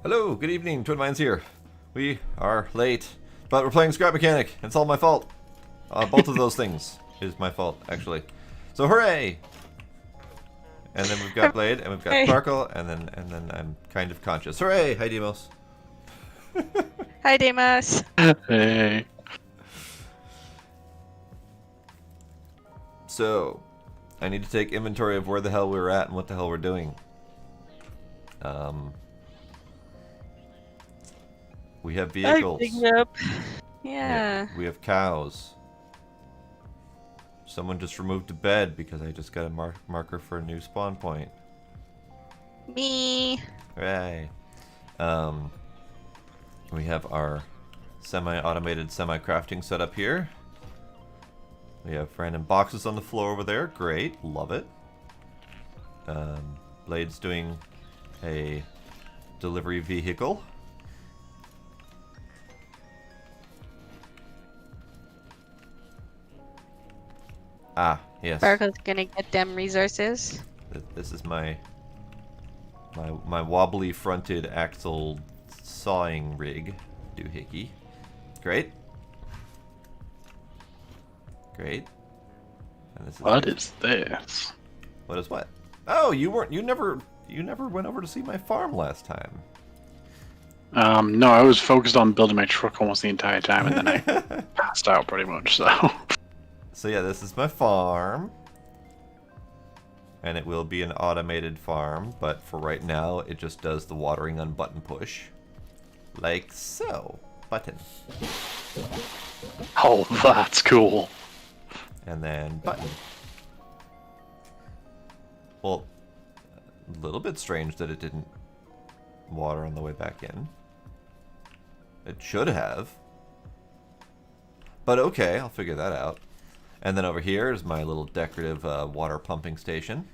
Hello, good evening, Twin Minds here. We are late, but we're playing Scrap Mechanic. It's all my fault. Both of those things is my fault, actually. So hooray! And then we've got Blade, and we've got Sparkle, and then I'm kind of conscious. Hooray! Hi, Demos. Hi, Demas. Hey. So, I need to take inventory of where the hell we're at and what the hell we're doing. We have vehicles. Yeah. We have cows. Someone just removed a bed because I just got a marker for a new spawn point. Me. Hooray. We have our semi-automated semi-crafting setup here. We have random boxes on the floor over there. Great. Love it. Blade's doing a delivery vehicle. Ah, yes. Sparkle's gonna get them resources. This is my wobbly fronted axle sawing rig doohickey. Great. Great. And this is What is this? What is what? Oh, you never went over to see my farm last time. No, I was focused on building my truck almost the entire time, and then I passed out pretty much. So yeah, this is my farm. And it will be an automated farm, but for right now, it just does the watering on button push. Like so. Button. Oh, that's cool. And then button. Well, a little bit strange that it didn't water on the way back in. It should have. But okay, I'll figure that out. And then over here is my little decorative water pumping station.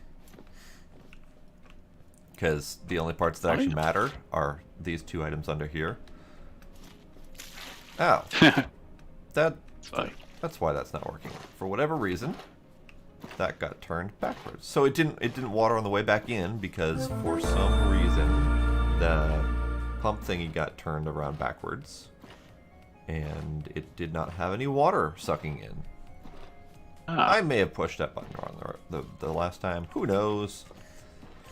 Because the only parts that actually matter are these two items under here. Oh. That's why that's not working. For whatever reason, that got turned backwards. So it didn't water on the way back in because for some reason the pump thingy got turned around backwards. And it did not have any water sucking in. I may have pushed that button wrong the last time. Who knows?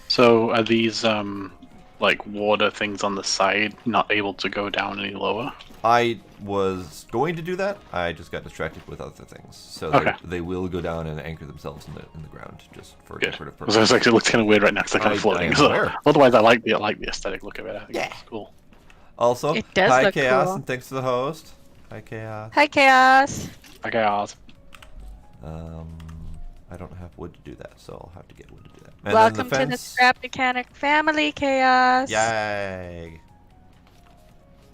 So are these like water things on the side not able to go down any lower? I was going to do that. I just got distracted with other things. So they will go down and anchor themselves in the ground just for decorative purposes. So it's like, it looks kind of weird right now because they're kind of floating. So otherwise, I like the aesthetic look of it. I think it's cool. Also, It does hi look Chaos, cool. and thanks to the host. Hi Chaos. Hi, Chaos. Okay, Oz. I don't have wood to do that, so I'll have to get wood to do that. And Welcome then to the Scrap Mechanic family, Chaos. Yay!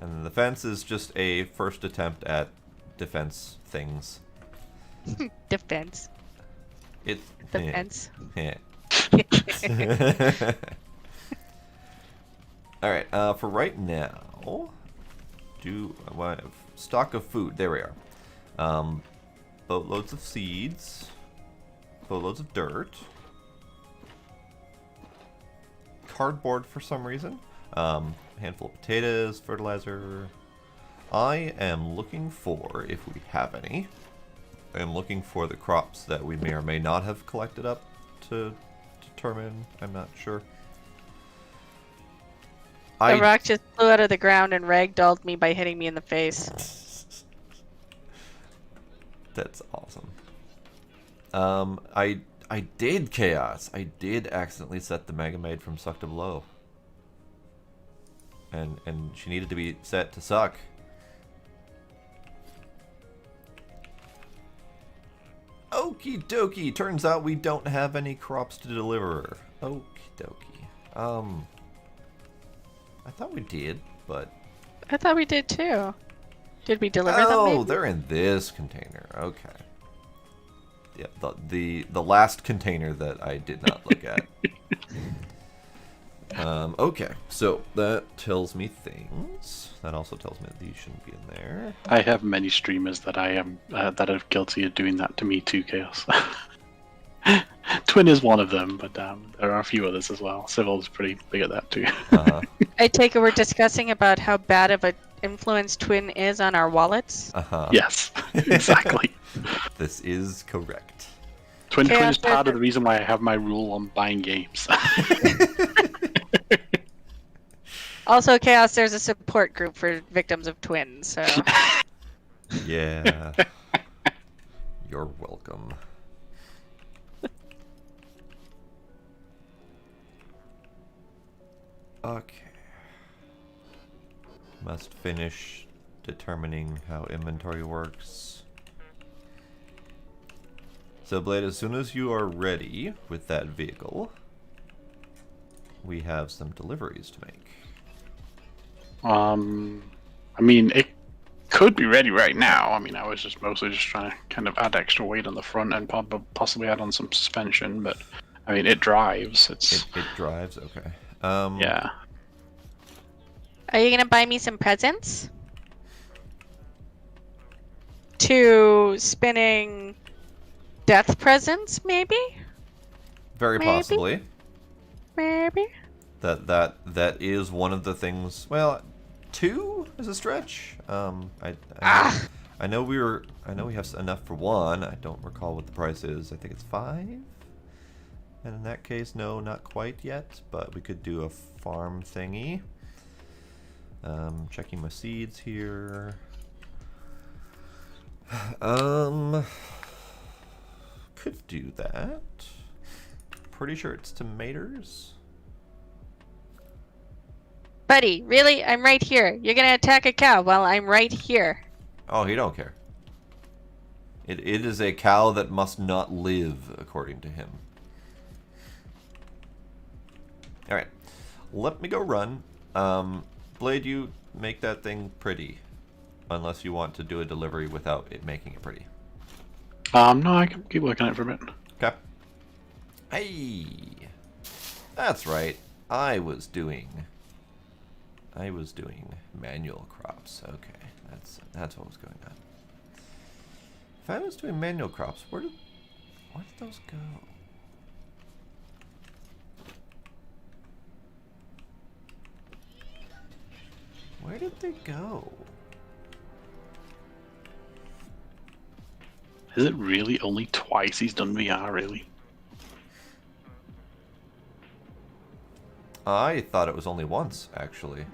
And then the fence is just a first attempt at defense things. Defense. It's Defense. Alright, for right now, I have stock of food. There we are. Boatloads of seeds. Boatloads of dirt. Cardboard for some reason. Handful of potatoes, fertilizer. I am looking for, if we have any, I am looking for the crops that we may or may not have collected up to determine. I'm not sure. The rock just flew out of the ground and ragdolled me by hitting me in the face. That's awesome. I did Chaos. I did accidentally set the Mega Maid from suck to blow. And she needed to be set to suck. Okie dokie. Turns out we don't have any crops to deliver. Okie dokie. I thought we did, but I thought we did too. Did we deliver them? oh, Maybe? they're in this container. Okay. Yeah, the last container that I did not look at. Okay, so that tells me things. That also tells me that these shouldn't be in there. I have many streamers that I am that are guilty of doing that to me too, Chaos. Twin is one of them, but there are a few others as well. Civil's pretty big at that too. Uh-huh. I take it we're discussing about how bad of an influence Twin is on our wallets. Uh-huh. Yes, exactly. This is correct. Twin Chaos is part says of the reason why I have my rule on buying games. Also, Chaos, there's a support group for victims of twins, so... Yeah. You're welcome. Okay. Must finish determining how inventory works. So, Blade, as soon as you are ready with that vehicle, we have some deliveries to make. I mean, it could be ready right now. I mean, I was just mostly just trying to kind of add extra weight on the front and possibly add on some suspension, but I mean, it drives. It drives? Okay. Yeah. Are you gonna buy me some presents? 2 spinning death presents, maybe? Very Maybe. possibly. Maybe? That is one of the things. Well, 2 is a stretch. I know we have enough for 1. I don't recall what the price is. I think it's 5. And in that case, no, not quite yet. But we could do a farm thingy. Checking my seeds here. Could do that. Pretty sure it's tomatoes. Buddy, really? I'm right here. You're gonna attack a cow while I'm right here. Oh, he don't care. It is a cow that must not live, according to him. Alright. Let me go run. Blade, you make that thing pretty. Unless you want to do a delivery without it making it pretty. No, I can keep working on it for a bit. Okay. Hey! That's right. I was doing manual crops. Okay, that's what was going on. If I was doing manual crops, where did those go? Where did they go? Is it really only twice he's done VR, really? I thought it was only once, actually.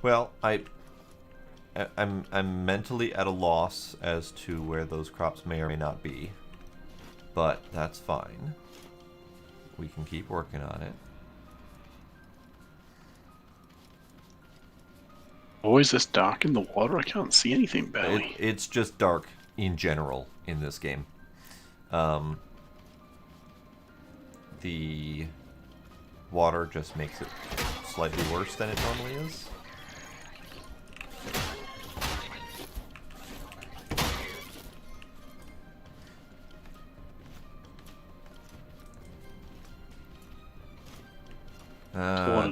Well, I'm mentally at a loss as to where those crops may or may not be, but that's fine. We can keep working on it. Oh, is this dark in the water? I can't see anything barely. It's just dark in general in this game. The water just makes it slightly worse than it normally is.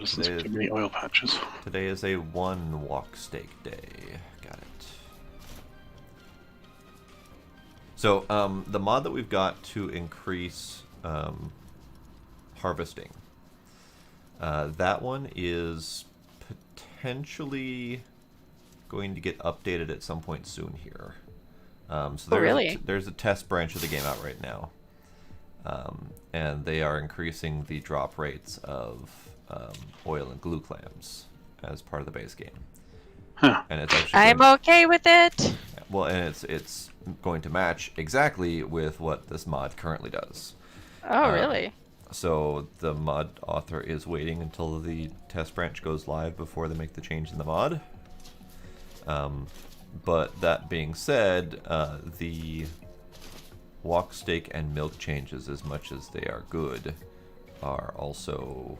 Too many oil patches. Today is a 1 walk steak day. Got it. So, the mod that we've got to increase harvesting, that one is potentially going to get updated at some point soon here. So there's a test branch of the game out right now. And they are increasing the drop rates of oil and glue clams as part of the base game. Huh. And it's actually I'm okay with it. well, and it's going to match exactly with what this mod currently does. Oh, really? So the mod author is waiting until the test branch goes live before they make the change in the mod. But that being said, the walk steak and milk changes, as much as they are good, are also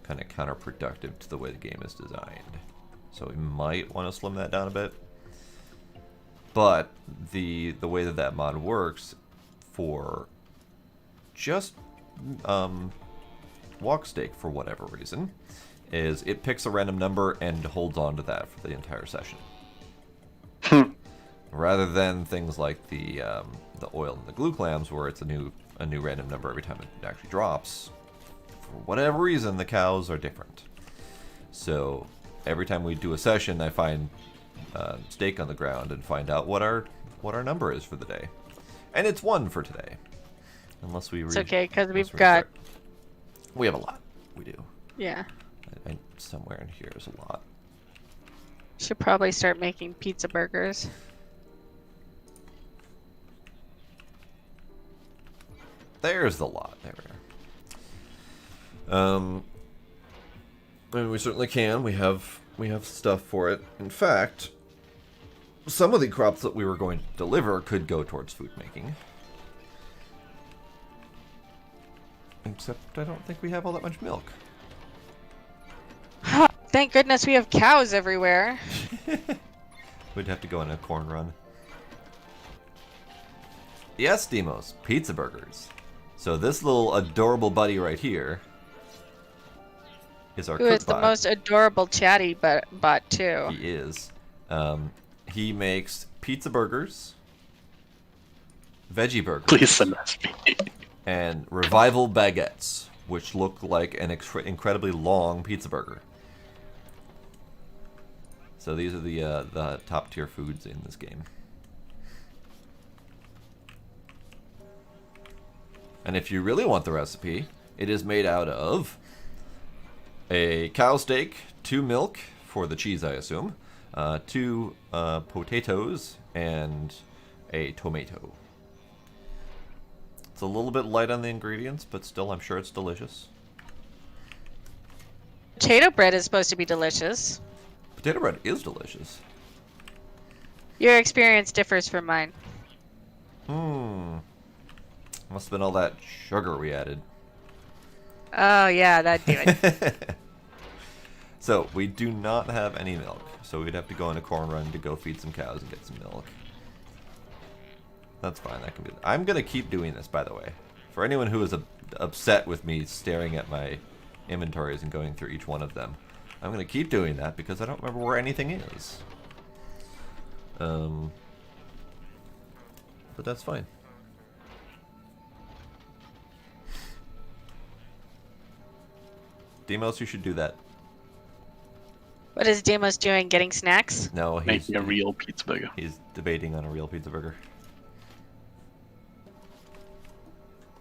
kind of counterproductive to the way the game is designed. So we might want to slim that down a bit. But the way that mod works for just walk stake for whatever reason is it picks a random number and holds on to that for the entire session. Rather than things like the oil and the glue clams where it's a new random number every time it actually drops. For whatever reason, the cows are different. So every time we do a session, I find steak on the ground and find out what our number is for the day, and it's 1 for today. Unless we It's okay because we have a lot. We do. Yeah. Somewhere in here is a lot. Should probably start making pizza burgers. There's the lot. There we are. I mean, we certainly can. We have stuff for it. In fact, some of the crops that we were going to deliver could go towards food making. Except I don't think we have all that much milk. Thank goodness we have cows everywhere. We'd have to go on a corn run. Yes, Demos, pizza burgers. So this little adorable buddy right here is our Who cook is the bot. most adorable chatty bot too. He is. He makes pizza burgers, veggie burgers, Please send that to me. and revival baguettes, which look like an incredibly long pizza burger. So these are the top tier foods in this game. And if you really want the recipe, it is made out of a cow steak, 2 milk for the cheese, I assume, 2 potatoes, and a tomato. It's a little bit light on the ingredients, but still, I'm sure it's delicious. Potato bread is supposed to be delicious. Potato bread is delicious. Your experience differs from mine. Must have been all that sugar we added. Oh yeah, that'd do it. So, we do not have any milk, so we'd have to go on a corn run to go feed some cows and get some milk. That's fine, that can be... I'm gonna keep doing this, by the way. For anyone who is upset with me staring at my inventories and going through each one of them, I'm gonna keep doing that because I don't remember where anything is. But that's fine. Demos, you should do that. What is Demos doing? Getting snacks? No, he's Making a real pizza burger. He's debating on a real pizza burger.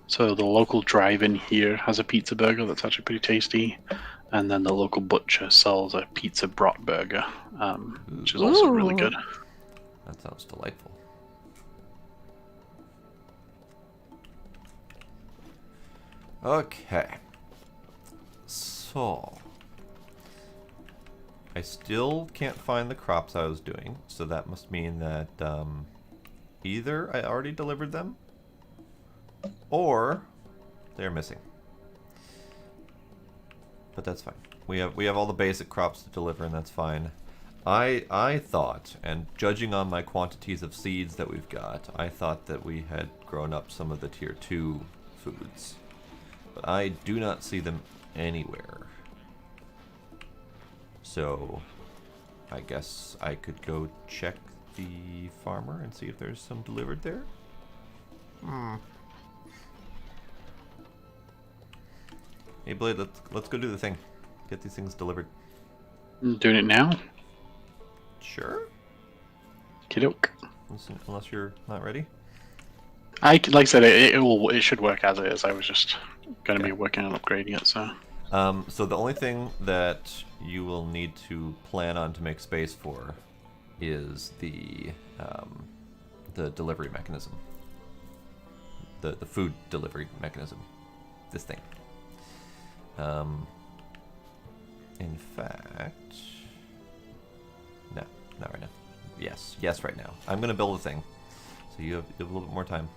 So the local drive-in here has a pizza burger that's actually pretty tasty, and then the local butcher sells a pizza brat burger, which is also really good. That sounds delightful. Okay. So, I still can't find the crops I was doing, so that must mean that either I already delivered them, or they're missing. But that's fine. We have all the basic crops to deliver, and that's fine. I thought, and judging on my quantities of seeds that we've got, I thought that we had grown up some of the tier 2 foods. But I do not see them anywhere. So, I guess I could go check the farmer and see if there's some delivered there. Hey Blade, let's go do the thing. Get these things delivered. I'm doing it now. Sure. Kiddoke. Unless you're not ready. Like I said, it should work as it is. I was just going to be working on upgrading it, so. So the only thing that you will need to plan on to make space for is the delivery mechanism. The food delivery mechanism. This thing. In fact, no, not right now. Yes, right now. I'm gonna build a thing, so you have a little bit more time.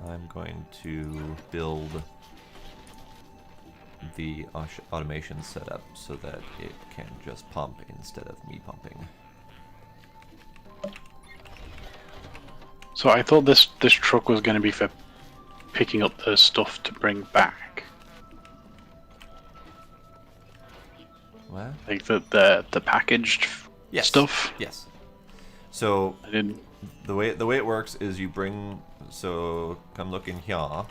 I'm going to build the automation setup so that it can just pump instead of me pumping. So I thought this truck was going to be for picking up the stuff to bring back. What? Like the packaged Yes. stuff. Yes. So I didn't. the way it works is you bring. So come look in here.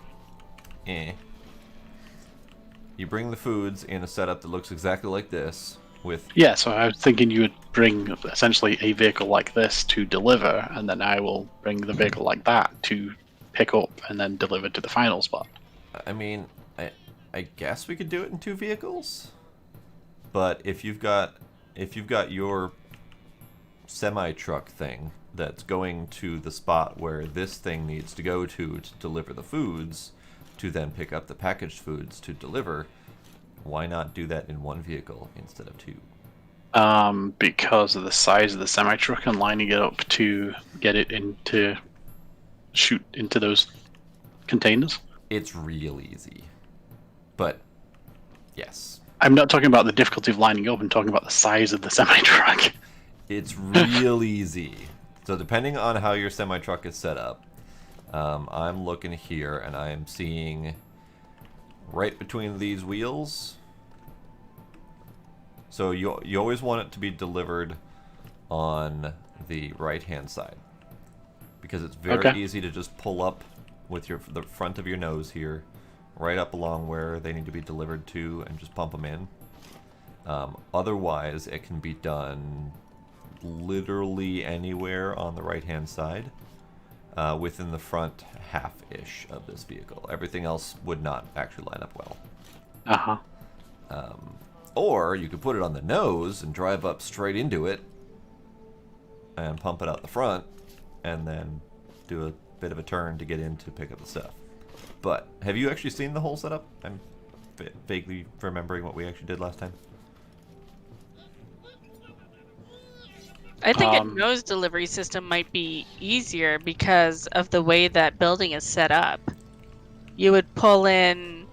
You bring the foods in a setup that looks exactly like this. With Yeah, so I was thinking you would bring essentially a vehicle like this to deliver, and then I will bring the vehicle like that to pick up and then deliver to the final spot. I mean, I guess we could do it in 2 vehicles. But if you've got your semi truck thing that's going to the spot where this thing needs to go to deliver the foods, to then pick up the packaged foods to deliver, why not do that in 1 vehicle instead of 2? Because of the size of the semi truck and lining it up to get it into shoot into those containers. It's real easy. But yes. I'm not talking about the difficulty of lining up, I'm talking about the size of the semi truck. It's real easy. So depending on how your semi truck is set up, I'm looking here and I am seeing right between these wheels. So you always want it to be delivered on the right hand side, because it's very easy to just pull up with the front of your nose here, right up along where they need to be delivered to, and just pump them in. Otherwise, it can be done literally anywhere on the right hand side, within the front half-ish of this vehicle. Everything else would not actually line up well. Or you could put it on the nose and drive up straight into it and pump it out the front, and then do a bit of a turn to get in to pick up the stuff. But have you actually seen the whole setup? I'm vaguely remembering what we actually did last time. I think a nose delivery system might be easier because of the way that building is set up. You would pull in,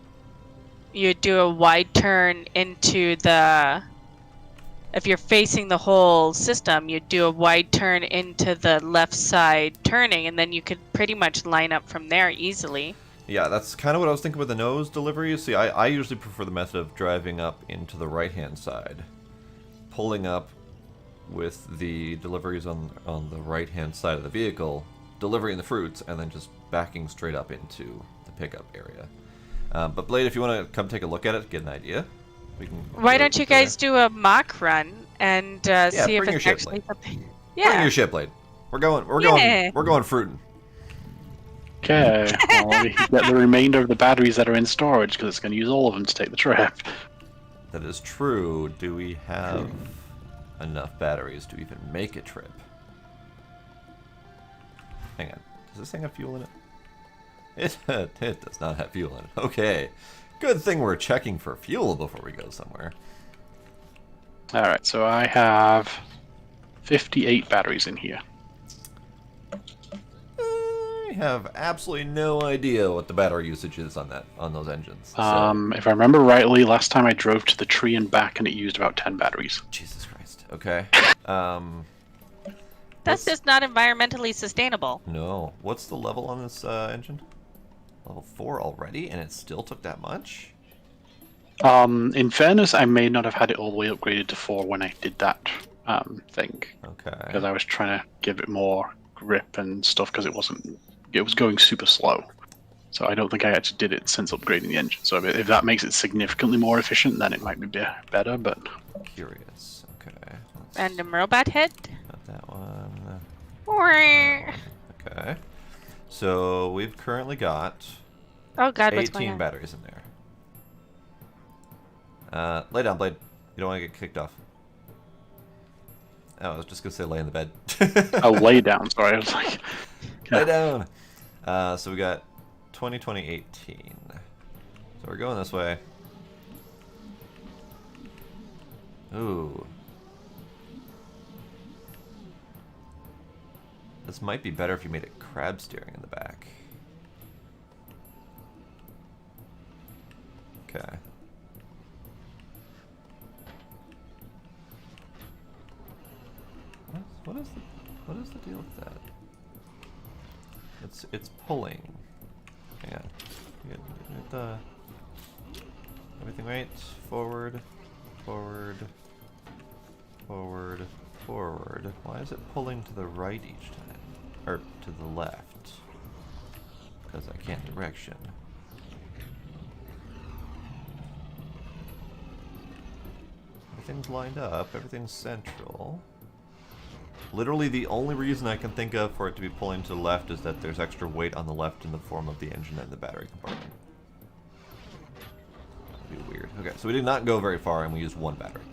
you'd do a wide turn into the, if you're facing the whole system, you'd do a wide turn into the left side turning, and then you could pretty much line up from there easily. Yeah, that's kind of what I was thinking with the nose delivery. See, I usually prefer the method of driving up into the right-hand side, pulling up with the deliveries on the right-hand side of the vehicle, delivering the fruits, and then just backing straight up into the pickup area. But Blade, if you want to come take a look at it, get an idea, we can. Why don't you guys do a mock run and see if it's actually Blade. something? Bring your ship, Blade. We're going fruiting. Okay, well, we can get the remainder of the batteries that are in storage, because it's going to use all of them to take the trip. That is true. Do we have enough batteries to even make a trip? Hang on. Does this thing have fuel in it? It does not have fuel in it. Okay. Good thing we're checking for fuel before we go somewhere. Alright, so I have 58 batteries in here. I have absolutely no idea what the battery usage is on those engines. So. If I remember rightly, last time I drove to the tree and back and it used about 10 batteries. Jesus Christ. Okay. That's just not environmentally sustainable. No. What's the level on this engine? Level 4 already, and it still took that much? In fairness, I may not have had it all the way upgraded to 4 when I did that thing. Okay. Because I was trying to give it more grip and stuff, because it was going super slow. So I don't think I actually did it since upgrading the engine. So if that makes it significantly more efficient, then it might be better, but... Curious. Okay. Random robot head. Not that one. Oh Okay. So we've currently got God, what's going 18 on? batteries in there. Lay down, Blade. You don't want to get kicked off. Oh, I was just going to say lay in the bed. Oh, lay down, sorry. I was like... Lay down! So we got 20, 18. So we're going this way. Ooh. This might be better if you made it crab steering in the back. Okay. What is the deal with that? It's pulling. Hang on. Get the everything right. Forward, forward, forward, forward. Why is it pulling to the right each time? Or to the left? Because I can't direction. Everything's lined up. Everything's central. Literally the only reason I can think of for it to be pulling to the left is that there's extra weight on the left in the form of the engine and the battery compartment. That'd be weird. Okay, so we did not go very far and we used one battery.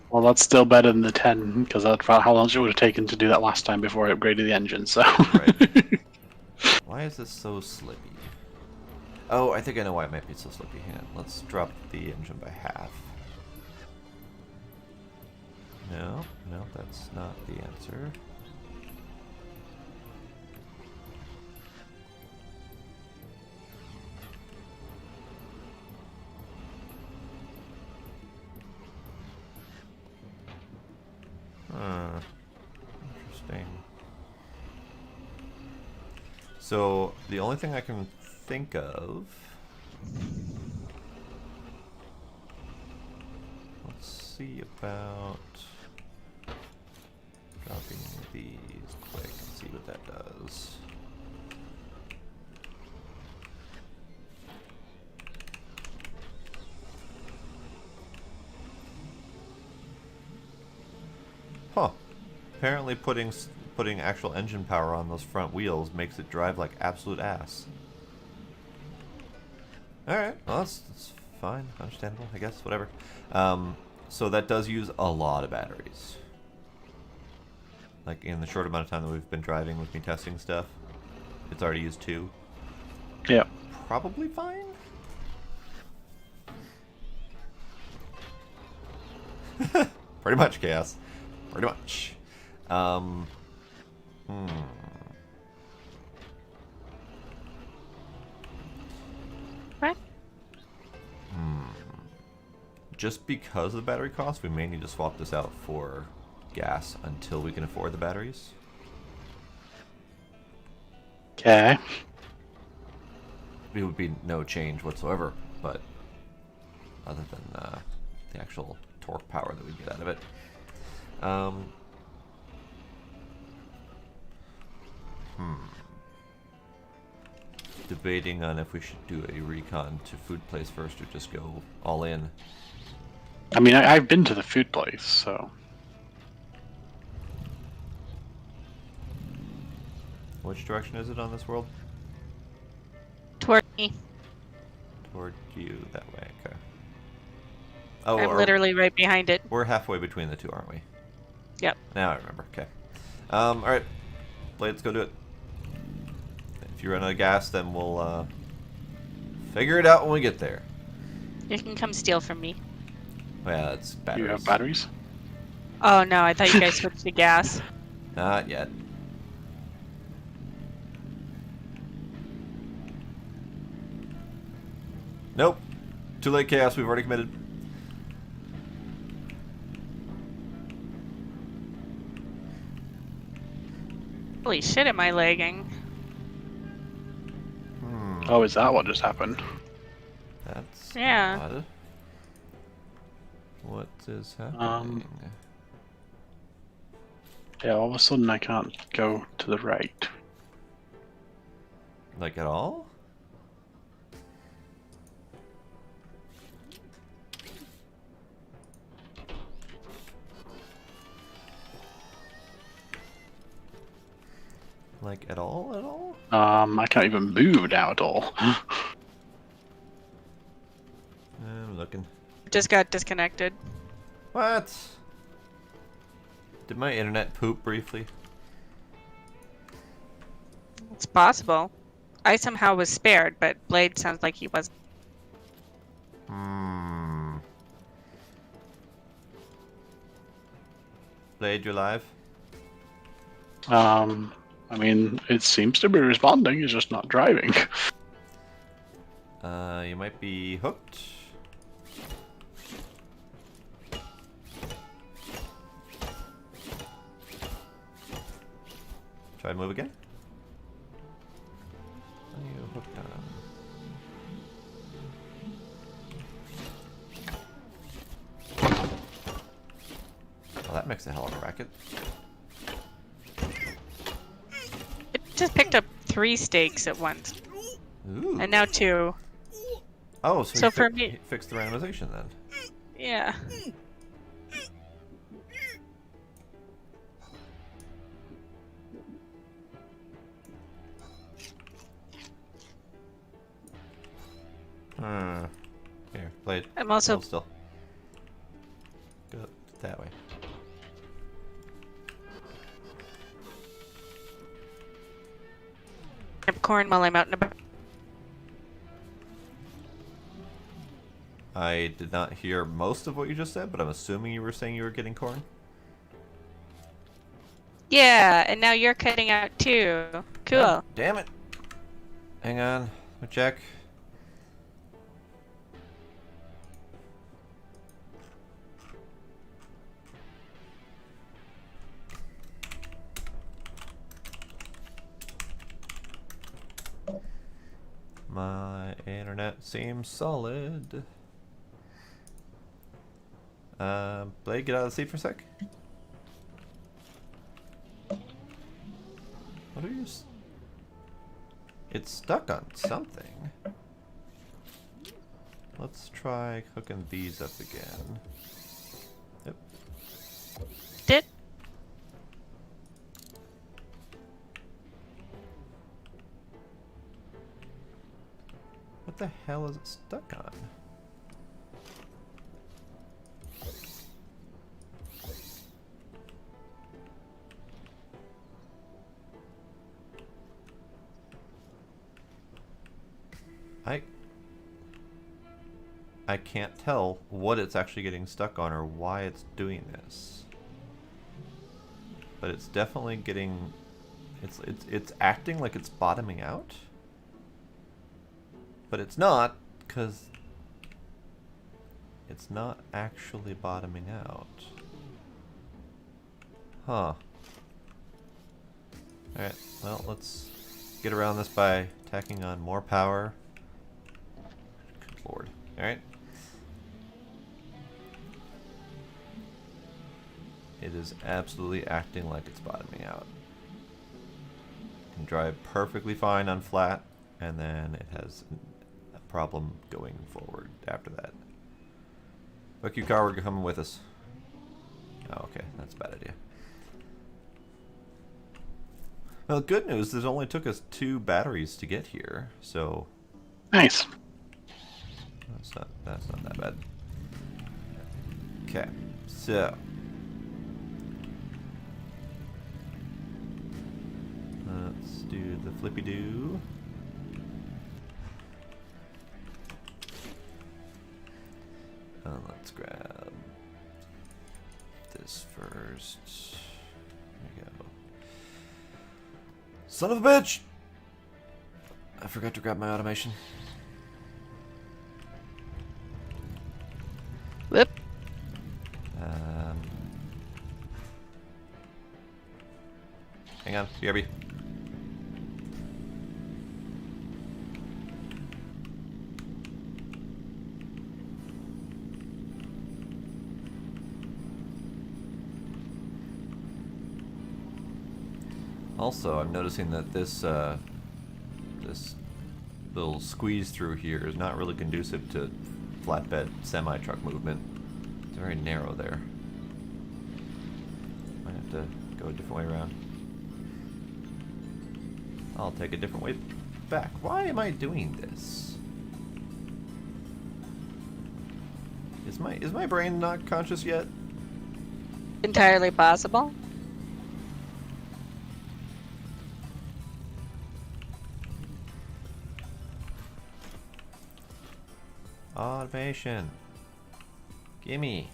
Well, that's still better than the 10, because that's about how long it would have taken to do that last time before I upgraded the engine, so... Right. Why is this so slippy? Oh, I think I know why it might be so slippy. Hang on, let's drop the engine by half. No, no, that's not the answer. Interesting. So, the only thing I can think of... Let's see about dropping these quick and see what that does. Huh. Apparently putting actual engine power on those front wheels makes it drive like absolute ass. Alright, well that's fine, understandable, I guess, whatever. So that does use a lot of batteries. Like in the short amount of time that we've been driving with me testing stuff, it's already used 2. Yeah. Probably fine? Pretty much, Chaos. Pretty much. What? Just because of the battery cost, we may need to swap this out for gas until we can afford the batteries. Okay. It would be no change whatsoever, but other than the actual torque power that we get out of it. Debating on if we should do a recon to food place first or just go all in. I mean, I've been to the food place, so... Which direction is it on this world? Toward me. Toward you, that way, okay. Oh, I'm literally right behind it. We're halfway between the two, aren't we? Yep. Now I remember, okay. Alright. Blade, let's go do it. If you run out of gas, then we'll figure it out when we get there. You can come steal from me. Yeah, that's batteries. You have batteries? Oh no, I thought you guys switched to gas. Not yet. Nope. Too late, Chaos. We've already committed. Holy shit, am I lagging? Oh, is that what just happened? That's Yeah. odd. What is happening? Yeah, all of a sudden I can't go to the right. Like at all? Like at all? At all? I can't even move now at all. I'm looking. Just got disconnected. What? Did my internet poop briefly? It's possible. I somehow was spared, but Blade sounds like he was. Blade, you live? I mean, it seems to be responding, it's just not driving. You might be hooked. Try to move again. Are you hooked on? Well, that makes a hell of a racket. It just picked up 3 steaks at once, Ooh. and now 2. Oh, So he for me- he fixed the randomization then. Yeah. Here, play it. I'm also- Hold still. Go that way. Grab corn while I'm out and about. I did not hear most of what you just said, but I'm assuming you were saying you were getting corn. Yeah, and now you're cutting out too. Cool. God damn it. Hang on. Let me check. My internet seems solid. Blade, get out of the seat for a sec. What are you? It's stuck on something. Let's try hooking these up again. Yep. Did What the hell is it stuck on? I can't tell what it's actually getting stuck on or why it's doing this. But it's definitely getting it's acting like it's bottoming out. But it's not, because it's not actually bottoming out. Huh. Alright, well, let's get around this by tacking on more power. Good lord. Alright. It is absolutely acting like it's bottoming out. It can drive perfectly fine on flat, and then it has a problem going forward after that. Fuck you, car, we're coming with us. Oh, okay, that's a bad idea. Well, good news is it only took us 2 batteries to get here, so Nice. that's not that bad. Okay, so let's do the flippy do. Let's grab this first. There we go. Son of a bitch! I forgot to grab my automation. Whoop. Hang on, BRB. Also, I'm noticing that this this little squeeze through here is not really conducive to flatbed semi-truck movement. It's very narrow there. Might have to go a different way around. I'll take a different way back. Why am I doing this? Is my brain not conscious yet? Entirely possible. Automation. Gimme.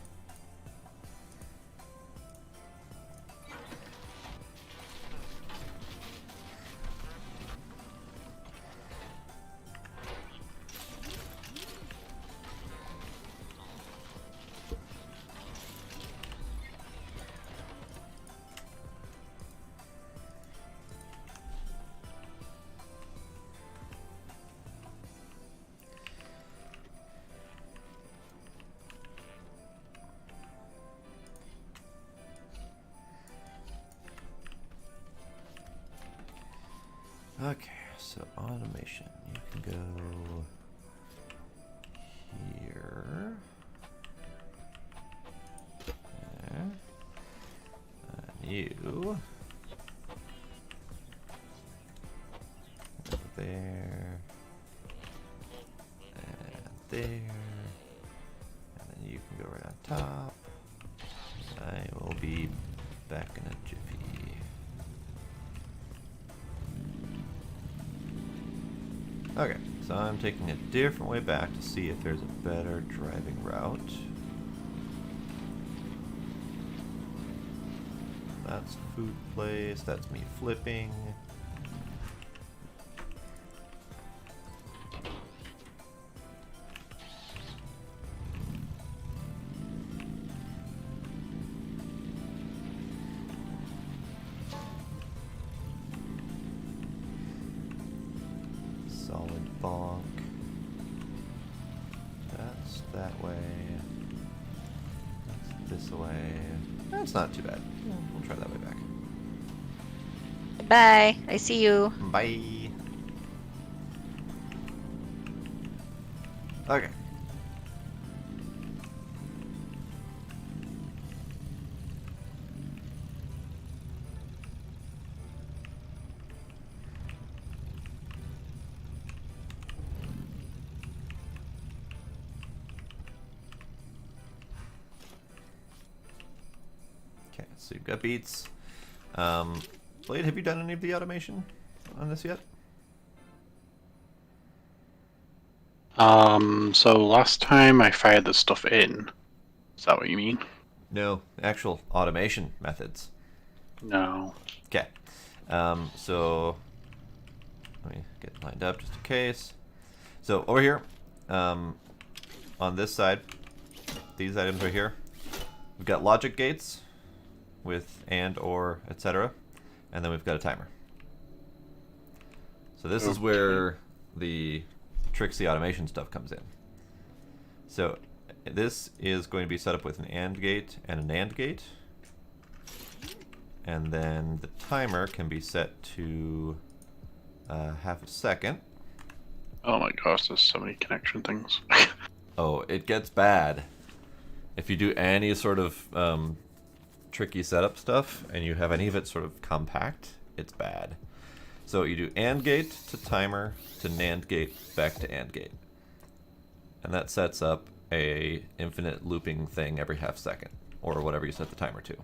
Okay, so automation. You can go here. There. And you. Over there. And there. And then you can go right on top. I will be back in a jiffy. Okay, so I'm taking a different way back to see if there's a better driving route. That's food place, that's me flipping. Solid bonk. That's that way. That's this way. That's not too bad. We'll try that way back. Bye. I see you. Bye. Okay. Okay, so you've got beats. Blade, have you done any of the automation on this yet? So last time I fired the stuff in. Is that what you mean? No, actual automation methods. No. Okay. So let me get lined up just in case. So over here, on this side, these items right here, we've got logic gates with and, or, etc. And then we've got a timer. So this is where the Trixie automation stuff comes in. So this is going to be set up with an AND gate and an AND gate. And then the timer can be set to half a second. Oh my gosh, there's so many connection things. Oh, it gets bad. If you do any sort of tricky setup stuff and you have any of it sort of compact, it's bad. So you do AND gate to timer to NAND gate back to AND gate. And that sets up a infinite looping thing every half second, or whatever you set the timer to.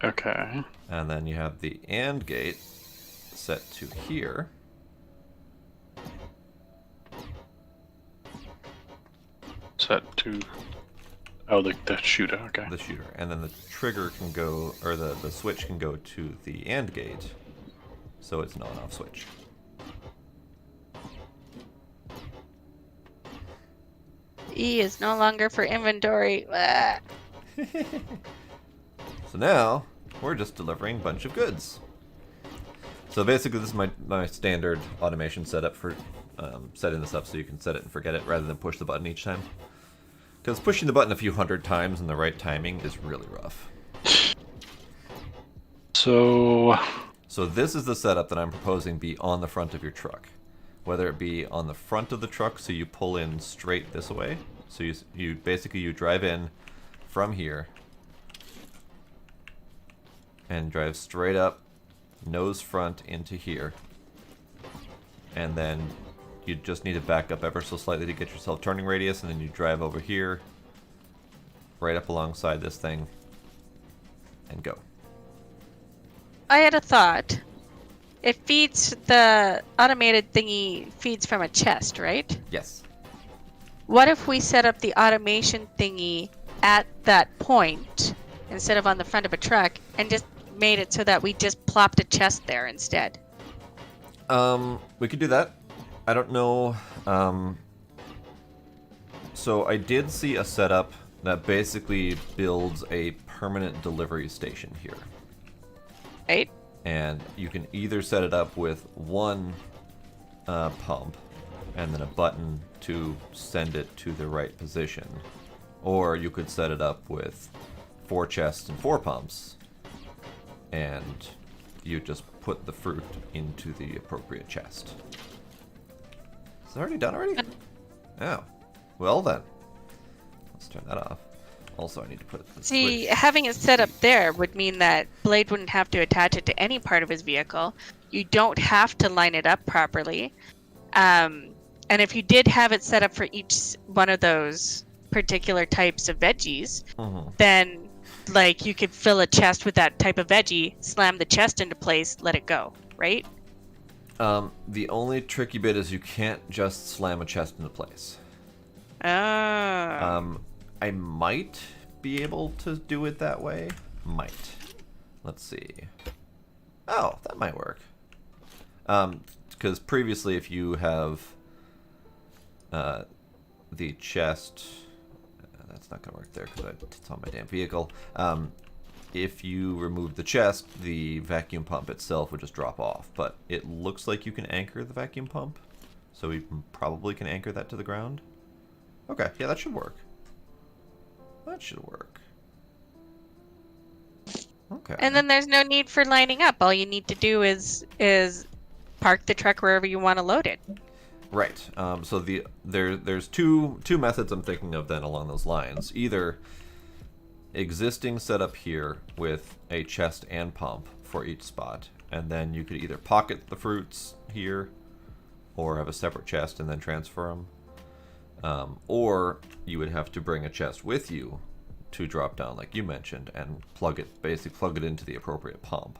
Okay. And then you have the AND gate set to here. Set to... Oh, the shooter, okay. The shooter. And then the trigger can go, or the switch can go to the AND gate. So it's an on-off switch. E is no longer for inventory. Ah. So now, we're just delivering a bunch of goods. So basically this is my standard automation setup for setting this up so you can set it and forget it rather than push the button each time. Because pushing the button a few hundred times in the right timing is really rough. So this is the setup that I'm proposing be on the front of your truck. Whether it be on the front of the truck so you pull in straight this way. So you basically you drive in from here and drive straight up, nose front into here. And then you just need to back up ever so slightly to get yourself turning radius, and then you drive over here, right up alongside this thing, and go. I had a thought. It feeds, the automated thingy feeds from a chest, right? Yes. What if we set up the automation thingy at that point instead of on the front of a truck and just made it so that we just plopped a chest there instead? We could do that. I don't know. So I did see a setup that basically builds a permanent delivery station here. Right? And you can either set it up with one pump and then a button to send it to the right position, or you could set it up with 4 chests and 4 pumps, and you just put the fruit into the appropriate chest. Is it already done already? Oh. Well then. Let's turn that off. Also, I need to put the See, switch. having it set up there would mean that Blade wouldn't have to attach it to any part of his vehicle. You don't have to line it up properly. And if you did have it set up for each one of those particular types of veggies, then like you could fill a chest with that type of veggie, slam the chest into place, let it go, right? The only tricky bit is you can't just slam a chest into place. Oh. I might be able to do it that way. Might. Let's see. Oh, that might work. Because previously, if you have the chest, that's not gonna work there because it's on my damn vehicle. If you remove the chest, the vacuum pump itself would just drop off. But it looks like you can anchor the vacuum pump, so we probably can anchor that to the ground. Okay, yeah, that should work. That should work. Okay. And then there's no need for lining up. All you need to do is park the truck wherever you want to load it. Right. So there's two methods I'm thinking of then along those lines. Either existing setup here with a chest and pump for each spot, and then you could either pocket the fruits here, or have a separate chest and then transfer them. Or you would have to bring a chest with you to drop down, like you mentioned, and basically plug it into the appropriate pump.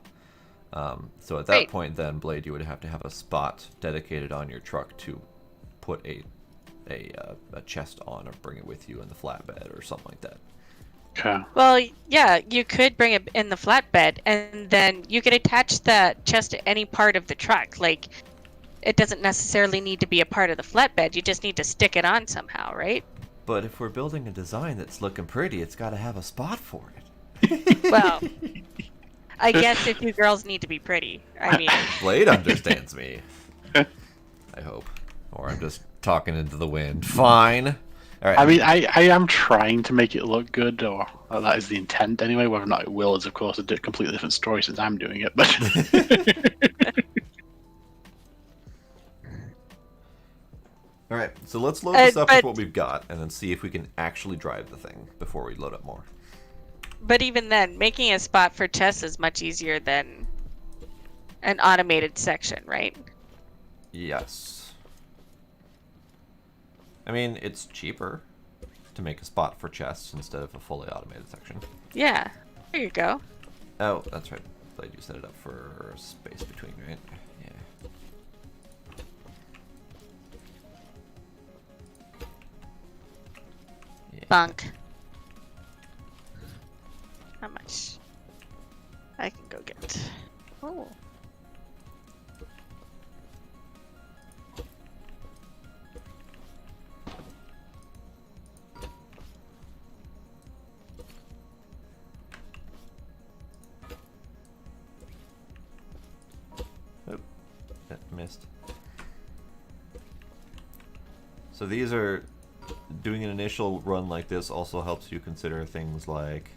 So at that point, then, Blade, you would have to have a spot dedicated on your truck to put a chest on or bring it with you in the flatbed or something like that. Okay. Well, yeah, you could bring it in the flatbed, and then you could attach that chest to any part of the truck. Like, it doesn't necessarily need to be a part of the flatbed. You just need to stick it on somehow, right? But if we're building a design that's looking pretty, it's got to have a spot for it. Well, I guess if you girls need to be pretty. I mean, Blade understands me. I hope. Or I'm just talking into the wind. Fine. All right. I mean, I am trying to make it look good, or that is the intent anyway. Whether or not it will is, of course, a completely different story since I'm doing it. But All right, so let's load this up with what we've got, and then see if we can actually drive the thing before we load up more. but even then, making a spot for chests is much easier than an automated section, right? Yes. I mean, it's cheaper to make a spot for chests instead of a fully automated section. Yeah. There you go. Oh, that's right. Blade, you set it up for space between, right? Yeah. Bunk. How much? I can go get. Oh. Oh, that missed. So these are... Doing an initial run like this also helps you consider things like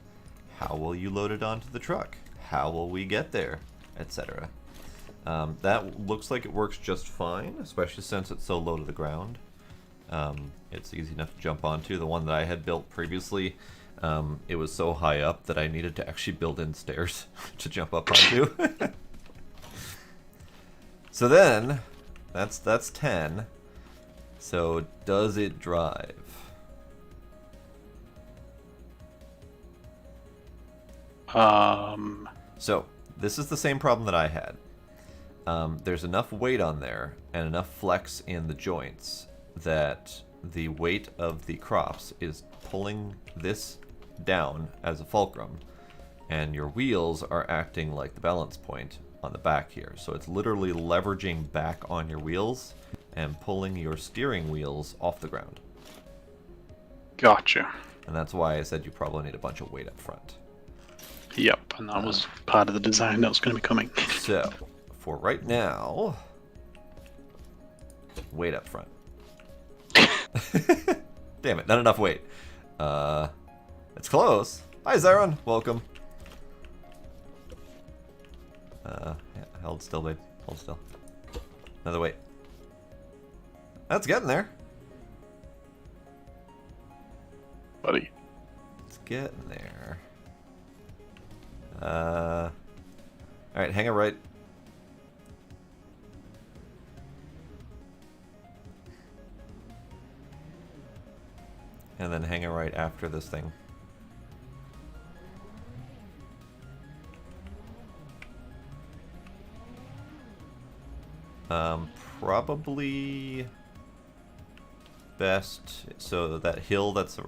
how will you load it onto the truck? How will we get there? Etc. That looks like it works just fine, especially since it's so low to the ground. It's easy enough to jump onto. The one that I had built previously, it was so high up that I needed to actually build in stairs to jump up onto. So then, that's 10. So, does it drive? So, this is the same problem that I had. There's enough weight on there and enough flex in the joints that the weight of the crops is pulling this down as a fulcrum, and your wheels are acting like the balance point on the back here. So it's literally leveraging back on your wheels and pulling your steering wheels off the ground. gotcha. And that's why I said you probably need a bunch of weight up front. Yep, and that was part of the design that was going to be coming. So, for right now, weight up front. Damn it, not enough weight. It's close. Hi, Zaron. Welcome. Hold still, babe. Hold still. Another weight. That's getting there. Buddy. It's getting there. Alright, hang it right. And then hang it right after this thing. Probably best, so that hill that's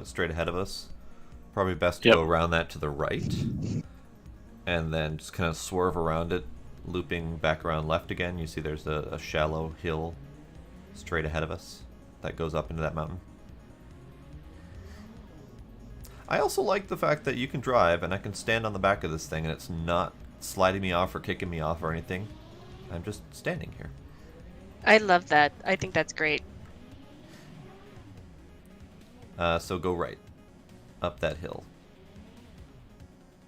straight ahead of us, probably best to go around that to the right, and then just kind of swerve around it, looping back around left again. You see there's a shallow hill straight ahead of us that goes up into that mountain. I also like the fact that you can drive and I can stand on the back of this thing and it's not sliding me off or kicking me off or anything. I'm just standing here. I love that. I think that's great. So go right. Up that hill.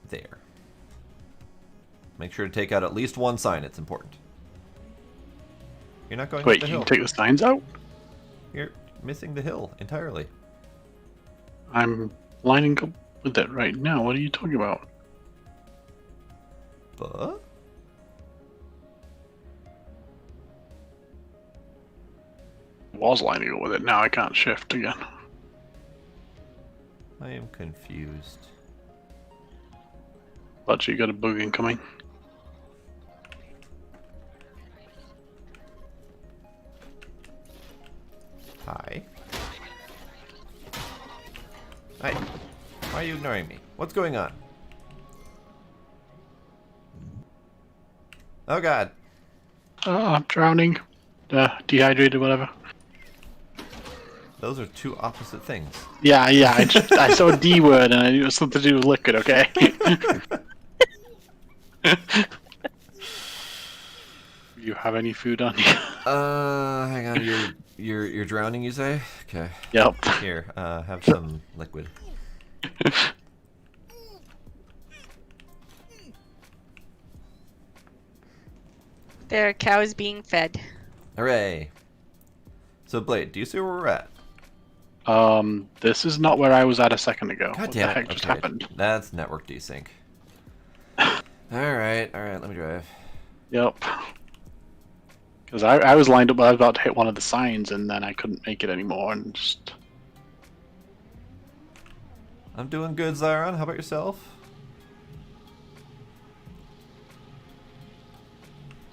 There. Make sure to take out at least one sign. It's important. You're not going up Wait, the you hill. can take the signs out? You're missing the hill entirely. I'm lining up with it right now. What are you talking about? But? Was lining up with it. Now I can't shift again. I am confused. But you got a bug incoming. Hi. Hi. Why are you ignoring me? What's going on? Oh god. I'm drowning. Dehydrated, whatever. Those are two opposite things. Yeah. I saw a D word and I knew it was something to do with liquid, okay? You have any food on you? Hang on. You're drowning, you say? Okay. Yep. Here, have some liquid. There are cows being fed. Hooray. So, Blade, do you see where we're at? This is not where I was at a second ago. God What damn the it. heck just Okay, happened? that's network desync. Alright, let me drive. Yep. Because I was lined up, I was about to hit one of the signs, and then I couldn't make it anymore, and just... I'm doing good, Zyron. How about yourself?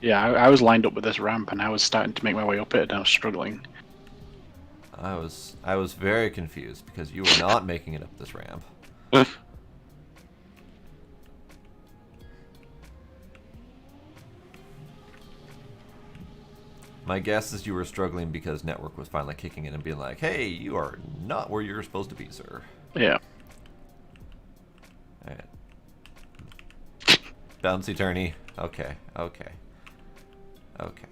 Yeah, I was lined up with this ramp, and I was starting to make my way up it, and I was struggling. I was very confused because you were not making it up this ramp. My guess is you were struggling because network was finally kicking in and being like, "Hey, you are not where you're supposed to be, sir." Yeah. All right. Bouncy turny. Okay. Okay. Okay.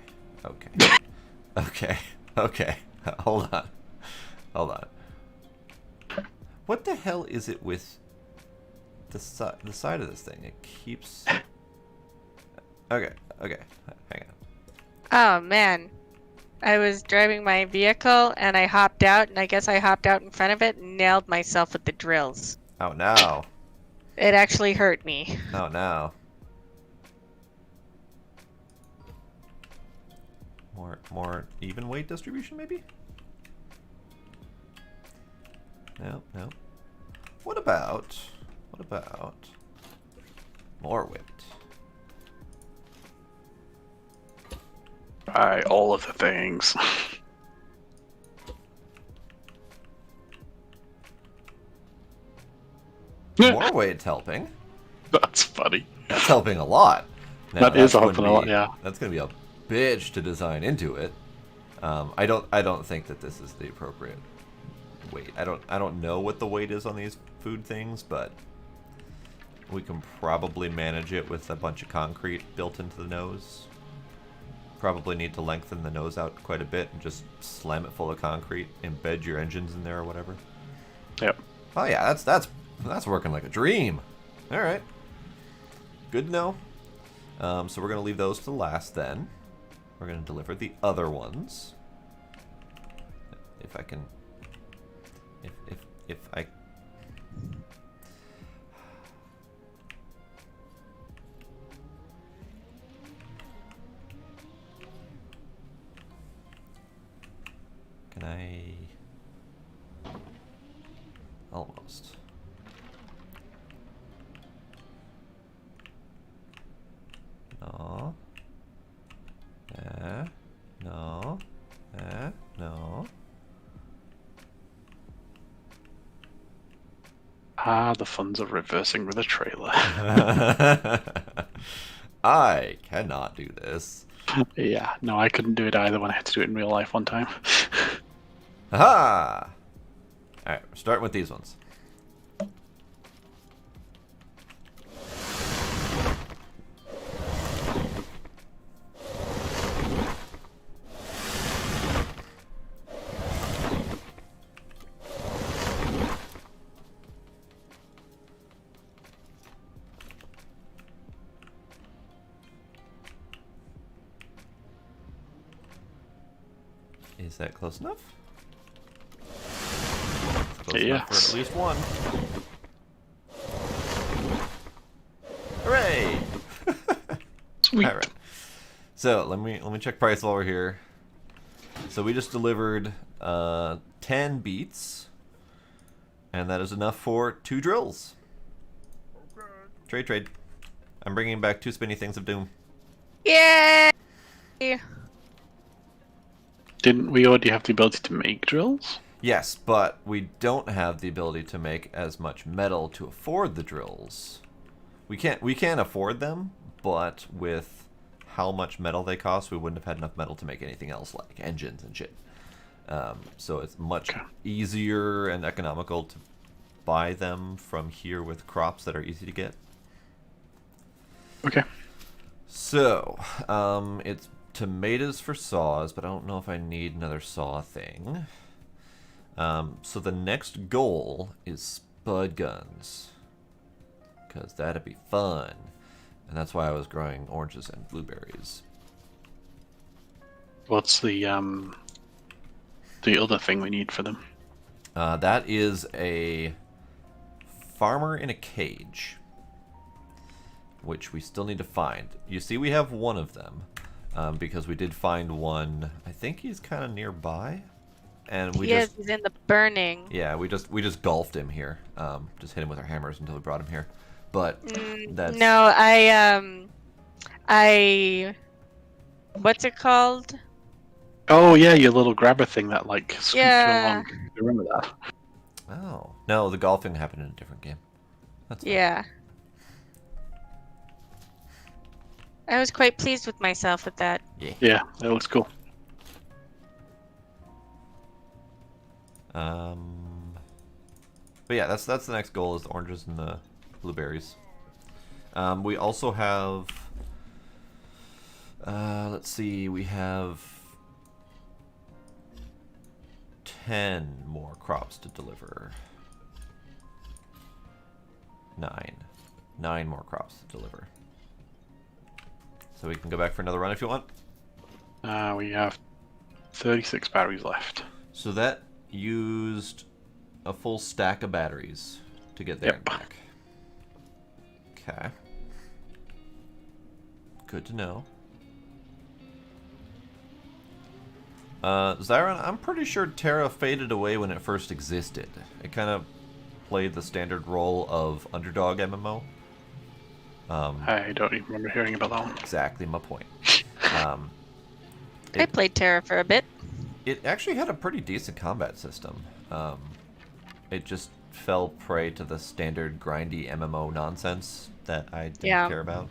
Okay. Okay. Okay. Hold on. Hold on. What the hell is it with the side of this thing? It keeps... Okay. Okay. Hang on. Oh man. I was driving my vehicle and I hopped out, and I guess I hopped out in front of it and nailed myself with the drills. Oh, no. It actually hurt me. Oh, no. More even weight distribution, maybe? No, no. What about more weight? Try all of the things. More weight's helping. That's funny. That's helping a lot. Now, That is that's going helping to a lot, be- yeah. That's going to be a bitch to design into it. I don't think that this is the appropriate weight. I don't know what the weight is on these food things, but we can probably manage it with a bunch of concrete built into the nose. Probably need to lengthen the nose out quite a bit and just slam it full of concrete, embed your engines in there or whatever. Yep. Oh yeah, that's working like a dream. All right, good to know. So we're going to leave those to last then. We're going to deliver the other ones. If I can... If I... Can I... Almost. No. No. No. Ah, the funds of reversing with a trailer. I cannot do this. Yeah, no, I couldn't do it either when I had to do it in real life one time. Aha! Alright, we're starting with these ones. Is that close enough? Close enough for Yes. at least one. Hooray! Sweet. All right. So let me check price while we're here. So we just delivered 10 beats, and that is enough for 2 drills. Trade. I'm bringing back 2 spinny things of doom. Yay! Didn't we already have the ability to make drills? Yes, but we don't have the ability to make as much metal to afford the drills. We can't afford them, but with how much metal they cost, we wouldn't have had enough metal to make anything else like engines and shit. So it's much easier and economical to buy them from here with crops that are easy to get. Okay. So, it's tomatoes for saws, but I don't know if I need another saw thing. So the next goal is spud guns, because that'd be fun, and that's why I was growing oranges and blueberries. What's the other thing we need for them? That is a farmer in a cage, which we still need to find. You see, we have one of them, because we did find one. I think he's kind of nearby, and He's in the burning. yeah, we just golfed him here. Just hit him with our hammers until we brought him here. But that's No, I what's it called? Oh yeah, your little grabber thing that like scooped Yeah. along. I remember that. Oh no, the golfing happened in a different game. That's fine. Yeah. I was quite pleased with myself with that. Yeah, that looks cool. But yeah, that's the next goal, is the oranges and the blueberries. We also have, let's see, we have 10 more crops to deliver. 9 more crops to deliver. So we can go back for another run if you want. We have 36 batteries left. So that used a full stack of batteries to get there and Yep. back. Okay. Good to know. Zyron, I'm pretty sure Terra faded away when it first existed. It kind of played the standard role of underdog MMO. I don't even remember hearing about that one. Exactly my point. I played Terra for a bit. It actually had a pretty decent combat system. It just fell prey to the standard grindy MMO nonsense that I didn't care about.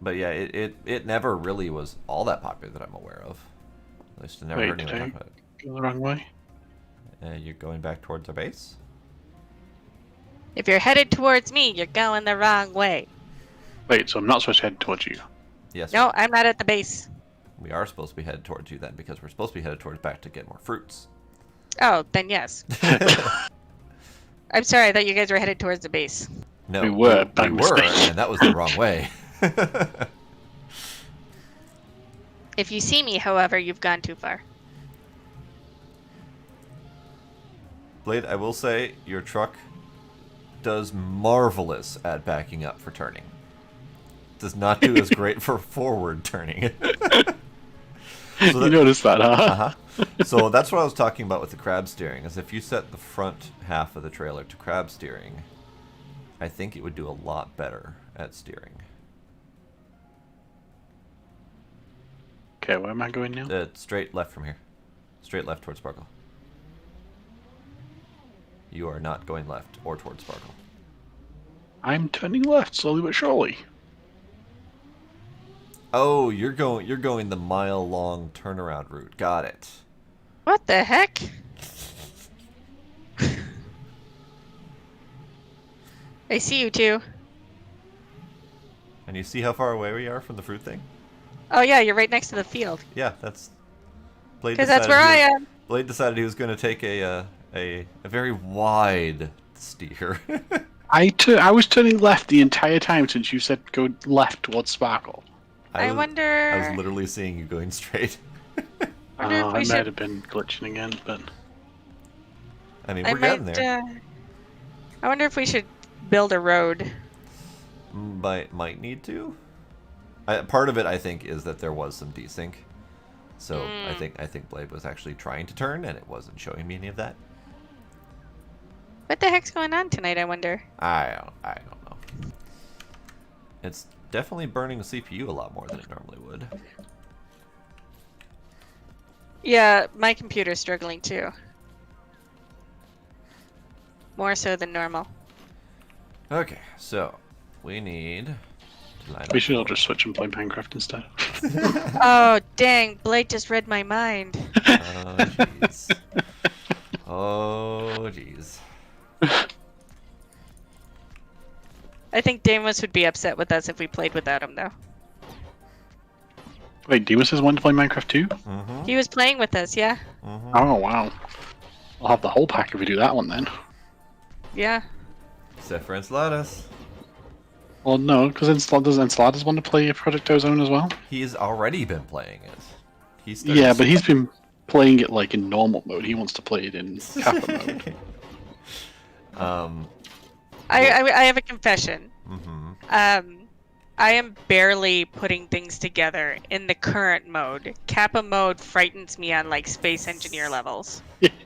But yeah, it never really was all that popular that I'm aware of. At least I never heard anyone talk about it. Go the wrong way? You're going back towards our base? If you're headed towards me, you're going the wrong way. Wait, so I'm not supposed to head towards you? Yes. No, I'm not at the base. We are supposed to be headed towards you then, because we're supposed to be headed towards back to get more fruits. Oh, then yes. I'm sorry, I thought you guys were headed towards the base. No, We were, by we were, mistake. and that was the wrong way. If you see me, however, you've gone too far. Blade, I will say, your truck does marvelous at backing up for turning. Does not do as great for forward turning. So You noticed that, huh? Uh-huh. So that's what I was talking about with the crab steering, is if you set the front half of the trailer to crab steering, I think it would do a lot better at steering. Okay, where am I going now? Straight left from here. Straight left towards Sparkle. You are not going left or towards Sparkle. I'm turning left slowly but surely. Oh, you're going the mile-long turnaround route. Got it. What the heck? I see you two. And you see how far away we are from the fruit thing? Oh yeah, you're right next to the field. Yeah, that's. Blade Because that's decided where I he was- am. Blade decided he was going to take a very wide steer. I was turning left the entire time since you said go left towards Sparkle. I wonder. I was literally seeing you going straight. wonder if I we might should. have been glitching again, but I mean, I we're getting might. there. I wonder if we should build a road. Might need to. Part of it, I think, is that there was some desync. So I think Blade was actually trying to turn, and it wasn't showing me any of that. What the heck's going on tonight? I wonder. I don't know. It's definitely burning the CPU a lot more than it normally would. Yeah, my computer's struggling too. More so than normal. Okay, so we need to line up. we should all just switch and play Minecraft instead. Oh dang! Blade just read my mind. Oh jeez. Oh jeez. I think Damus would be upset with us if we played without him, though. Wait, Demas has wanted to play Minecraft too? Mm-hmm. He was playing with us, yeah. Mm-hmm. Oh wow. I'll have the whole pack if we do that one then. Yeah. Except for Enchiladas. Well, no, because Enchiladas want to play Project Ozone as well. He's already been playing it. He's Yeah, but he's been playing it like in normal mode. He wants to play it in Kappa mode. I have a confession. Mm-hmm. I am barely putting things together in the current mode. Kappa mode frightens me on like space engineer levels.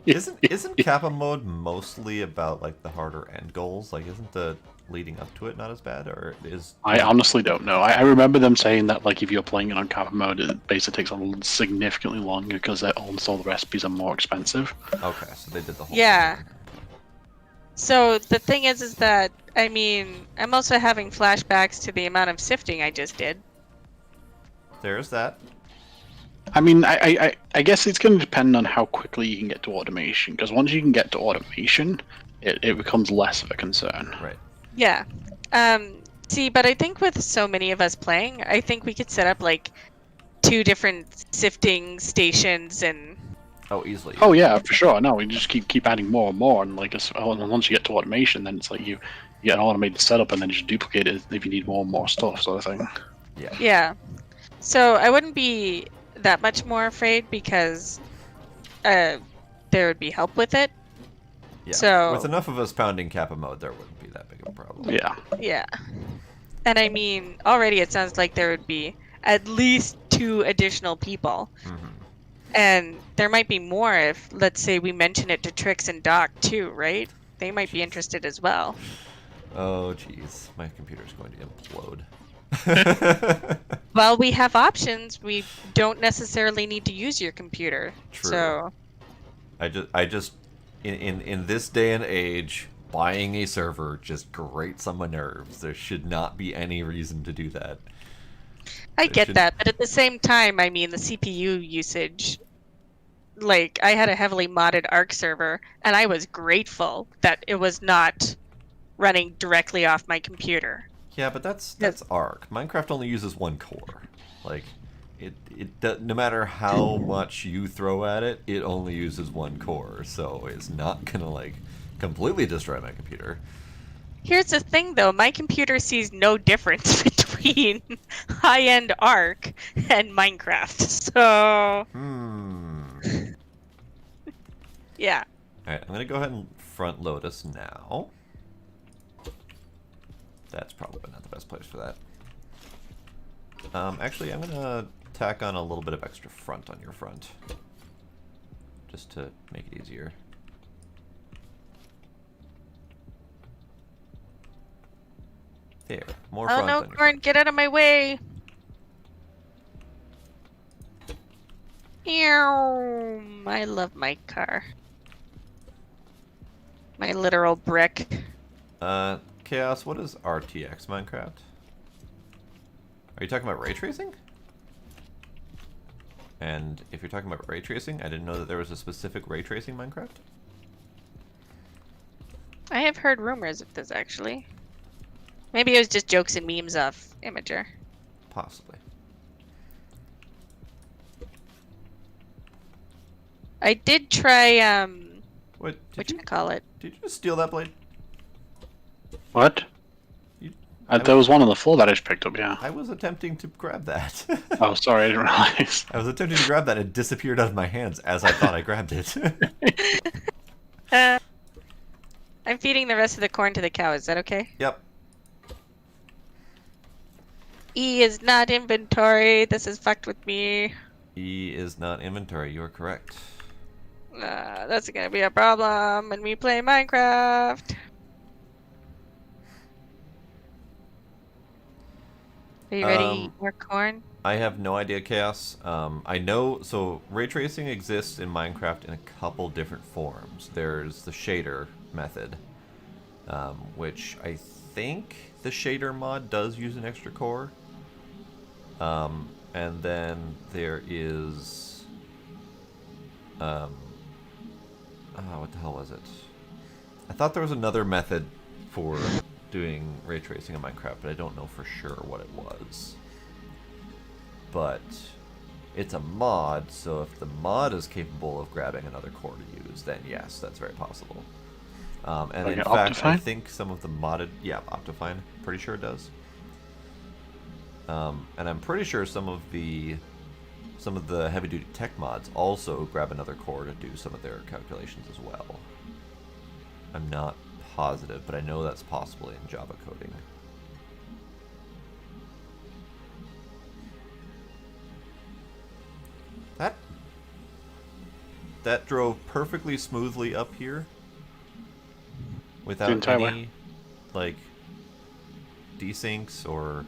Isn't Kappa mode mostly about like the harder end goals? Like, isn't the leading up to it not as bad, or is? I honestly don't know. I remember them saying that like if you're playing it on Kappa mode, it basically takes significantly longer because almost all the recipes are more expensive. Okay, so they did the whole. Yeah. thing. So the thing is that I mean I'm also having flashbacks to the amount of sifting I just did. There's that. I mean, I guess it's going to depend on how quickly you can get to automation. Because once you can get to automation, it becomes less of a concern. Right. Yeah. See, but I think with so many of us playing, I think we could set up like 2 different sifting stations and Oh, easily. Oh yeah, for sure. No, we just keep adding more and more, and like and once you get to automation, then it's like you get an automated setup, and then just duplicate it if you need more and more stuff, sort of thing. Yeah. yeah. So I wouldn't be that much more afraid because there would be help with it. Yeah. So- With enough of us pounding Kappa mode, there wouldn't be that big of a problem. Yeah. Yeah. And I mean, already it sounds like there would be at least 2 additional people. Mm-hmm. And there might be more if, let's say, we mention it to Trix and Doc too, right? They might be interested as well. Oh, jeez. My computer's going to implode. Well, we have options. We don't necessarily need to use your computer. True. So, I just in this day and age, buying a server just grates on my nerves. There should not be any reason to do that. I It get should- that. But at the same time, I mean, the CPU usage. Like, I had a heavily modded Arc server, and I was grateful that it was not running directly off my computer. Yeah, but that's Arc. Minecraft only uses 1 core. Like, no matter how much you throw at it, it only uses 1 core. So it's not gonna like completely destroy my computer. Here's the thing, though. My computer sees no difference between high-end Ark and Minecraft. So, yeah. Alright, I'm gonna go ahead and front load us now. That's probably not the best place for that. Actually, I'm gonna tack on a little bit of extra front on your front. Just to make it easier. There, more Oh front no, on your Corn, get out of my way! Ew, I love my car. My literal brick. Chaos, what is RTX Minecraft? Are you talking about ray tracing? And if you're talking about ray tracing, I didn't know that there was a specific ray tracing Minecraft. I have heard rumors of this, actually. Maybe it was just jokes and memes off Imager. Possibly. I did try, What what you call it? Did you just steal that blade? What? There was one on the floor that I just picked up, yeah. I was attempting to grab that. Oh, sorry, I didn't realize. I was attempting to grab that. It disappeared out of my hands as I thought I grabbed it. I'm feeding the rest of the corn to the cow. Is that okay? Yep. E is not inventory. This is fucked with me. E is not inventory. You are correct. That's gonna be a problem when we play Minecraft. Are you ready to eat more corn? I have no idea, Chaos. I know, so ray tracing exists in Minecraft in a couple different forms. There's the shader method, which I think the shader mod does use an extra core. And then there is, what the hell was it? I thought there was another method for doing ray tracing in Minecraft, but I don't know for sure what it was. But it's a mod, so if the mod is capable of grabbing another core to use, then yes, that's very possible. And in fact, Optifine? I think some of the modded, yeah, Optifine, pretty sure it does. And I'm pretty sure some of the heavy-duty tech mods also grab another core to do some of their calculations as well. I'm not positive, but I know that's possible in Java coding. That drove perfectly smoothly up here without any like desyncs or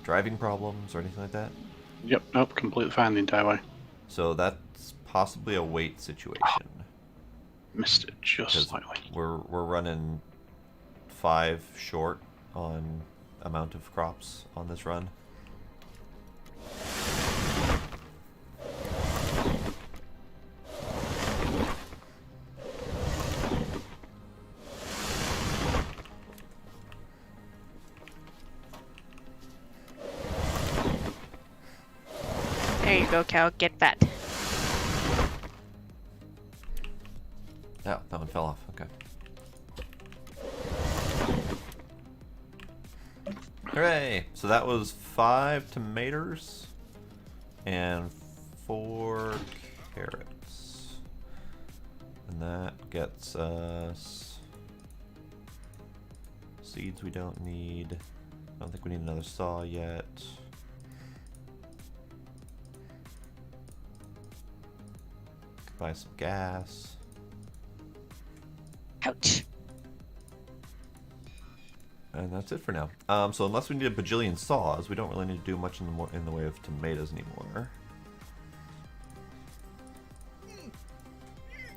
driving problems or anything like that. Yep, nope, completely fine the entire way. So that's possibly a weight situation. Missed it just slightly. We're running 5 short on amount of crops on this run. There you go, cow. Get fat. Oh, that one fell off. Okay. Hooray! So that was 5 tomatoes and 4 carrots. And that gets us seeds we don't need. I don't think we need another saw yet. Could buy some gas. Ouch. And that's it for now. So unless we need a bajillion saws, we don't really need to do much in the way of tomatoes anymore.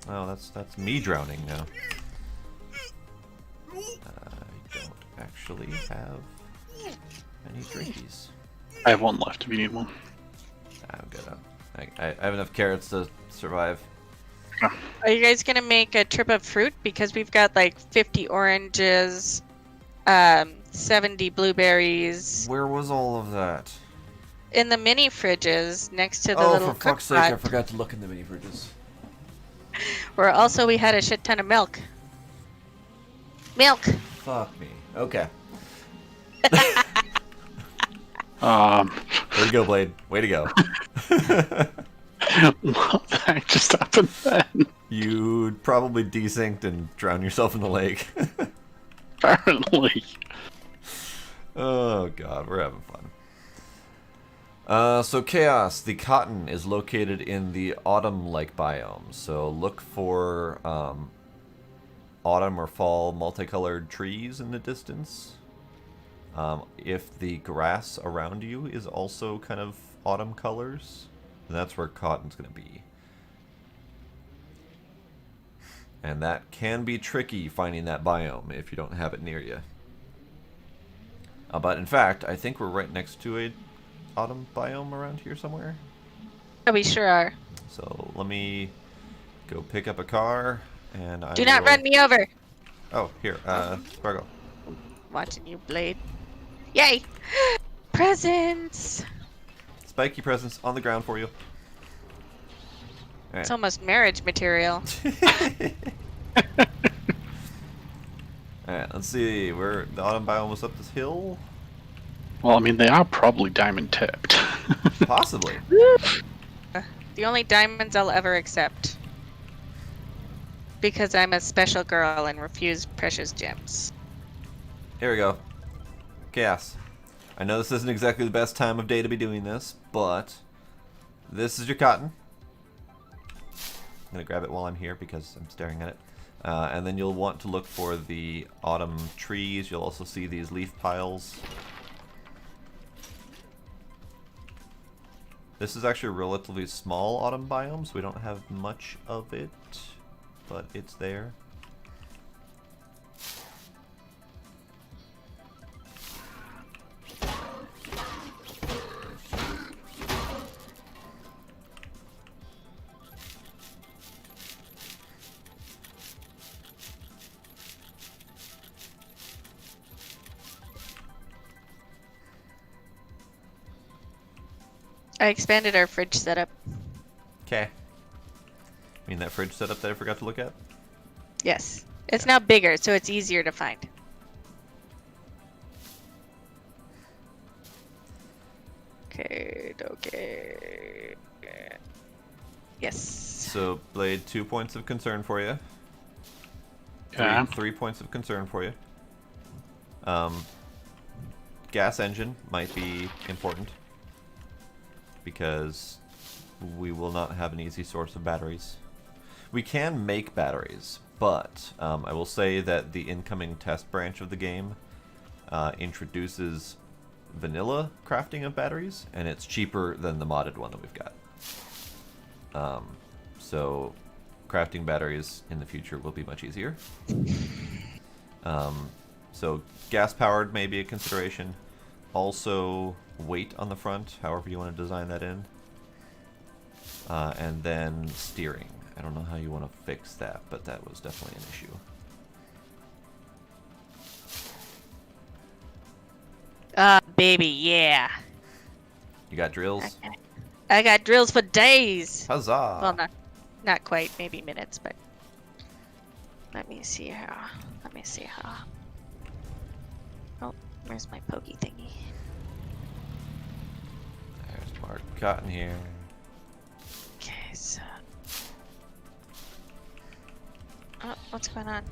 Oh, that's me drowning now. I don't actually have any drinkies. I have one left if you need one. I'm good. I have enough carrots to survive. Are you guys gonna make a trip of fruit? Because we've got like 50 oranges, 70 blueberries. Where was all of that? In the mini fridges next to the Oh, little for fuck's sake, cook I pot. forgot to look in the mini fridges. Where also we had a shit ton of milk. Milk. Fuck me. Okay. Um, Way to go, Blade. Way to go. what the heck just happened then? You'd probably desynced and drown yourself in the lake. Apparently. Oh god, we're having fun. So Chaos, the cotton is located in the autumn-like biome. So look for autumn or fall multicolored trees in the distance. If the grass around you is also kind of autumn colors, then that's where cotton's going to be. And that can be tricky finding that biome if you don't have it near you. But in fact, I think we're right next to a autumn biome around here somewhere. Oh, we sure are. So let me go pick up a car, and I Do not will... run me over. Oh, here, Spargo. Watching you, Blade. Yay! Presents! Spiky presents on the ground for you. It's almost marriage material. Alright, let's see. Where the autumn biome was up this hill? Well, I mean, they are probably diamond tipped. Possibly. The only diamonds I'll ever accept. Because I'm a special girl and refuse precious gems. Here we go. Chaos. I know this isn't exactly the best time of day to be doing this, but this is your cotton. I'm going to grab it while I'm here because I'm staring at it. And then you'll want to look for the autumn trees. You'll also see these leaf piles. This is actually a relatively small autumn biome, so we don't have much of it, but it's there. I expanded our fridge setup. Okay. I mean that fridge setup that I forgot to look at? Yes. It's now bigger, so it's easier to find. Okay. Yes. So, Blade, 2 points of concern for you. Yeah. 3 points of concern for you. Gas engine might be important because we will not have an easy source of batteries. We can make batteries, but I will say that the incoming test branch of the game introduces vanilla crafting of batteries, and it's cheaper than the modded one that we've got. So crafting batteries in the future will be much easier. So gas-powered may be a consideration. Also, weight on the front, however you want to design that in. And then steering. I don't know how you want to fix that, but that was definitely an issue. Baby, yeah. You got drills? Okay. I got drills for days. Huzzah! Well, not quite, maybe minutes, but let me see here. Oh, where's my pokey thingy? There's Mark Cotton here. Okay, so what's going on?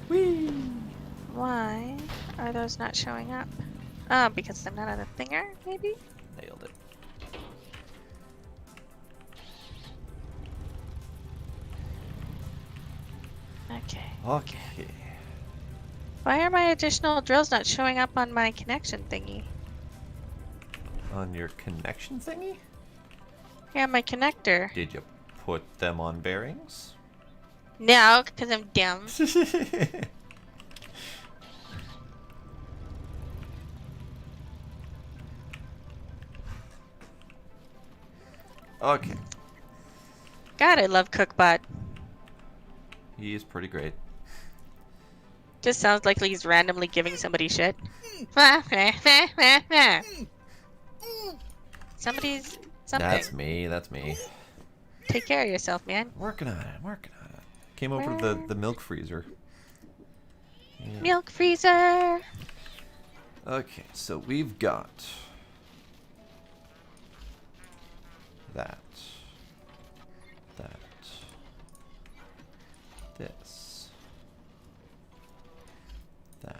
Whee! Why are those not showing up? Oh, because I'm not on a thinger, maybe? Nailed it. Okay. Okay. Why are my additional drills not showing up on my connection thingy? On your connection thingy? Yeah, my connector. Did you put them on bearings? No, because I'm dumb. Okay. God, I love Cookbot. He's pretty great. Just sounds like he's randomly giving somebody shit. Somebody's something. That's me. Take care of yourself, man. Working on it. came over to the milk freezer. Yeah. Milk freezer. Okay, so we've got that, this, that.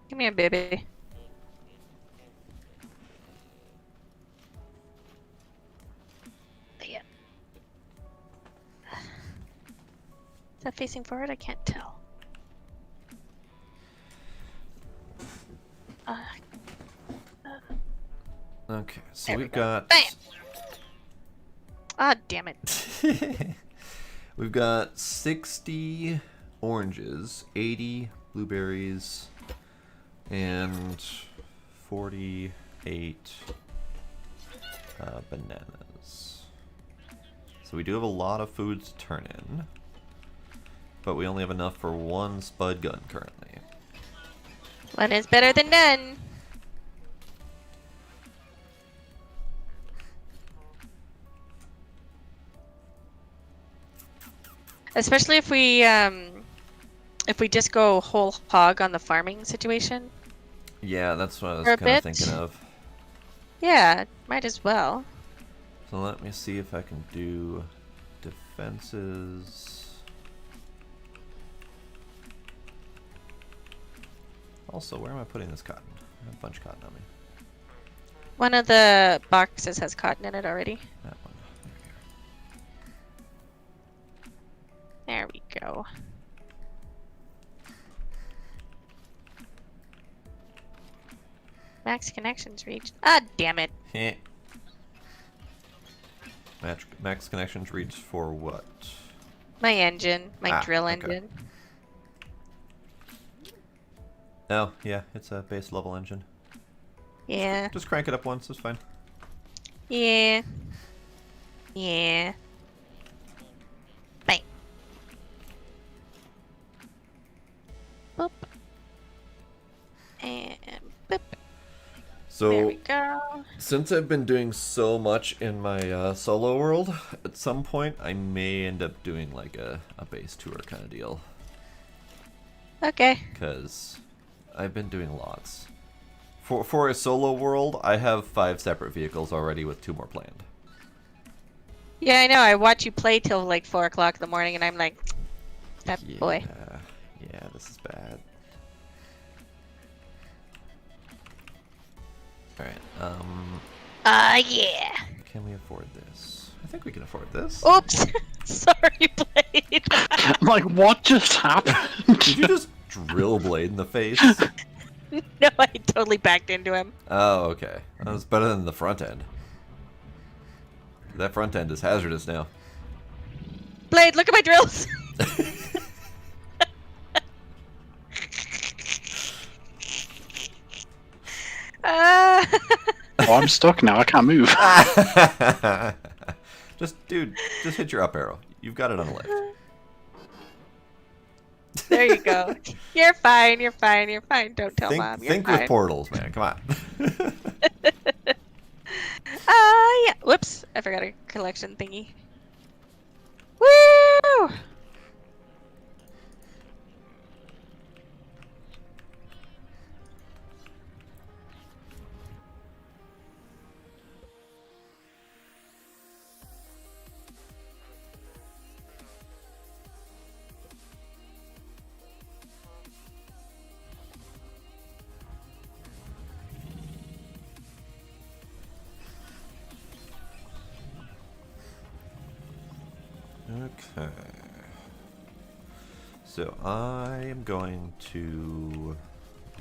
Come here, baby. Yeah. Is that facing forward? I can't tell. Okay, so There we we've go. got. Bam! Ah, damn it. We've got 60 oranges, 80 blueberries, and 48 bananas. So we do have a lot of food to turn in, but we only have enough for one spud gun currently. One is better than none. Especially if we just go whole hog on the farming situation. Yeah, that's what I was For a kind of bit. thinking of. Yeah, might as well. So let me see if I can do defenses. Also, where am I putting this cotton? I have a bunch of cotton on me. One of the boxes has cotton in it already. That one. There we go. Max connections reached. Ah, damn it. There you go. Max connections reached for what? My engine. My drill okay. engine. Oh, yeah, it's a base level engine. Yeah. Just crank it up once, it's fine. Yeah. Yeah. Bang. Boop. And boop. There So, we go. since I've been doing so much in my solo world, at some point I may end up doing like a base tour kind of deal. Okay. Because I've been doing lots. For a solo world, I have 5 separate vehicles already with 2 more planned. Yeah, I know. I watch you play till like 4 o'clock in the morning, and I'm like, that boy. Yeah, this is bad. Alright, Yeah. can we afford this? I think we can afford this. Oops. Sorry, Blade. I'm like, what just happened? Did you just drill Blade in the face? No, I totally backed into him. Oh, okay. That was better than the front end. That front end is hazardous now. Blade, look at my drills. Oh, I'm stuck now. I can't move. Dude, just hit your up arrow. You've got it on the left. There you go. You're fine. You're fine. You're fine. Don't tell Think, Mom. You're think fine. with portals, man. Come on. Yeah. Whoops. I forgot a collection thingy. Woo! Okay. So I am going to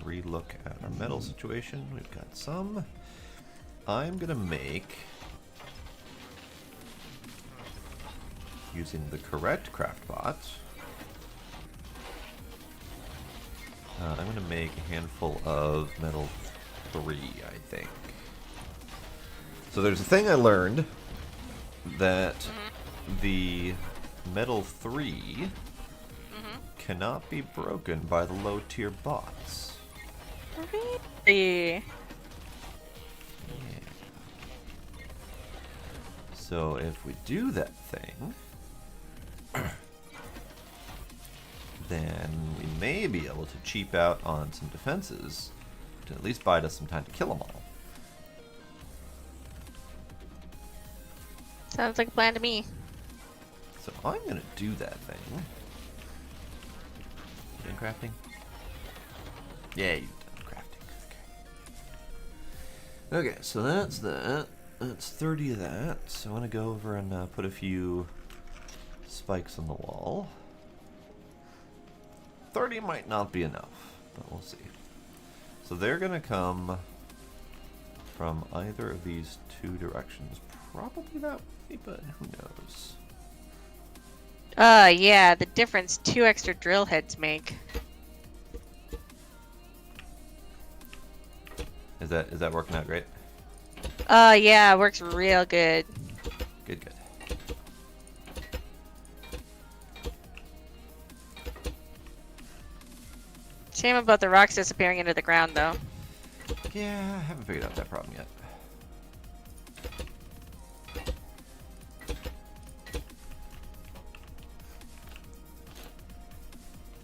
relook at our metal situation. We've got some. I'm gonna make, using the correct craft bot, I'm gonna make a handful of metal 3, I think. So there's a thing I learned that the metal 3 cannot be broken by the low tier bots. Really? So if we do that thing, then we may be able to cheap out on some defenses to at least buy us some time to kill them all. Sounds like a plan to me. So I'm gonna do that thing. You done crafting? Yeah, you've done crafting. Okay, so that's that. That's 30 of that. So I want to go over and put a few spikes on the wall. 30 might not be enough, but we'll see. So they're gonna come from either of these two directions. Probably that way, but who knows? Yeah, the difference 2 extra drill heads make. Is that working out great? Yeah, works real good. Good, good. Shame about the rocks disappearing into the ground, though. Yeah, I haven't figured out that problem yet.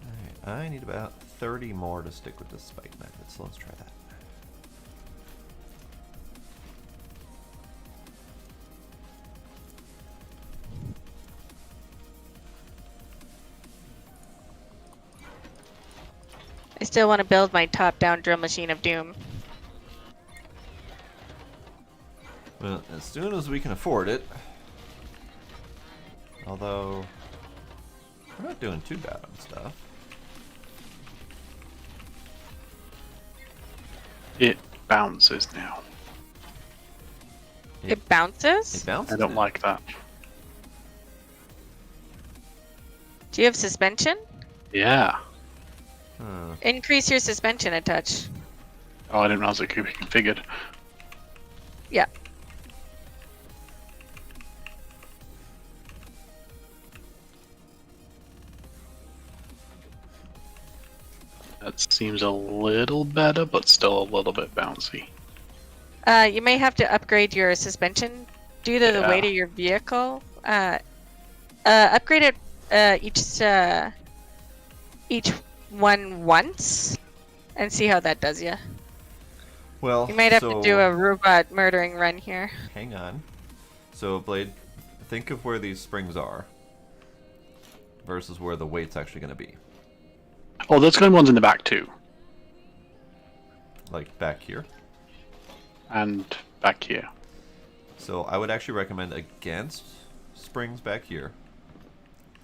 Alright, I need about 30 more to stick with the spike method, so let's try that. I still want to build my top-down drill machine of doom. Well, as soon as we can afford it. Although, we're not doing too bad on stuff. It bounces now. It bounces? It bounces. I don't like that. Do you have suspension? Yeah. Huh. Increase your suspension a touch. Oh, I didn't realize it could be configured. Yeah. That seems a little better, but still a little bit bouncy. You may have to upgrade your suspension due to the Yeah. weight of your vehicle. Upgrade it each one once, and see how that does you. Well, You might have so, to do a robot murdering run here. hang on. So, Blade, think of where these springs are versus where the weight's actually going to be. Oh, there's going ones in the back too, Like back here. and back here. So I would actually recommend against springs back here.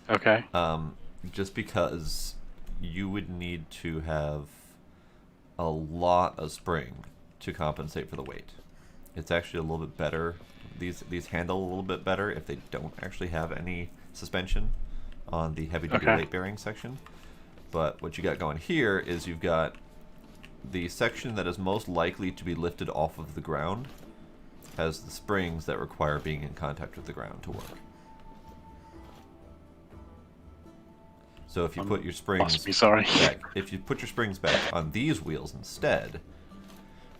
Okay. Just because you would need to have a lot of spring to compensate for the weight. It's actually a little bit better. These handle a little bit better if they don't actually have any suspension on the heavy-duty Okay. weight bearing section. But what you got going here is you've got the section that is most likely to be lifted off of the ground has the springs that require being in contact with the ground to work. So if you put your springs Must be sorry. back, if you put your springs back on these wheels instead,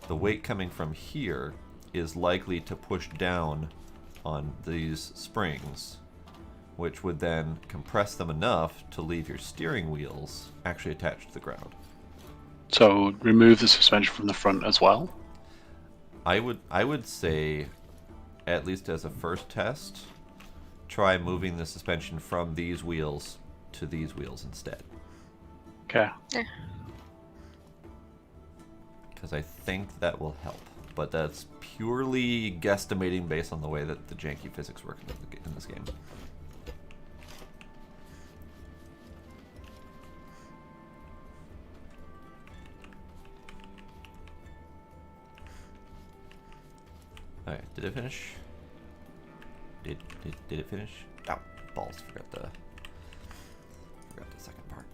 the weight coming from here is likely to push down on these springs, which would then compress them enough to leave your steering wheels actually attached to the ground. So remove the suspension from the front as well. I would say, at least as a first test, try moving the suspension from these wheels to these wheels instead. Okay. Because I think that will help. But that's purely guesstimating based on the way that the janky physics work in this game. Alright, did it finish? Did it finish? Oh, balls, forgot the second part.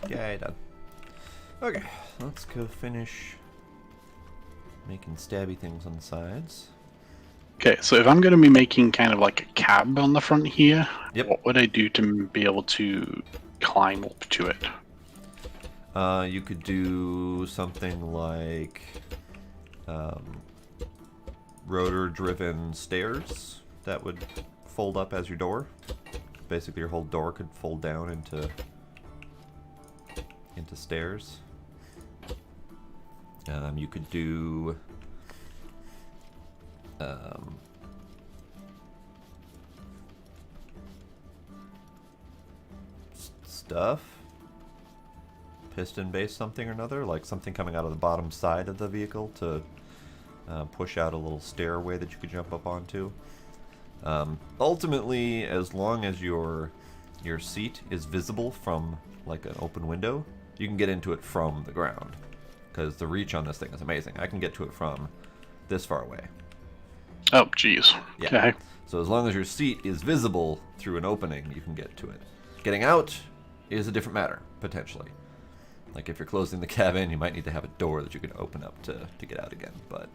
Yay, done. Okay, let's go finish making stabby things on the sides. Okay, so if I'm going to be making kind of like a cab on the front here, Yep. what would I do to be able to climb up to it? You could do something like rotor-driven stairs that would fold up as your door. Basically, your whole door could fold down into stairs. You could do stuff. Piston-based something or another, like something coming out of the bottom side of the vehicle to push out a little stairway that you could jump up onto. Ultimately, as long as your seat is visible from like an open window, you can get into it from the ground, because the reach on this thing is amazing. I can get to it from this far away. Oh, jeez. Yeah. Okay. So as long as your seat is visible through an opening, you can get to it. Getting out is a different matter, potentially. Like if you're closing the cabin, you might need to have a door that you can open up to get out again, but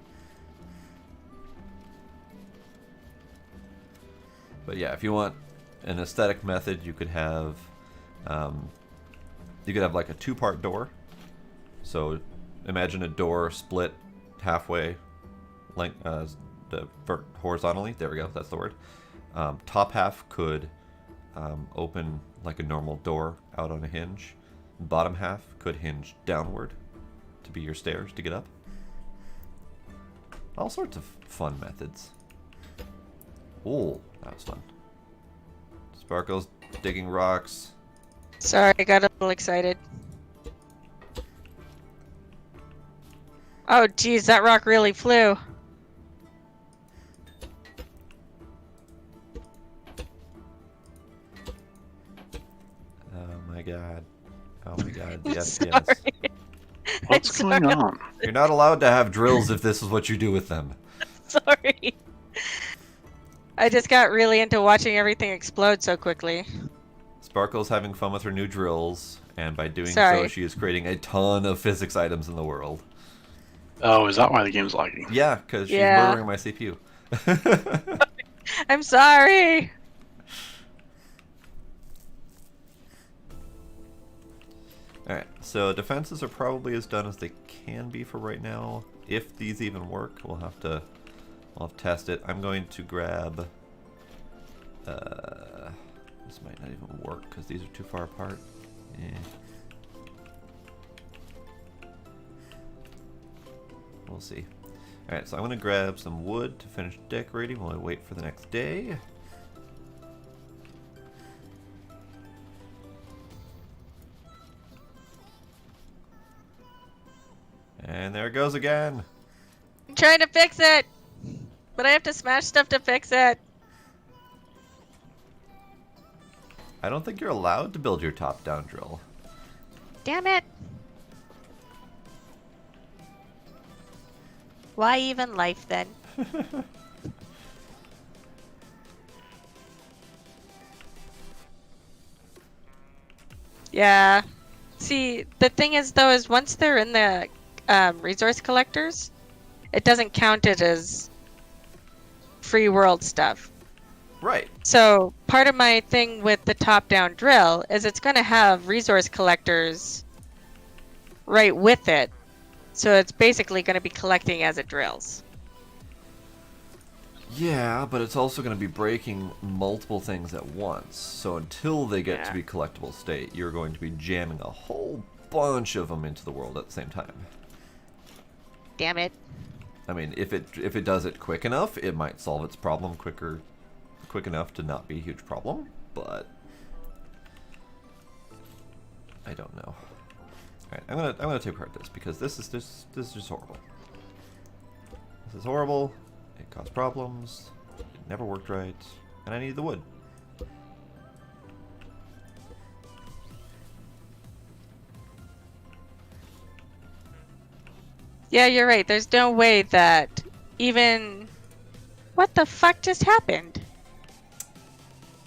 yeah, if you want an aesthetic method, you could have like a two-part door. So imagine a door split halfway, horizontally. There we go. That's the word. Top half could open like a normal door out on a hinge. Bottom half could hinge downward to be your stairs to get up. All sorts of fun methods. Ooh, that was fun. Sparkle's digging rocks. Sorry, I got a little excited. Oh, geez, that rock really flew. Oh my god. Oh my god. I'm Yes, sorry. yes. What's I'm going sorry. on? You're not allowed to have drills if this is what you do with them. Sorry. I just got really into watching everything explode so quickly. Sparkle's having fun with her new drills, and by doing so, Sorry. she is creating a ton of physics items in the world. Oh, is that why the game's lagging? Yeah, because she's Yeah. murdering my CPU. I'm sorry. Alright, so defenses are probably as done as they can be for right now. If these even work, we'll have to test it. I'm going to grab... this might not even work because these are too far apart. We'll see. Alright, so I'm going to grab some wood to finish decorating while I wait for the next day. And there it goes again. I'm trying to fix it, but I have to smash stuff to fix it. I don't think you're allowed to build your top-down drill. Damn it. Why even life then? Yeah. See, the thing is though, is once they're in the resource collectors, it doesn't count it as free world stuff. Right. So part of my thing with the top-down drill is it's going to have resource collectors right with it. So it's basically going to be collecting as it drills. Yeah, but it's also going to be breaking multiple things at once. So until they get to be collectible state, you're going to be jamming a whole bunch of them into the world at the same time. Damn it. I mean, if it does it quick enough, it might solve its problem quick enough to not be a huge problem, but I don't know. Alright, I'm gonna take apart this because this is just horrible. This is horrible. It caused problems. It never worked right, and I need the wood. Yeah, you're right. There's no way that even... What the fuck just happened?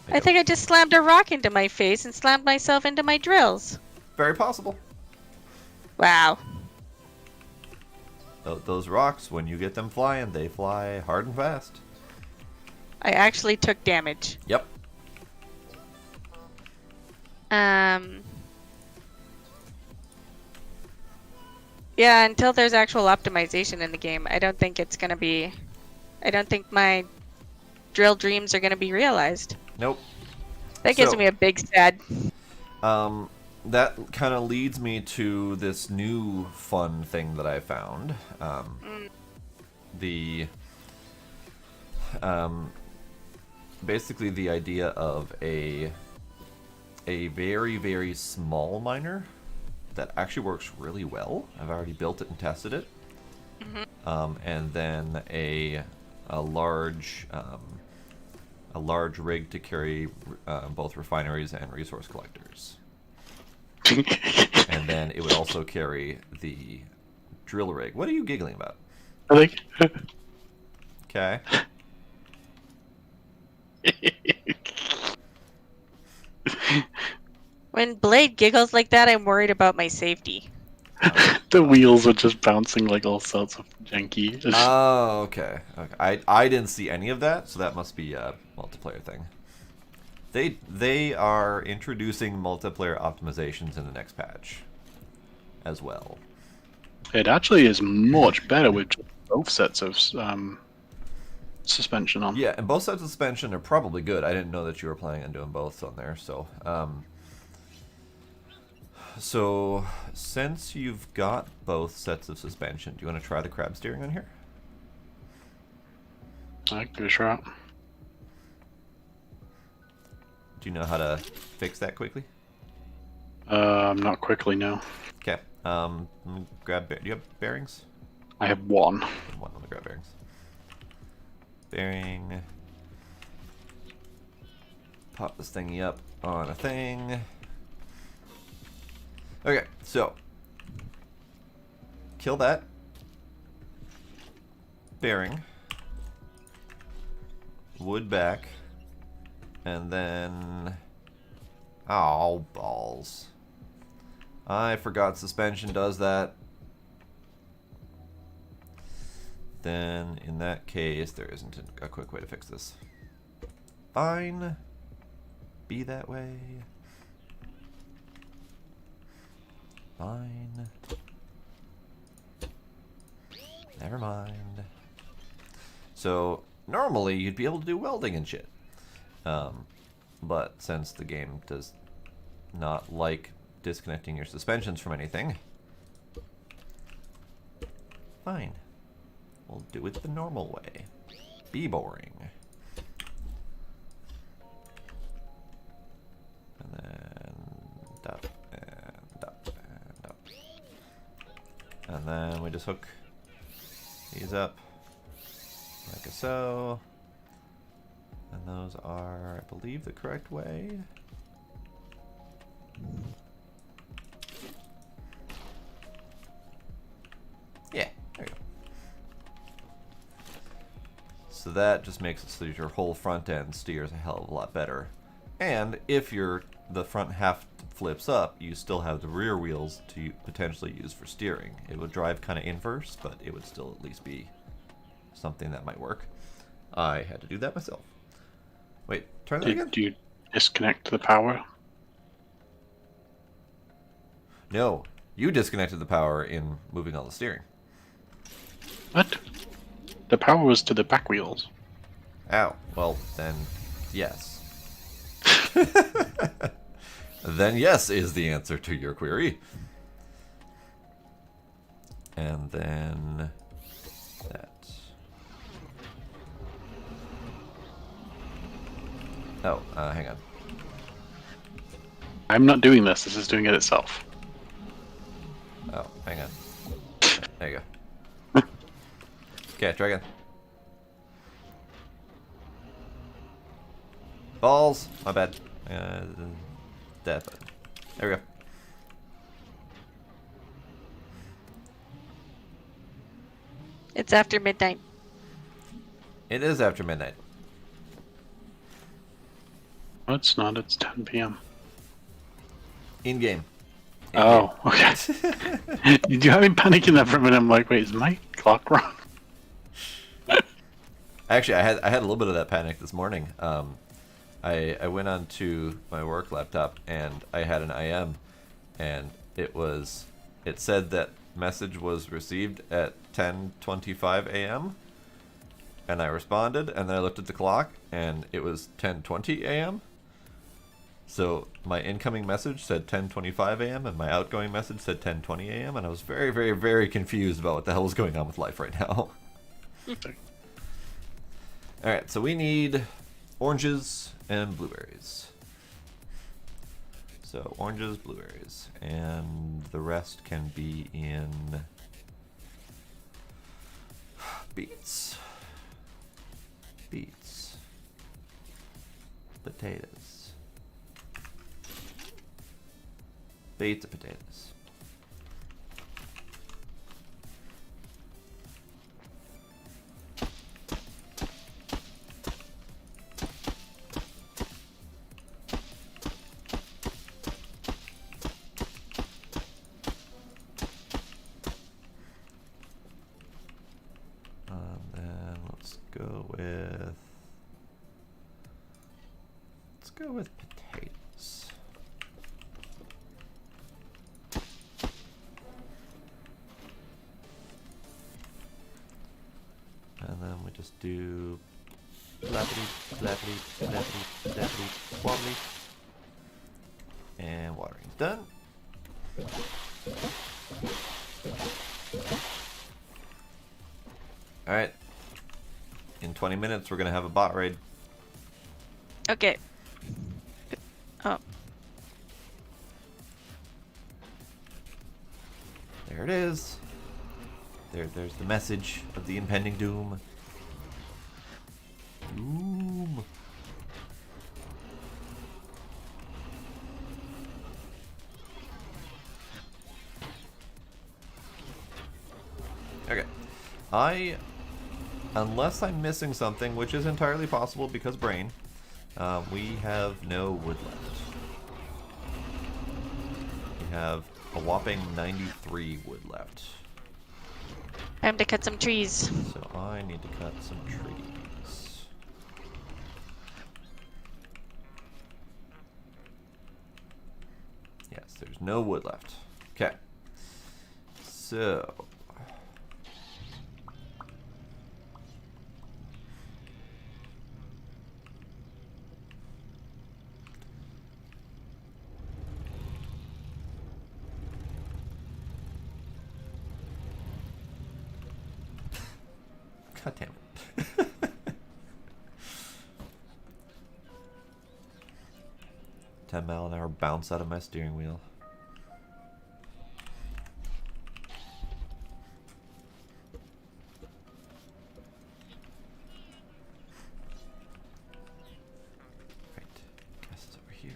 I think I just slammed a rock into my face and slammed myself into my drills. Very possible. Wow. Those rocks, when you get them flying, they fly hard and fast. I actually took damage. Yep. Yeah, until there's actual optimization in the game, I don't think it's gonna be. I don't think my drill dreams are gonna be realized. Nope. That gives So- me a big sad. That kind of leads me to this new fun thing that I found. Basically the idea of a very, very small miner that actually works really well. I've already built it and tested it. And then a large rig to carry both refineries and resource collectors. And then it would also carry the drill rig. What are you giggling about? I think. Okay. When Blade giggles like that, I'm worried about my safety. The wheels are just bouncing like all sorts of janky. Oh, okay. I didn't see any of that, so that must be a multiplayer thing. They are introducing multiplayer optimizations in the next patch as well. It actually is much better with both sets of suspension on. Yeah, and both sets of suspension are probably good. I didn't know that you were planning on doing both on there, so so since you've got both sets of suspension, do you want to try the crab steering on here? I give it a shot. Do you know how to fix that quickly? Not quickly, no. Okay. Let me grab. Do you have bearings? I have one. One. Let me grab bearings. Bearing. Pop this thingy up on a thing. Okay, so kill that. Bearing. Wood back. And then... Oh, balls. I forgot suspension does that. Then, in that case, there isn't a quick way to fix this. Fine. Be that way. Fine. Never mind. So, normally you'd be able to do welding and shit. But since the game does not like disconnecting your suspensions from anything, fine. We'll do it the normal way. Be boring. And then up and up and up. And then we just hook these up like so. And those are, I believe, the correct way. Yeah, there you go. So that just makes it so your whole front end steers a hell of a lot better. And if the front half flips up, you still have the rear wheels to potentially use for steering. It would drive kind of inverse, but it would still at least be something that might work. I had to do that myself. Wait, turn that again? Do you disconnect the power? No, you disconnected the power in moving on the steering. What? The power was to the back wheels. Ow. Well, then, yes. Then yes is the answer to your query. And then that. Oh, hang on. I'm not doing this. This is doing it itself. Oh, hang on. There you go. Okay, try again. Balls! My bad. That button. There we go. It's after midnight. It is after midnight. No, it's not. It's 10 p.m. In game. Oh, okay. Did you have me panicking there for a minute? I'm like, wait, is my clock wrong? Actually, I had a little bit of that panic this morning. I went onto my work laptop and I had an IM, and it said that message was received at 10:25 a.m. and I responded, and then I looked at the clock and it was 10:20 a.m. So my incoming message said 10:25 a.m. and my outgoing message said 10:20 a.m. and I was very, very, very confused about what the hell was going on with life right now. Alright, so we need oranges and blueberries. So oranges, blueberries, and the rest can be in beets, potatoes, beets and potatoes. Then let's go with potatoes. And then we just do flappity, flappity, flappity, flappity, wobbly. And watering's done. Alright. In 20 minutes, we're going to have a bot raid. Okay. Oh. There it is. There's the message of the impending doom. Doom. Okay. Unless I'm missing something, which is entirely possible because brain, we have no wood left. We have a whopping 93 wood left. Time to cut some trees. So I need to cut some trees. Yes, there's no wood left. Okay. So... God damn it. 10-mile-an-hour bounce out of my steering wheel. Right. Gas is over here.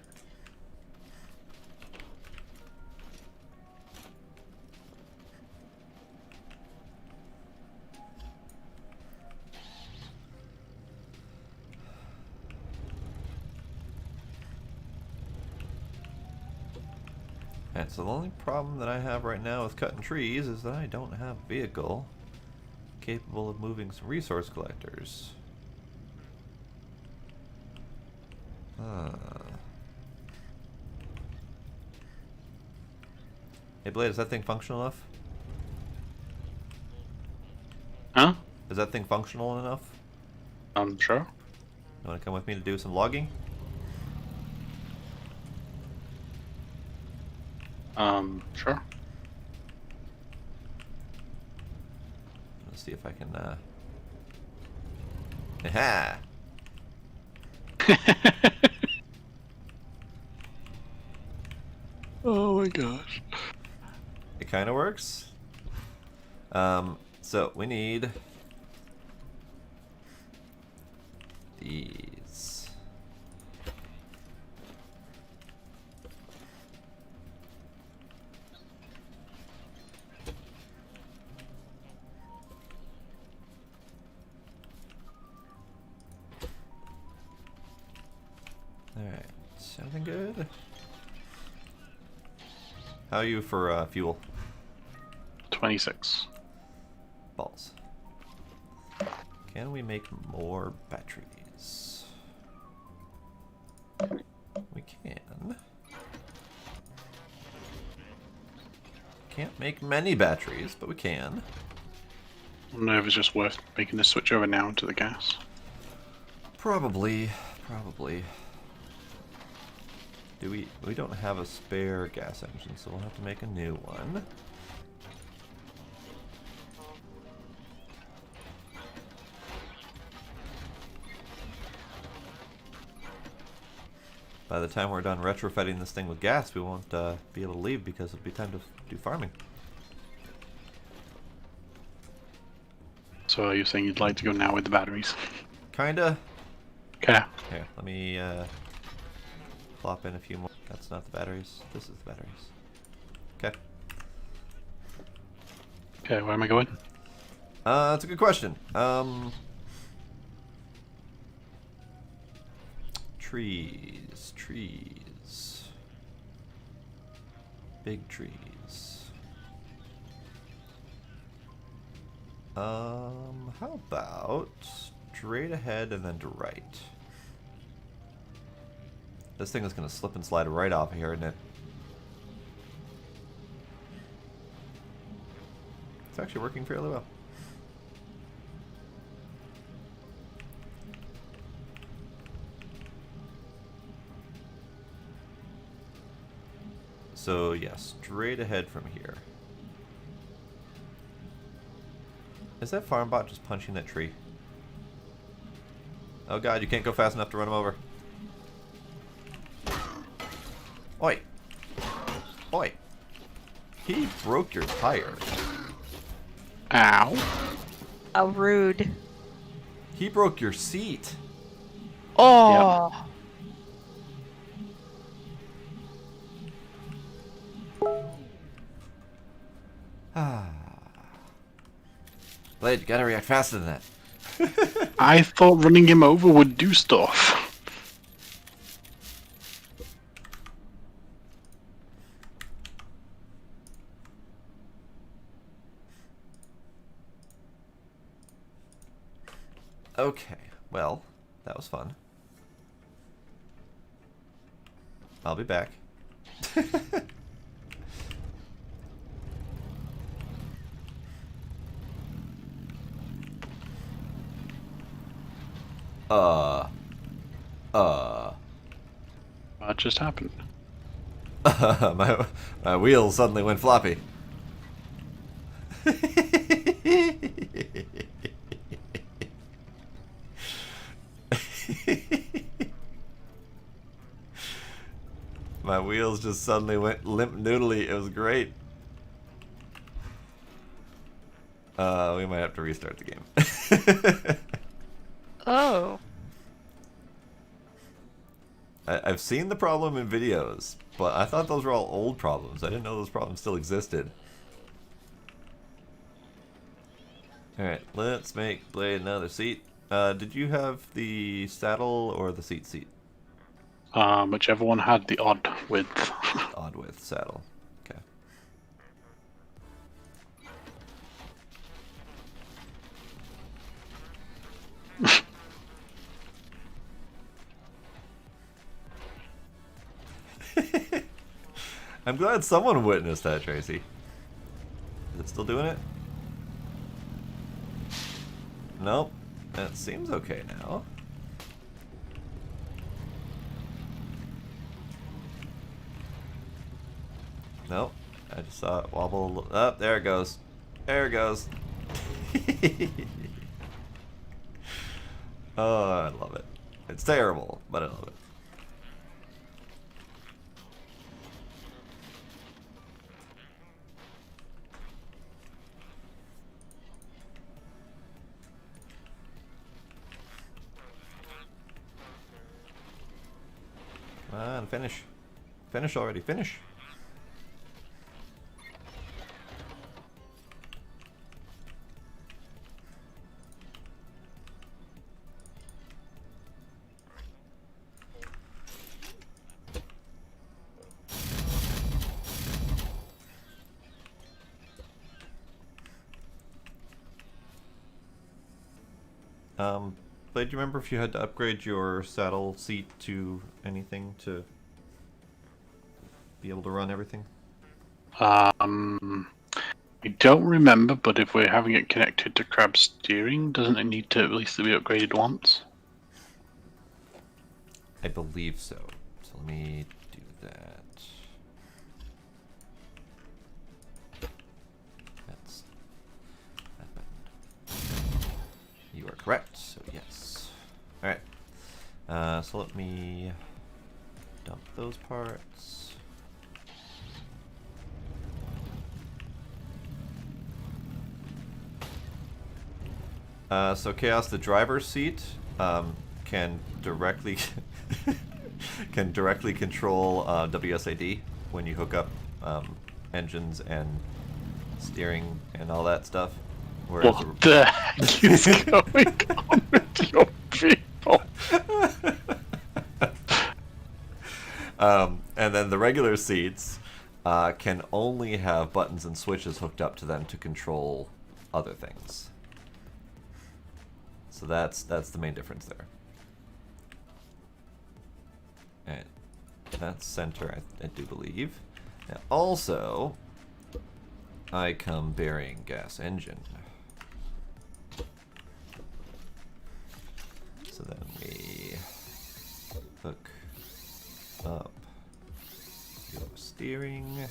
Alright, so the only problem that I have right now with cutting trees is that I don't have a vehicle capable of moving some resource collectors. Hey Blade, is that thing functional enough? Huh? Is that thing functional enough? Sure. You want to come with me to do some logging? Sure. Let's see if I can, Aha! Oh my gosh. It kind of works. So we need these. Alright, everything good? How are you for fuel? 26. Balls. Can we make more batteries? We can. Can't make many batteries, but we can. I don't know if it's just worth making the switch over now to the gas. Probably. We don't have a spare gas engine, so we'll have to make a new one. By the time we're done retrofitting this thing with gas, we won't be able to leave because it'll be time to do farming. So are you saying you'd like to go now with the batteries? Kinda. Okay. Here, let me plop in a few more. That's not the batteries. This is the batteries. Okay. Okay, where am I going? That's a good question. Trees. Big trees. How about straight ahead and then to right? This thing is going to slip and slide right off of here, isn't it? It's actually working fairly well. So, yeah, straight ahead from here. Is that farm bot just punching that tree? Oh god, you can't go fast enough to run him over. Oi! Oi! He broke your tire. Ow. How rude. He broke your seat. Oh. Blade, you gotta react faster than that. I thought running him over would do stuff. Okay, well, that was fun. I'll be back. What just happened? my wheels suddenly went floppy. My wheels just suddenly went limp noodly. It was great. We might have to restart the game. Oh. I've seen the problem in videos, but I thought those were all old problems. I didn't know those problems still existed. Alright, let's make Blade another seat. Did you have the saddle or the seat? Whichever one had the odd width. Odd width saddle. Okay. I'm glad someone witnessed that, Tracy. Is it still doing it? Nope. That seems okay now. Nope. I just saw it wobble. Oh, there it goes. There it goes. Oh, I love it. It's terrible, but I love it. Come on, finish. Finish already, finish. But do you remember if you had to upgrade your saddle seat to anything to be able to run everything? I don't remember, but if we're having it connected to crab steering, doesn't it need to at least be upgraded once? I believe so. So let me do that. That's that button. You are correct, so yes. Alright. So let me dump those parts. So Chaos, the driver's seat, can directly control WSAD when you hook up engines and steering and all that stuff. Whereas What the heck is going on with your people? And then the regular seats can only have buttons and switches hooked up to them to control other things. So that's the main difference there. And that's center, I do believe. Now also, I come bearing gas engine. So then we hook up your steering.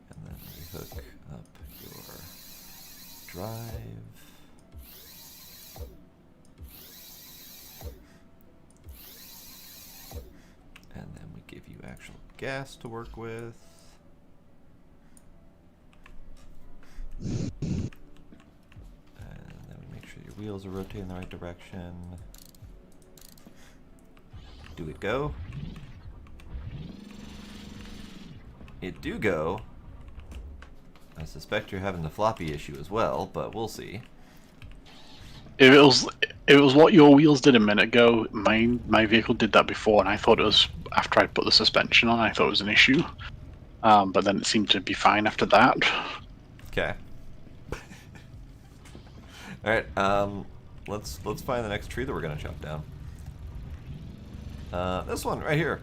And then we hook up your drive. And then we give you actual gas to work with. And then we make sure your wheels are rotating in the right direction. Do it go? It do go. I suspect you're having the floppy issue as well, but we'll see. If it was what your wheels did a minute ago, my vehicle did that before, and I thought it was after I put the suspension on. I thought it was an issue, but then it seemed to be fine after that. Okay. All right. Let's find the next tree that we're gonna chop down. This one right here.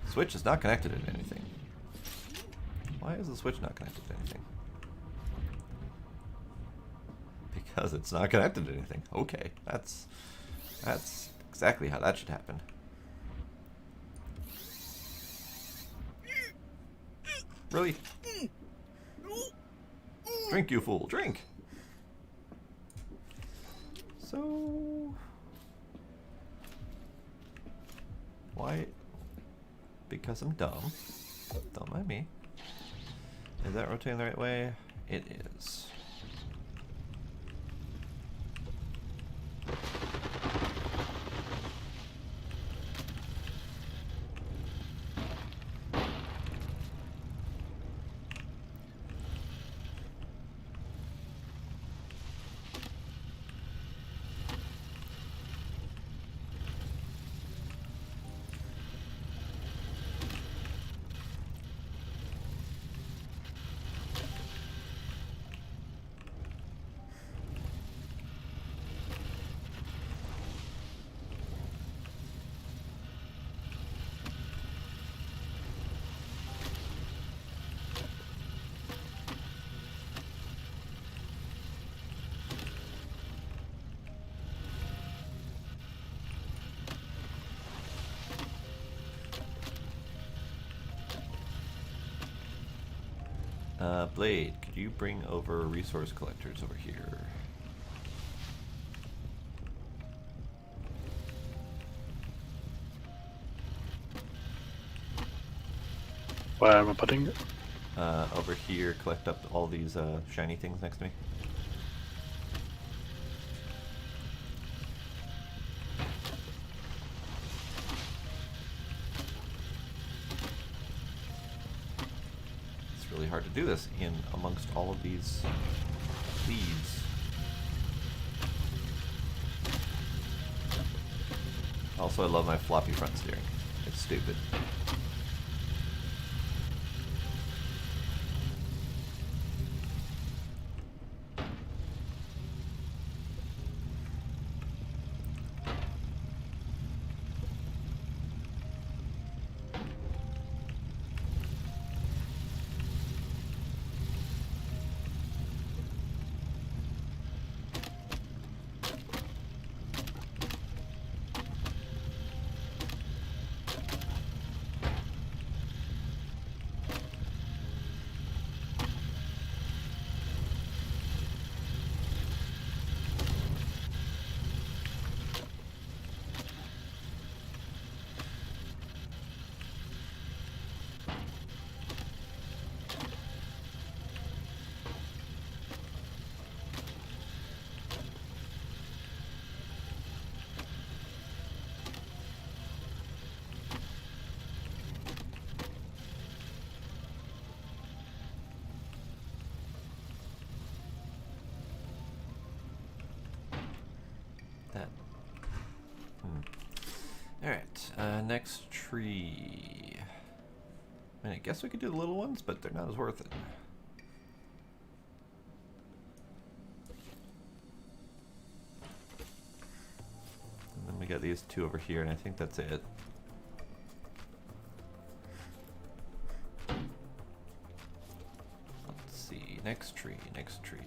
Switch is not connected to anything. Why is the switch not connected to anything? Because it's not connected to anything. Okay, that's exactly how that should happen. Really? Drink, you fool, drink! So... why? Because I'm dumb. Don't mind me. Is that rotating the right way? It is. Blade, could you bring over resource collectors over here? Where am I putting it? Over here, collect up all these shiny things next to me. It's really hard to do this in amongst all of these leaves. Also, I love my floppy front steering. It's stupid. Alright, next tree. I mean, I guess we could do the little ones, but they're not as worth it. And then we got these two over here, and I think that's it. Let's see, next tree, next tree.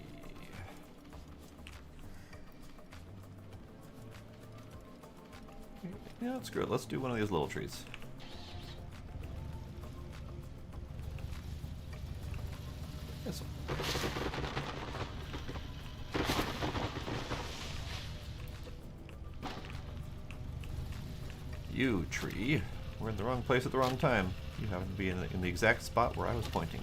Yeah, that's good. Let's do one of these little trees. This one. You, tree. We're in the wrong place at the wrong time. You happen to be in the exact spot where I was pointing.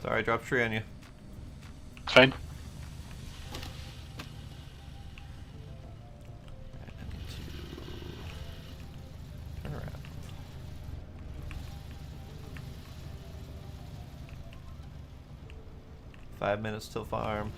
Sorry, I dropped a tree on you. It's fine. I need to turn around. Five minutes till farm.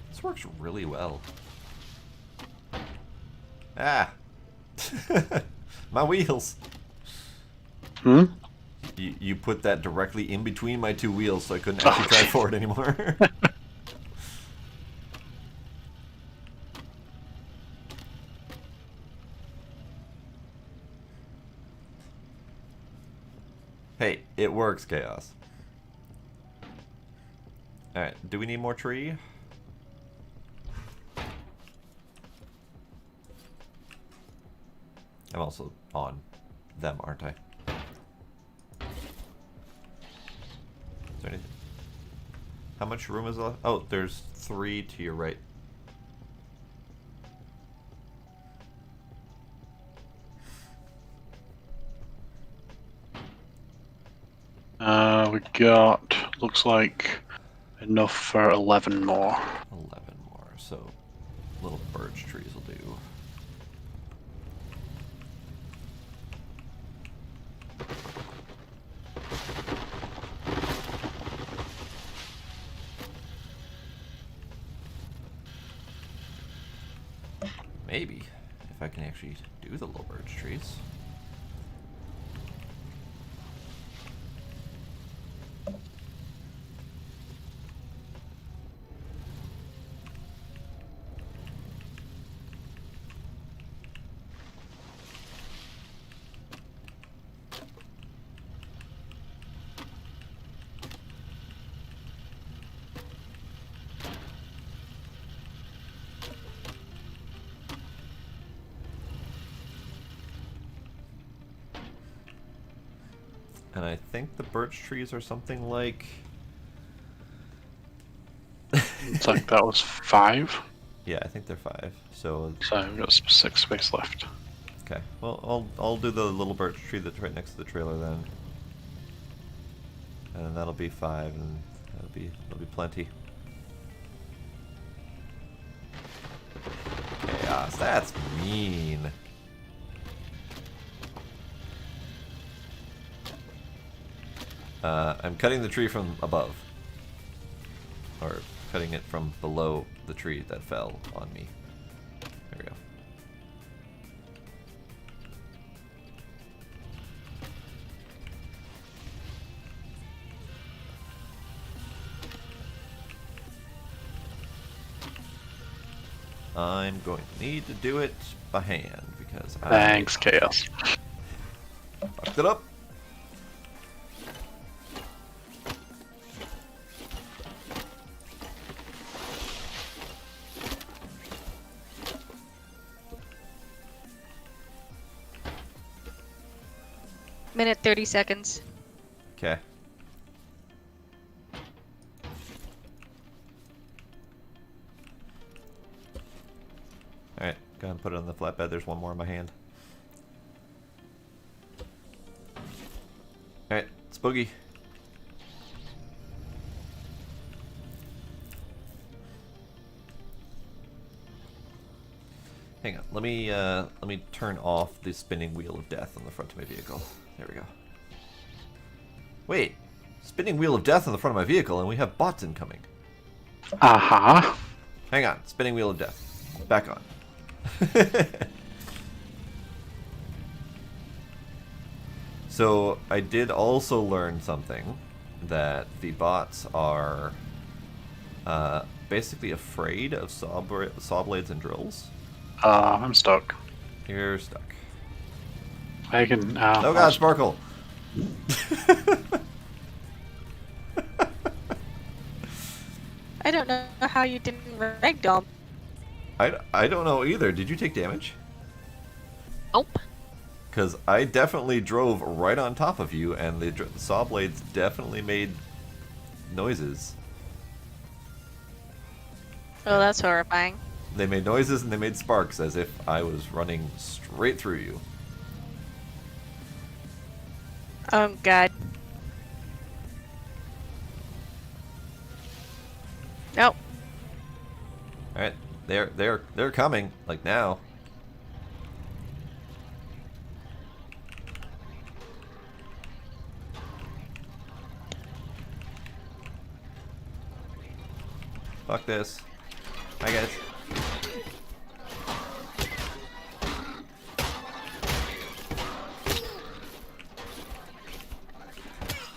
This works really well. Ah! My wheels! Hmm? You put that directly in between my two wheels so I couldn't actually drive forward anymore. Hey, it works, Chaos. Alright, do we need more tree? I'm also on them, aren't I? Is there anything? How much room is left? Oh, there's 3 to your right. We got, looks like, enough for 11 more. 11 more, so little birch trees will do. Maybe, if I can actually do the little birch trees. And I think the birch trees are something like... Looks like that was 5. Yeah, I think they're 5. So So we've got 6 space left. okay. Well, I'll do the little birch tree that's right next to the trailer then. And then that'll be 5, and that'll be plenty. Chaos, that's mean. I'm cutting the tree from above. Or cutting it from below the tree that fell on me. There we go. I'm going to need to do it by hand because Thanks, Chaos. fucked it up. minute 30 seconds. Okay. Alright, go ahead and put it on the flatbed. There's one more in my hand. Alright, Spooky. Hang on, let me turn off the spinning wheel of death on the front of my vehicle. There we go. Wait, spinning wheel of death on the front of my vehicle, and we have bots incoming. Aha. Hang on, spinning wheel of death. Back on. So I did also learn something, that the bots are basically afraid of saw blades and drills. I'm stuck. You're stuck. I can. Oh god, Sparkle! I don't know how you didn't ragdoll. I don't know either. Did you take damage? Nope. Because I definitely drove right on top of you, and the saw blades definitely made noises. Oh, that's horrifying. They made noises and they made sparks as if I was running straight through you. Oh god. Nope. Alright, they're coming, like now. Fuck this. Hi guys.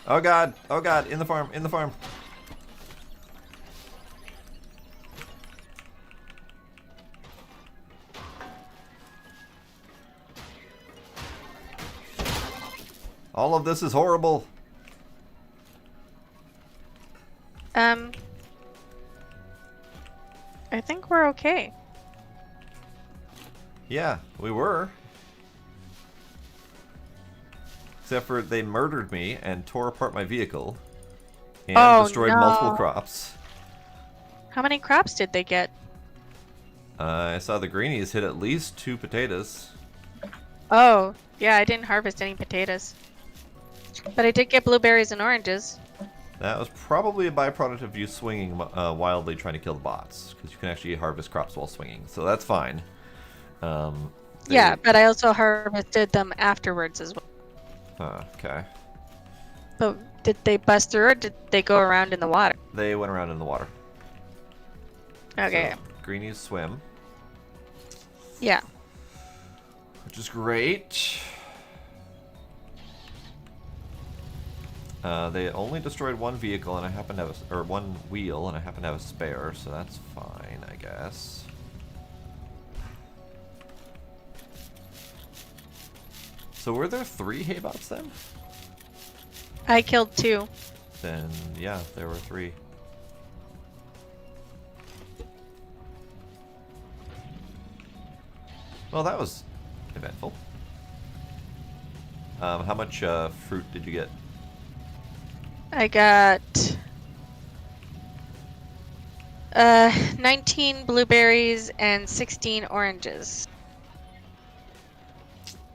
Oh god, in the farm, in the farm. All of this is horrible. I think we're okay. Yeah, we were. Except for they murdered me and tore apart my vehicle. And destroyed multiple crops. How many crops did they get? I saw the greenies hit at least 2 potatoes. Oh, yeah, I didn't harvest any potatoes. But I did get blueberries and oranges. That was probably a byproduct of you swinging wildly trying to kill the bots. Because you can actually harvest crops while swinging. So that's fine. Yeah, but I also harvested them afterwards as well. Okay. But did they bust through or did they go around in the water? They went around in the water. Okay. So, greenies swim. Yeah. Which is great. They only destroyed one vehicle, and I happen to have or one wheel, and I happen to have a spare, so that's fine, I guess. So were there 3 haybots then? I killed 2. Then yeah, there were 3. Well, that was eventful. How much fruit did you get? I got 19 blueberries and 16 oranges.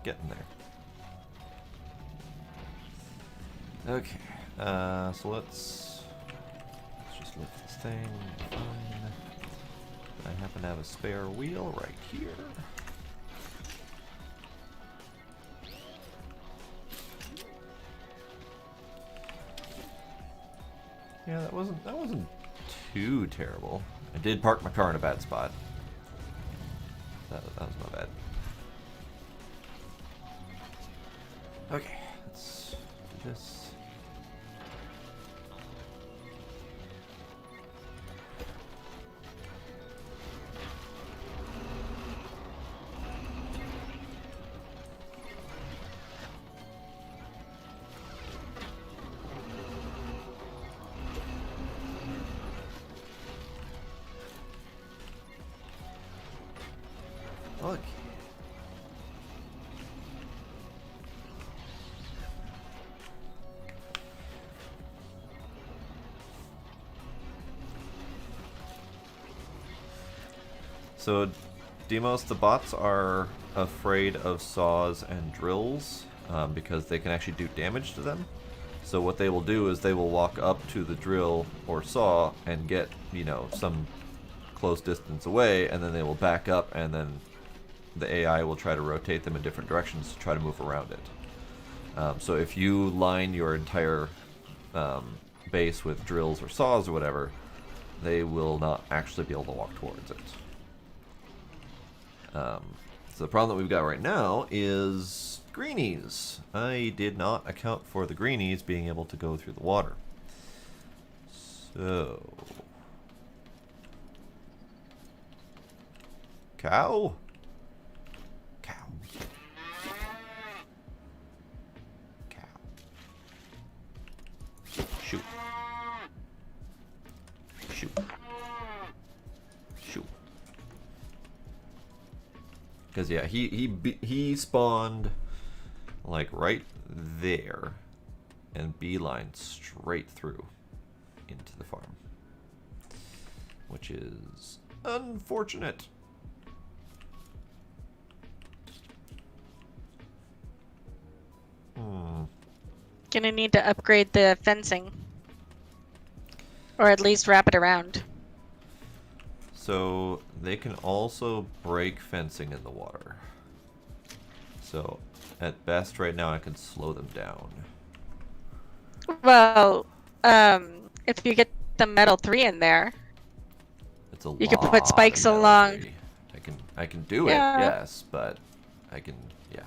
Getting there. Okay, so let's just lift this thing. Fine. I happen to have a spare wheel right here. Yeah, that wasn't too terrible. I did park my car in a bad spot. That was my bad. Okay, let's do this. Look. So, Demos, the bots are afraid of saws and drills because they can actually do damage to them. So what they will do is they will walk up to the drill or saw and get, you know, some close distance away, and then they will back up, and then the AI will try to rotate them in different directions to try to move around it. So if you line your entire base with drills or saws or whatever, they will not actually be able to walk towards it. So the problem that we've got right now is greenies. I did not account for the greenies being able to go through the water. So... Cow? Cow. Cow. Shoot. Shoot. Shoot. Because yeah, he spawned like right there and beeline straight through into the farm, which is unfortunate. Gonna need to upgrade the fencing. Or at least wrap it around. So they can also break fencing in the water. So at best right now I can slow them down. Well, if you get the metal 3 in there, It's a you lot could put spikes of metal along. three. I can do Yeah. it, yes, but I can, yeah.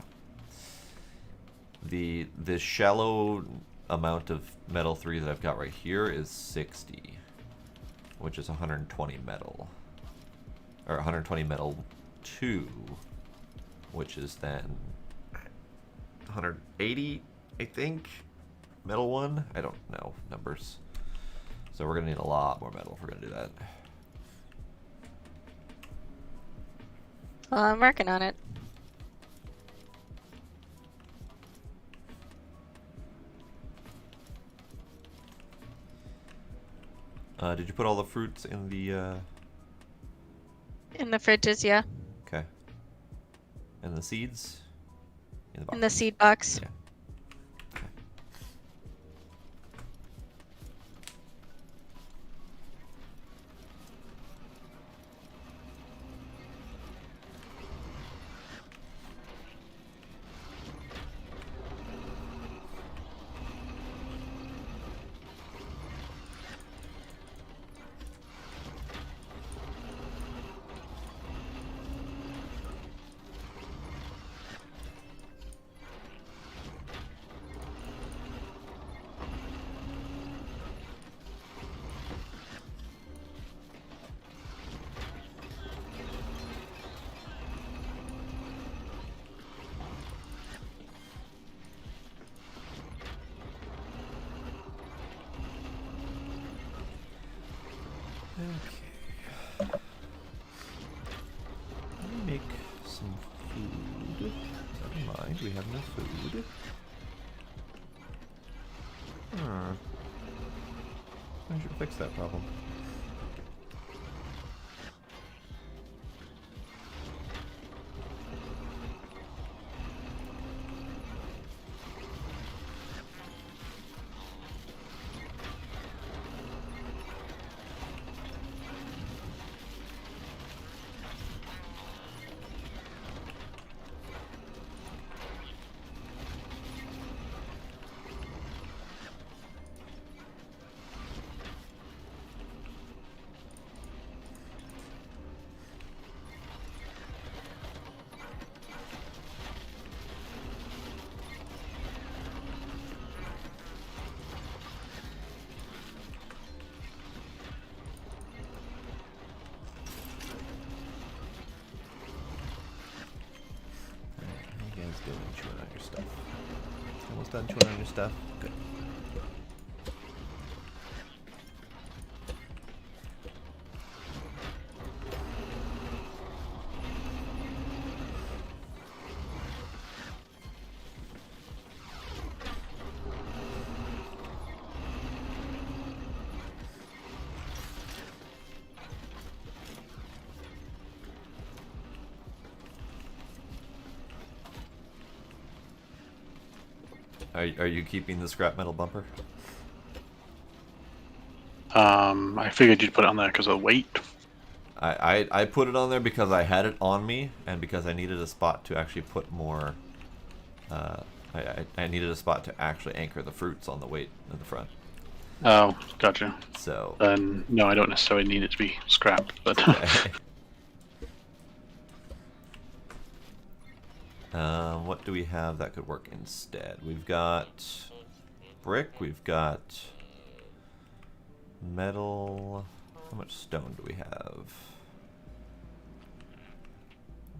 The shallow amount of metal 3 that I've got right here is 60, which is 120 metal. Or 120 metal 2, which is then 180, I think, metal 1. I don't know numbers. So we're gonna need a lot more metal if we're gonna do that. Well, I'm working on it. Did you put all the fruits in the, In the fridges, yeah. okay. And the seeds? In the box? In the seed box. Yeah. Okay. Okay. Let me make some food. Never mind, we have no food. I should fix that problem. Doing chewing on your stuff. Almost done chewing on your stuff. Good. Are you keeping the scrap metal bumper? I figured you'd put it on there because of the weight. I put it on there because I had it on me and because I needed a spot to actually put more. I needed a spot to actually anchor the fruits on the weight in the front. Oh, gotcha. So. Then no, I don't necessarily need it to be scrapped, but. Okay. What do we have that could work instead? We've got brick. We've got metal. How much stone do we have?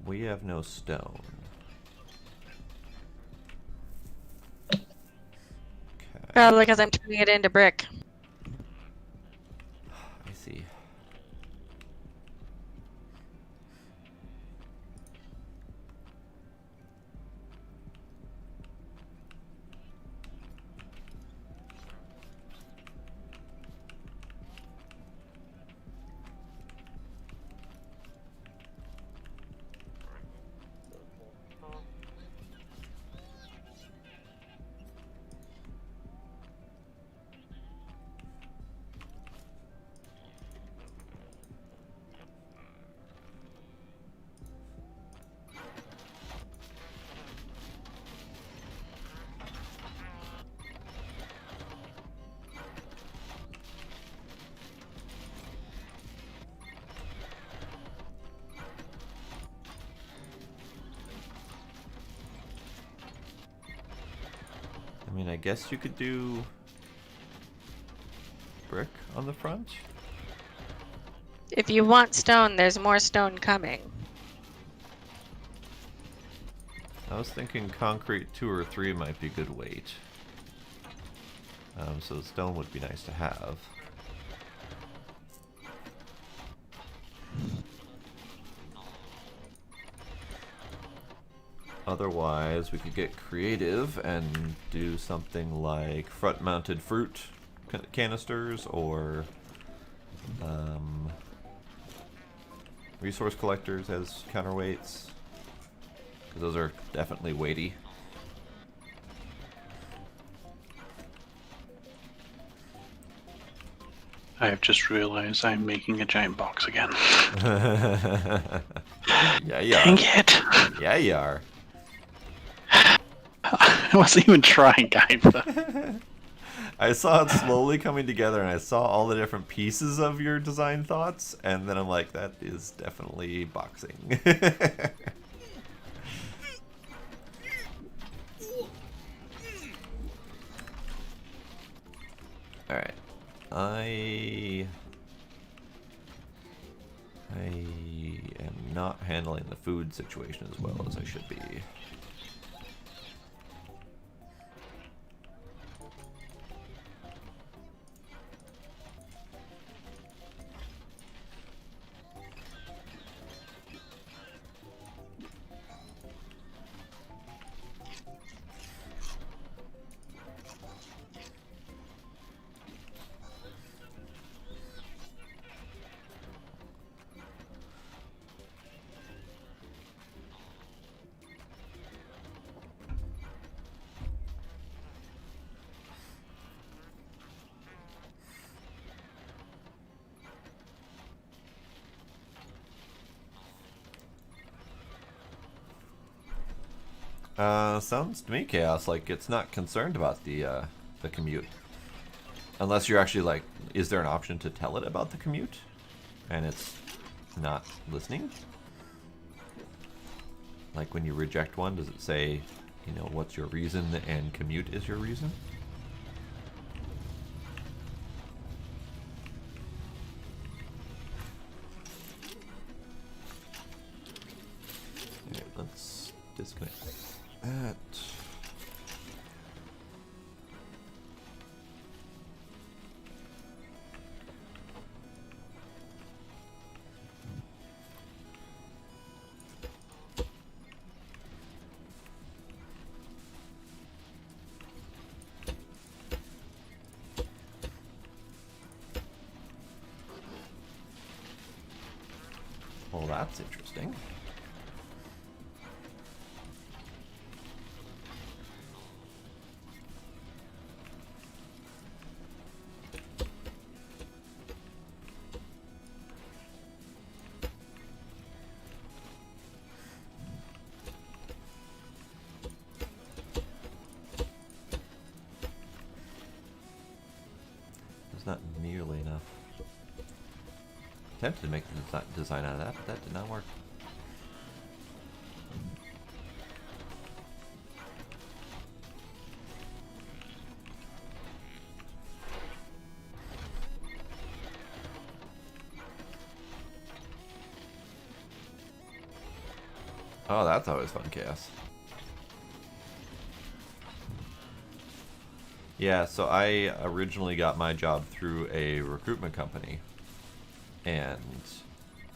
We have no stone. Okay. Probably because I'm turning it into brick. I see. I mean, I guess you could do brick on the front. If you want stone, there's more stone coming. I was thinking concrete 2 or 3 might be good weight. So stone would be nice to have. Otherwise, we could get creative and do something like front-mounted fruit canisters or resource collectors as counterweights, because those are definitely weighty. I have just realized I'm making a giant box again. Yeah, you are. Dang it! Yeah, you are. I wasn't even trying, guys. I saw it slowly coming together, and I saw all the different pieces of your design thoughts, and then I'm like, that is definitely boxing. Alright. I am not handling the food situation as well as I should be. Sounds to me, Chaos, like it's not concerned about the commute. Unless you're actually like, is there an option to tell it about the commute? And it's not listening? Like when you reject one, does it say, you know, what's your reason and commute is your reason? Alright, let's disconnect that. Well, that's interesting. Attempted to make the design out of that, but that did not work. Oh, that's always fun chaos. Yeah, so I originally got my job through a recruitment company. And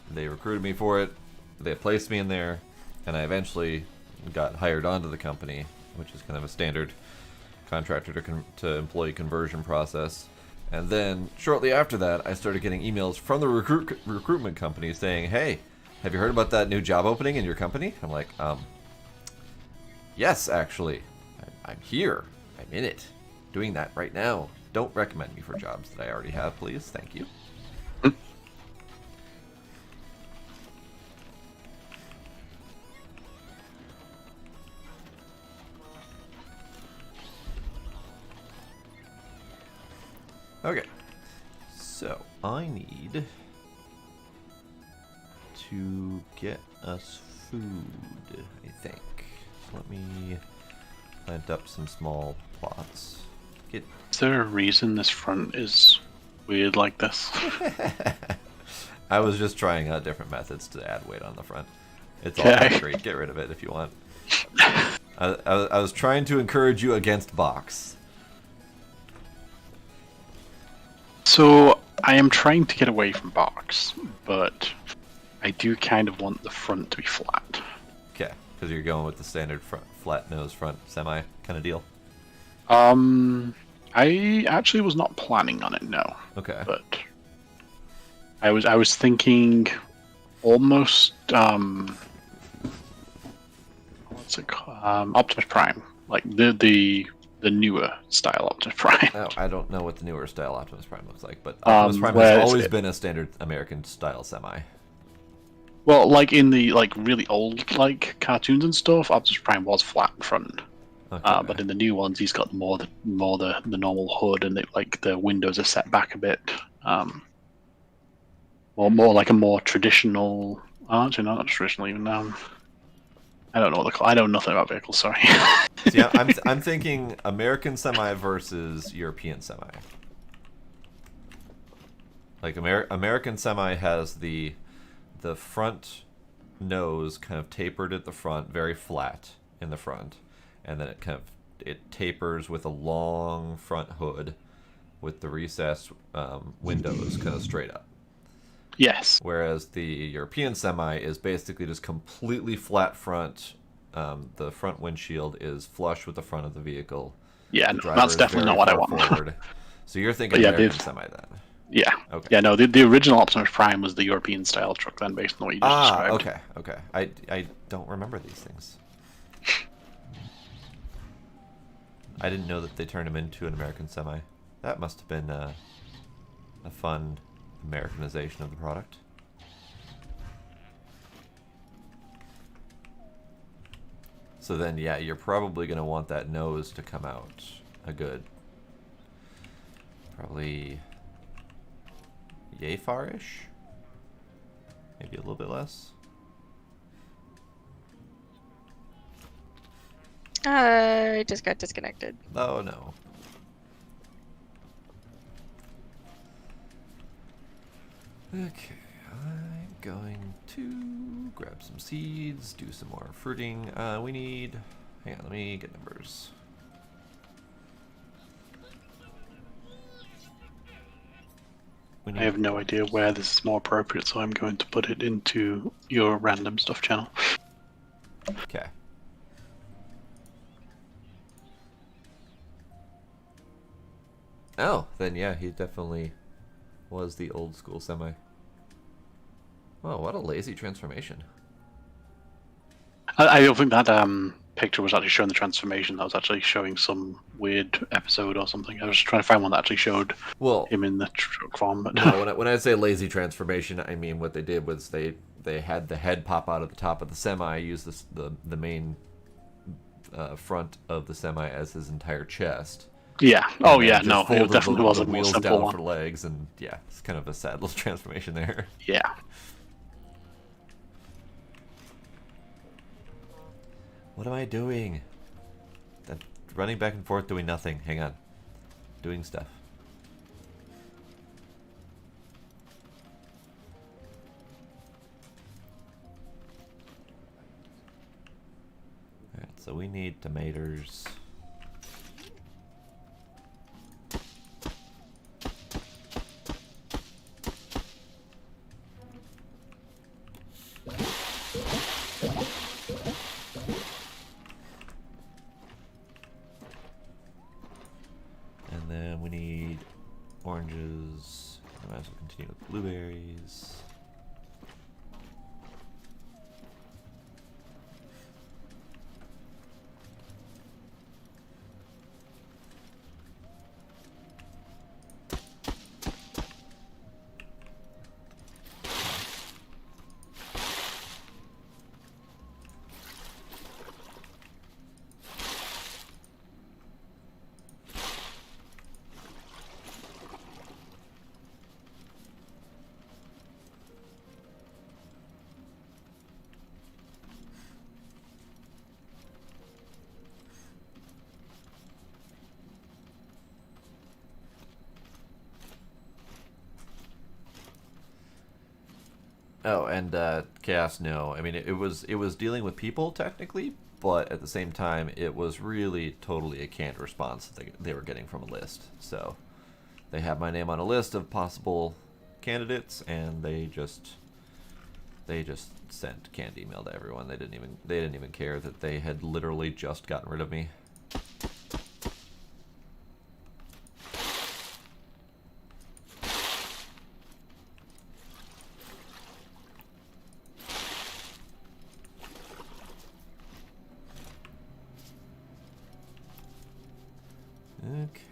they recruited me for it. They placed me in there. And I eventually got hired onto the company, which is kind of a standard contractor to employee conversion process. And then shortly after that, I started getting emails from the recruitment company saying, hey, have you heard about that new job opening in your company? I'm like, yes, actually. I'm here. I'm in it. Doing that right now. Don't recommend me for jobs that I already have, please. Thank you. Okay. So, I need to get us food, I think. So let me plant up some small plots. Is there a reason this front is weird like this? I was just trying out different methods to add weight on the front. It's all concrete. Get rid of it if you want. I was trying to encourage you against box. So, I am trying to get away from box, but I do kind of want the front to be flat. Okay, because you're going with the standard flat nose front semi kind of deal. I actually was not planning on it, no. Okay. But I was thinking almost what's it called? Optimus Prime, like the newer style Optimus Prime. Oh, I don't know what the newer style Optimus Prime looks like, but Optimus Prime has always been a standard American style semi. Well, like in the really old cartoons and stuff, Optimus Prime was flat in front. Okay. But in the new ones, he's got more the normal hood, and the windows are set back a bit. More like a more traditional. Actually, not traditional even. I don't know what I know nothing about vehicles. Sorry. Yeah, I'm thinking American semi versus European semi. Like American semi has the front nose kind of tapered at the front, very flat in the front. And then it tapers with a long front hood with the recessed windows kind of straight up. Yes. Whereas the European semi is basically just completely flat front. The front windshield is flush with the front of the vehicle. Yeah, no, that's definitely not what I want. Forward. So you're thinking American semi then? Yeah. Okay. Yeah, no, the original Optimus Prime was the European style truck then, based on what you just described. Okay. I don't remember these things. I didn't know that they turned him into an American semi. That must have been a fun Americanization of the product. So then, yeah, you're probably going to want that nose to come out a good, probably yay far-ish? Maybe a little bit less? I just got disconnected. Oh no. Okay, I'm going to grab some seeds, do some more fruiting. We need... Hang on, let me get numbers. I have no idea where this is more appropriate, so I'm going to put it into your random stuff channel. Okay. Oh, then yeah, he definitely was the old school semi. Wow, what a lazy transformation. I don't think that picture was actually showing the transformation. That was actually showing some weird episode or something. I was just trying to find one that actually showed him in the truck form. But no, when I say lazy transformation, I mean what they did was they had the head pop out of the top of the semi, use the main front of the semi as his entire chest, Yeah. And Oh then yeah. just No, it folded definitely was a more wheels simple down one. for legs, and yeah, it's kind of a sad little transformation there. Yeah. What am I doing? I'm running back and forth doing nothing. Hang on. Doing stuff. Alright, so we need tomatoes. And then we need oranges. I might as well continue with blueberries. Oh, and Chaos, no. I mean, it was dealing with people technically, but at the same time, it was really totally a canned response that they were getting from a list. So they had my name on a list of possible candidates, and they just sent canned email to everyone. They didn't even care that they had literally just gotten rid of me.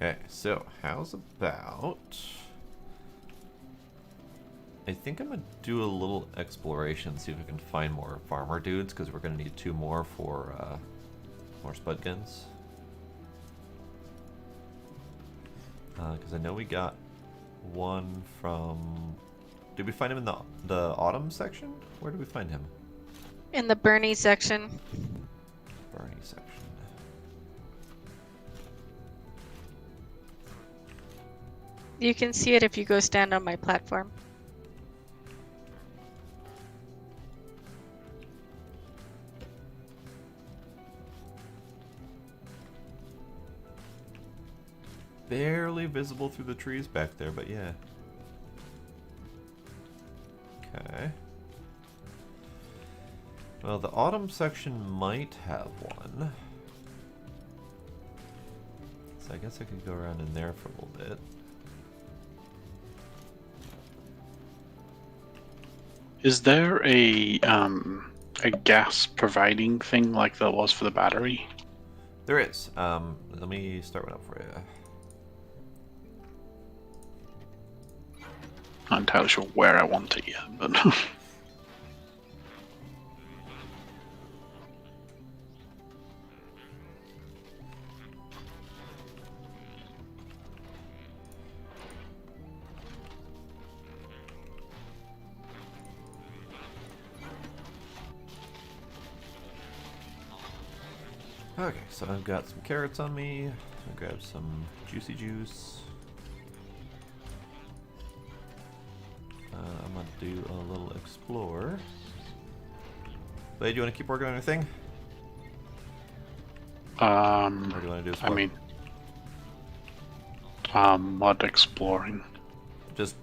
Okay, so how's about... I think I'm going to do a little exploration, see if we can find more farmer dudes, because we're going to need 2 more for more spud guns. Because I know we got one from... Did we find him in the autumn section? Where did we find him? In the Bernie section. Bernie section. You can see it if you go stand on my platform. Barely visible through the trees back there, but yeah. Okay. Well, the autumn section might have one. So I guess I could go around in there for a little bit. Is there a gas providing thing like there was for the battery? There is. Let me start one up for you. Not entirely sure where I want it yet, but Okay, so I've got some carrots on me. I'll grab some juicy juice. I'm gonna do a little explore. Blade, do you want to keep working on your thing? Or do you want to do I mean, what exploring? just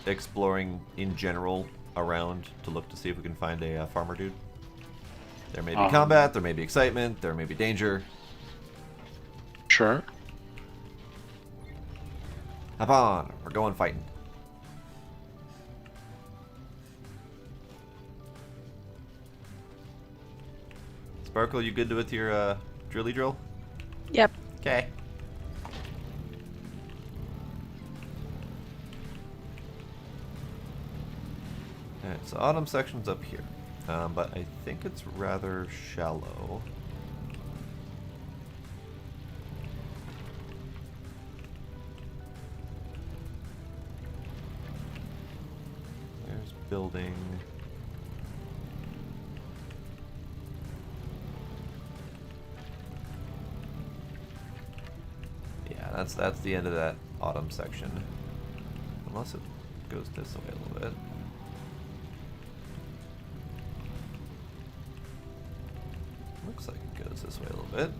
exploring in general around to look to see if we can find a farmer dude? There may be combat, there may be excitement, there may be danger. Sure. Hop on, we're going fighting. Sparkle, you good with your drilly drill? Yep. Okay. Alright, so autumn section's up here. But I think it's rather shallow. building. Yeah, that's the end of that autumn section. Unless it goes this way a little bit. Looks like it goes this way a little bit.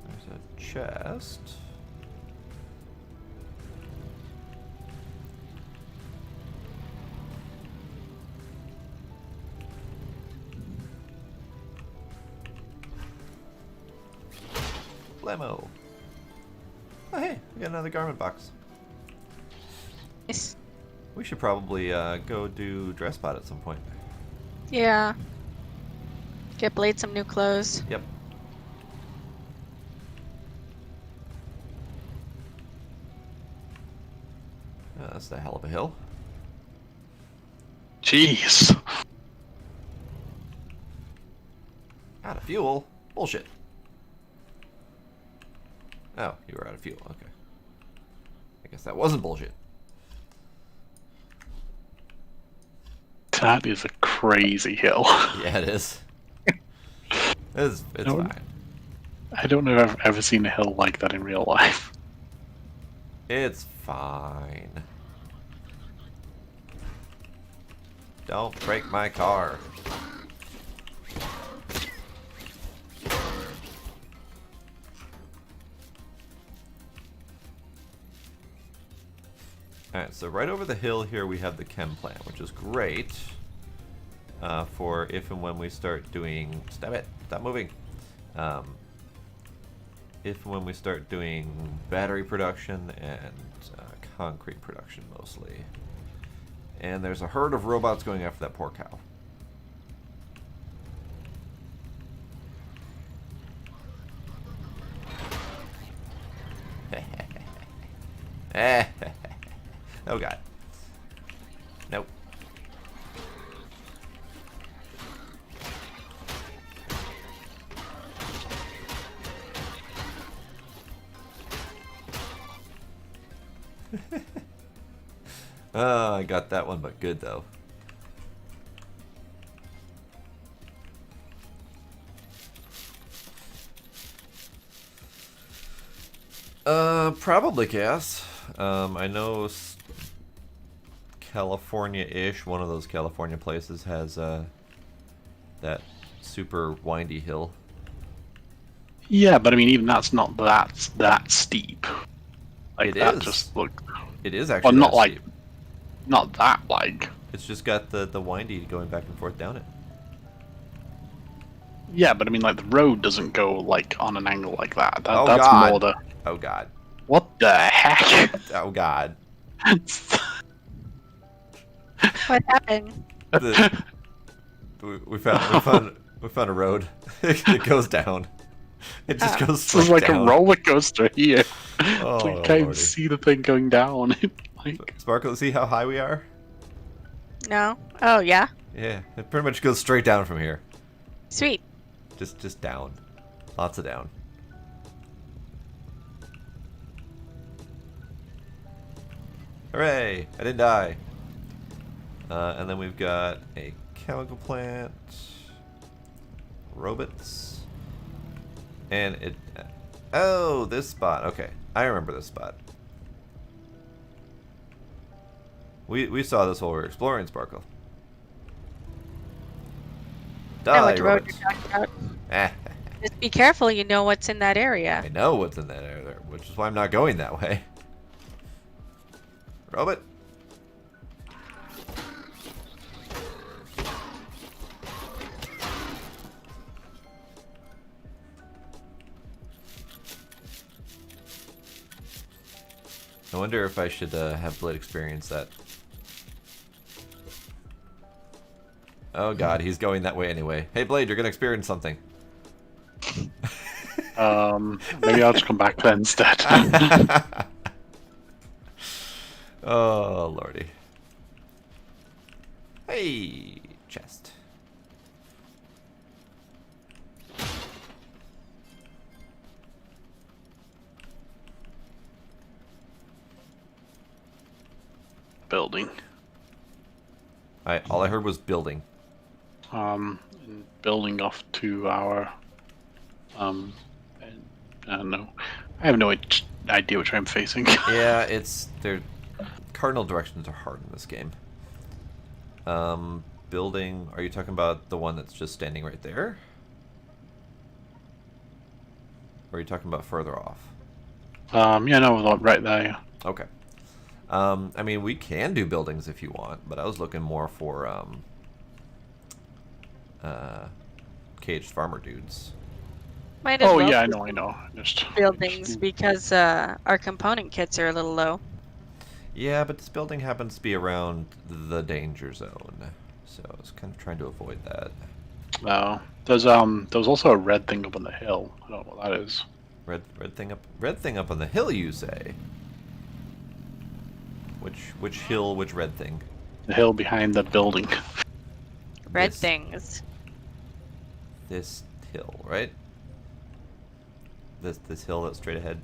There's a chest. Blammo. Oh hey, we got another garment box. Nice. We should probably go do dress spot at some point. Yeah. Get Blade some new clothes. Yep. That's the hell of a hill. Jeez. Out of fuel? Bullshit. Oh, you were out of fuel. Okay. I guess that wasn't bullshit. That is a crazy hill. Yeah, it is. It's No. fine. I don't know if I've ever seen a hill like that in real life. It's fine. Don't break my car. Alright, so right over the hill here we have the chem plant, which is great for if and when we start doing... Stop it! Stop moving! If and when we start doing battery production and concrete production mostly. And there's a herd of robots going after that poor cow. Oh god. Nope. Oh, I got that one, but good though. Probably Chaos. I know California-ish, one of those California places has that super windy hill. Yeah, but I mean, even that's not that steep. Like It that is. just look. It is actually Well, not that like, steep. not that like. It's just got the windy going back and forth down it. Yeah, but I mean, like the road doesn't go like on an angle like that. Oh, That's God. more the. Oh god. What the heck? Oh god. What happened? We found a road. It goes down. It just goes This straight is like down. a roller coaster here. Oh, It's like, can't even lordy. see the thing going down. Like, Sparkle, see how high we are? No? Oh, yeah? Yeah, it pretty much goes straight down from here. Sweet. Just down. Lots of down. Hooray! I didn't die. And then we've got a chemical plant, robots, and it. Oh, this spot. Okay, I remember this spot. We saw this while we were exploring, Sparkle. I know which Die, road robots. you're talking about. Eh, Just be careful, you know what's in that area. I know what's in that area, which is why I'm not going that way. Robot. I wonder if I should have Blade experience that. Oh god, he's going that way anyway. Hey Blade, you're gonna experience something. maybe I'll just come back then instead. Oh lordy. Hey, chest. building. All I heard was building. And building off to our. And, I don't know. I have no idea which way I'm facing. Yeah, they're cardinal directions are hard in this game. Building. Are you talking about the one that's just standing right there? Or are you talking about further off? Yeah, no, right there. Yeah. Okay. I mean, we can do buildings if you want, but I was looking more for caged farmer dudes. Might as Oh well yeah, I do know. Just buildings because our component kits are a little low. Yeah, but this building happens to be around the danger zone, so I was kind of trying to avoid that. No, there's also a red thing up on the hill. I don't know what that is. Red thing up on the hill, you say? Which hill? Which red thing? The hill behind the building. Red This- things. This hill, right? This hill that's straight ahead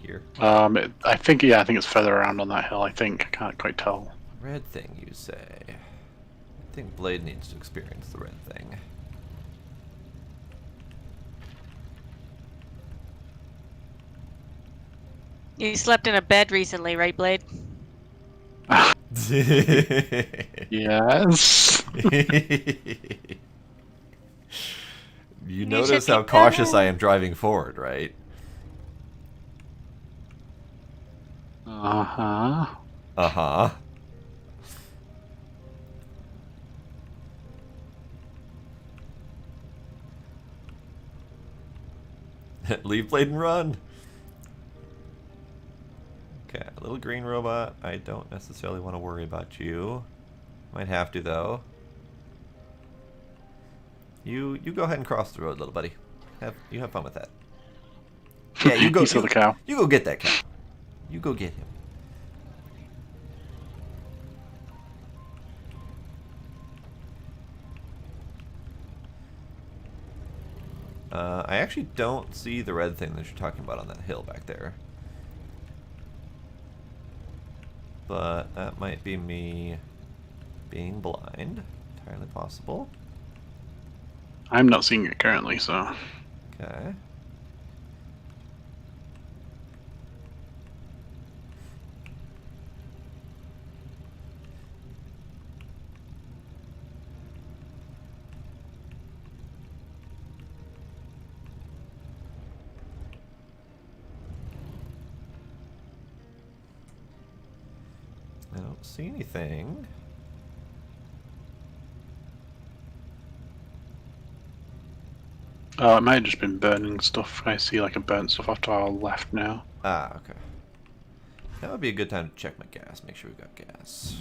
here. I think it's further around on that hill. I think I can't quite tell. Red thing, you say? I think Blade needs to experience the red thing. You slept in a bed recently, right, Blade? Yes. You should notice be how cautious better. I am driving forward, right? Uh-huh. Uh-huh. Leave Blade and run. Okay, little green robot. I don't necessarily want to worry about you. Might have to though. You go ahead and cross the road, little buddy. You have fun with that. Yeah, you go. You saw the cow. You go get that cow. You go get him. I actually don't see the red thing that you're talking about on that hill back there. But that might be me being blind. Entirely possible. I'm not seeing it currently, so. Okay. I don't see anything. Oh, it might have just been burning stuff. I see like a burnt stuff off to our left now. Ah, okay. That would be a good time to check my gas. Make sure we got gas.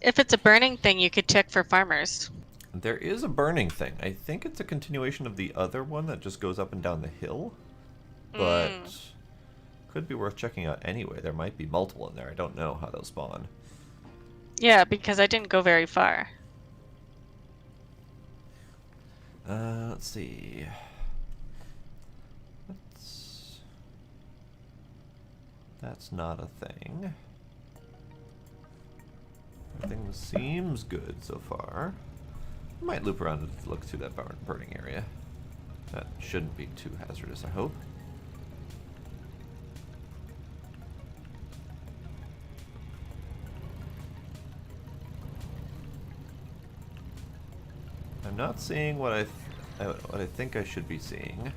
If it's a burning thing, you could check for farmers. There is a burning thing. I think it's a continuation of the other one that just goes up and down the hill. But could be worth checking out anyway. There might be multiple in there. I don't know how they'll spawn. Yeah, because I didn't go very far. Let's see. That's not a thing. Everything seems good so far. Might loop around and look through that burning area. That shouldn't be too hazardous, I hope. I'm not seeing what I think I should be seeing.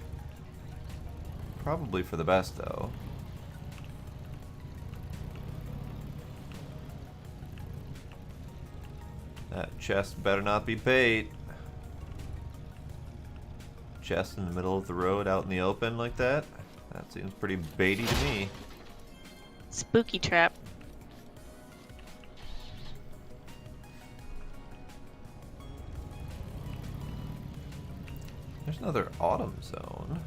Probably for the best, though. That chest better not be bait. Chest in the middle of the road out in the open like that? That seems pretty baity to me. Spooky trap. There's another autumn zone.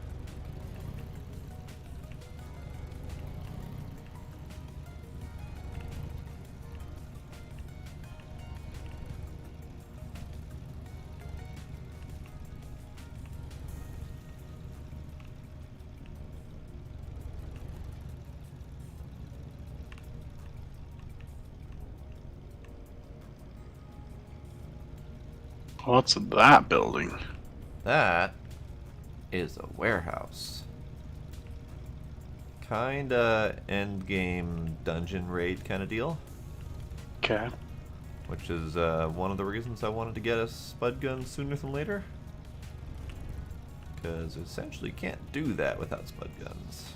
What's that building? That is a warehouse. Kinda endgame dungeon raid kind of deal. Okay. Which is one of the reasons I wanted to get a spud gun sooner than later. Because essentially you can't do that without spud guns.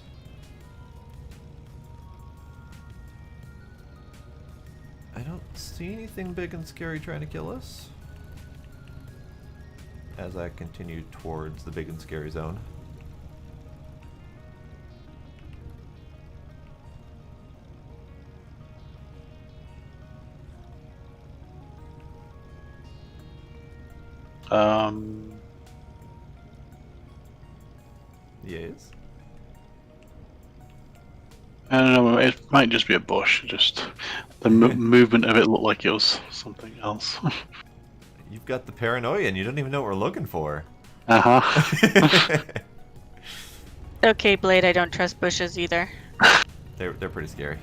I don't see anything big and scary trying to kill us. As I continue towards the big and scary zone. Yes. I don't know. It might just be a bush. Just the movement of it looked like it was something else. You've got the paranoia and you don't even know what we're looking for. Uh-huh. Okay, Blade, I don't trust bushes either. They're pretty scary.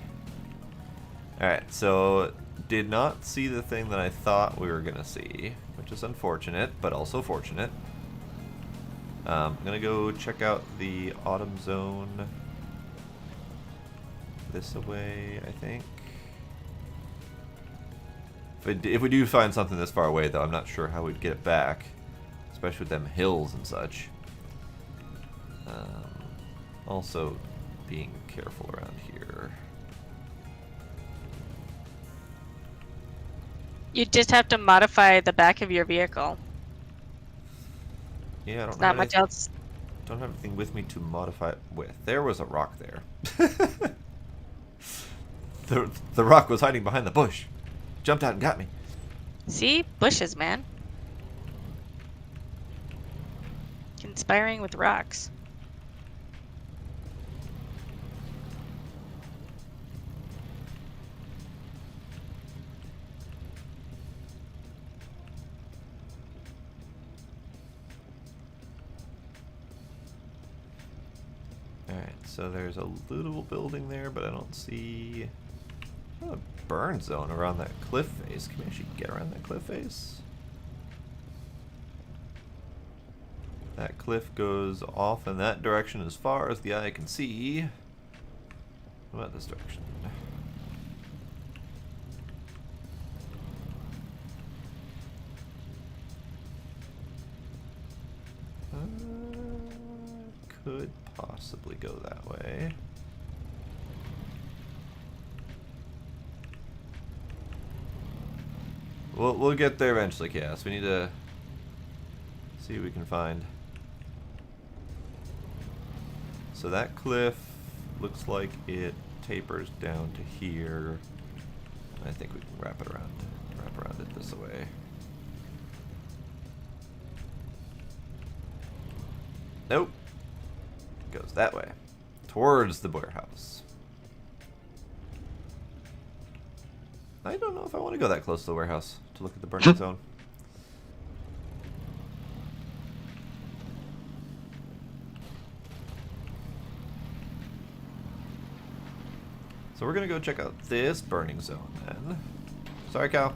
Alright, so did not see the thing that I thought we were gonna see, which is unfortunate, but also fortunate. I'm gonna go check out the autumn zone this away, I think. If we do find something this far away, though, I'm not sure how we'd get it back, especially with them hills and such. Also, being careful around here. You just have to modify the back of your vehicle. Yeah, I don't Not much else. Don't have anything with me to modify it with. There was a rock there. The rock was hiding behind the bush. Jumped out and got me. See? Bushes, man. Conspiring with rocks. Alright, so there's a little building there, but I don't see a burn zone around that cliff face. Can we actually get around that cliff face? That cliff goes off in that direction as far as the eye can see. What about this direction? Could possibly go that way. We'll get there eventually, Chaos. We need to see what we can find. So that cliff looks like it tapers down to here. I think we can wrap around it this way. Nope. Goes that way. Towards the warehouse. I don't know if I want to go that close to the warehouse to look at the burning zone. So we're gonna go check out this burning zone then. Sorry, cow.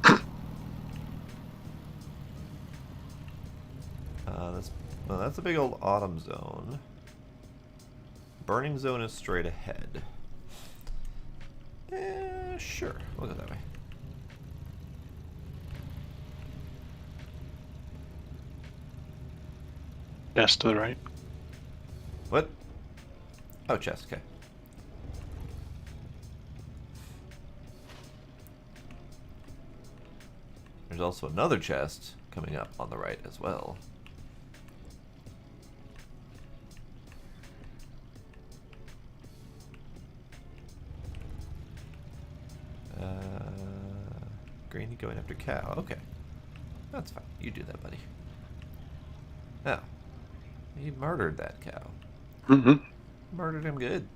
That's a big old autumn zone. Burning zone is straight ahead. Sure, we'll go that way. Yes, to the right. What? Oh, chest, okay. There's also another chest coming up on the right as well. Granny going after cow. Okay. That's fine. You do that, buddy. Now, he murdered that cow. Mm-hmm. Murdered him good.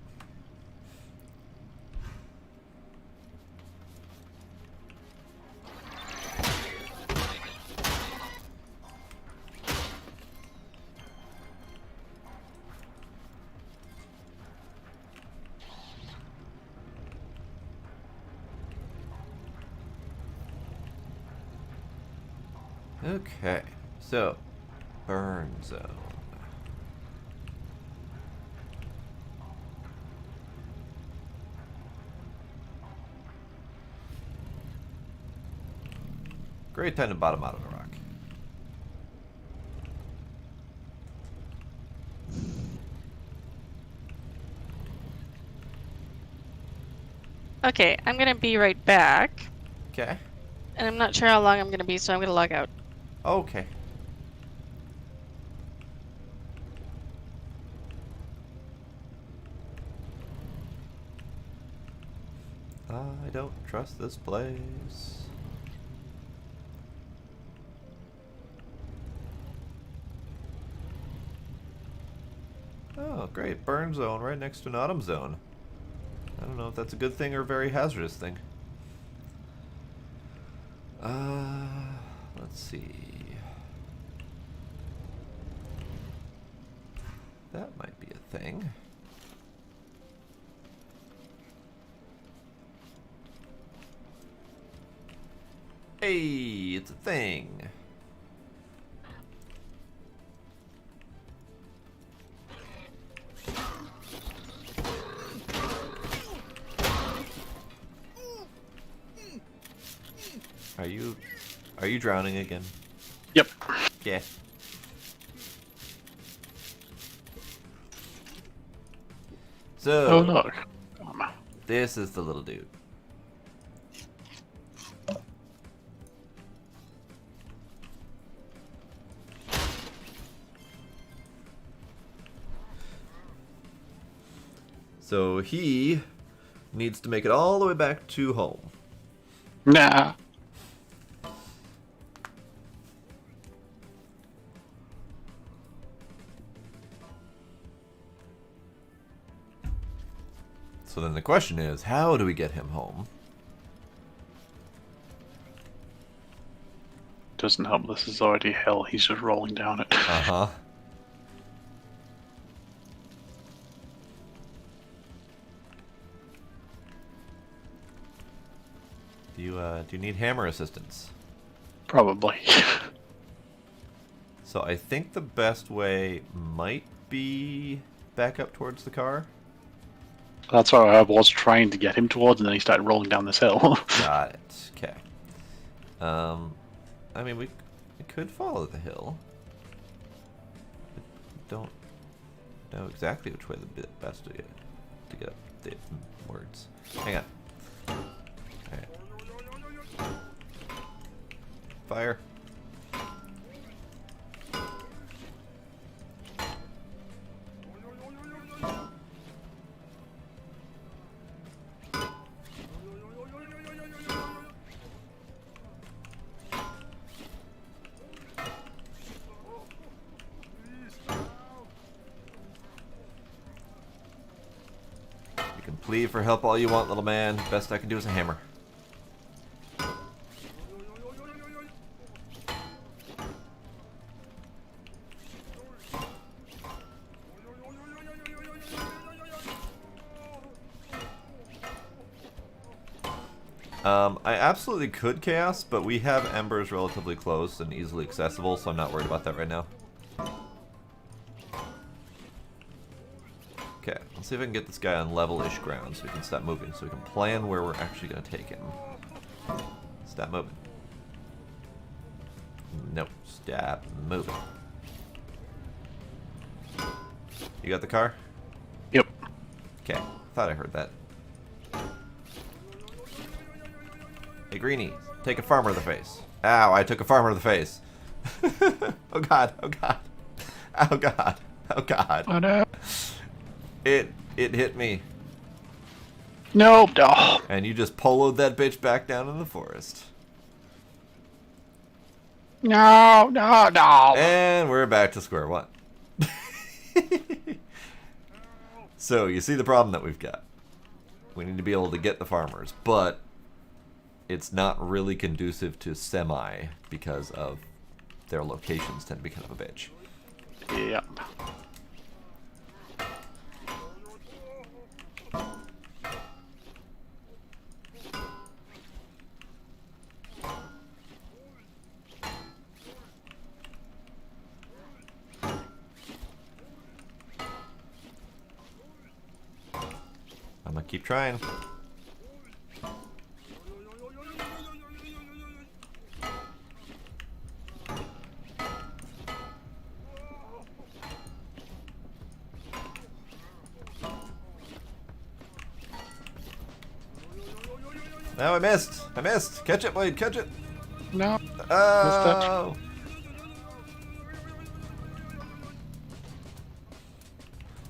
Okay, so burn zone. Great time to bottom out of the rock. Okay, I'm gonna be right back. Okay. And I'm not sure how long I'm gonna be, so I'm gonna log out. Okay. I don't trust this place. Oh, great. Burn zone right next to an autumn zone. I don't know if that's a good thing or a very hazardous thing. Let's see. That might be a thing. Hey, it's a thing. Are you drowning again? Yep. Yeah. So, Oh look. this is the little dude. So he needs to make it all the way back to home. Nah. So then the question is, how do we get him home? Doesn't help. This is already hell. He's just rolling down it. Uh-huh. Do you need hammer assistance? Probably. So I think the best way might be back up towards the car. That's what I was trying to get him towards, and then he started rolling down this hill. Got it. Okay. I mean, we could follow the hill. Don't know exactly which way the best to get up the words. Hang on. Alright. Fire. You can plead for help all you want, little man. Best I can do is a hammer. I absolutely could chaos, but we have embers relatively close and easily accessible, so I'm not worried about that right now. Okay, let's see if I can get this guy on level-ish ground so we can stop moving, so we can plan where we're actually going to take him. Stop moving. Nope, stop moving. You got the car? Yep. Okay, thought I heard that. Hey, Greenie, take a farmer to the face. Ow, I took a farmer to the face. Oh god, oh god. Oh god, oh god. Oh no. It hit me. Nope. Oh. And you just poloed that bitch back down in the forest. No, no, no. And we're back to square one. So, you see the problem that we've got. We need to be able to get the farmers, but it's not really conducive to semi because of their locations tend to be kind of a bitch. Yep. Keep trying. No, I missed. I missed. Catch it, Blade. Catch it. No. Oh.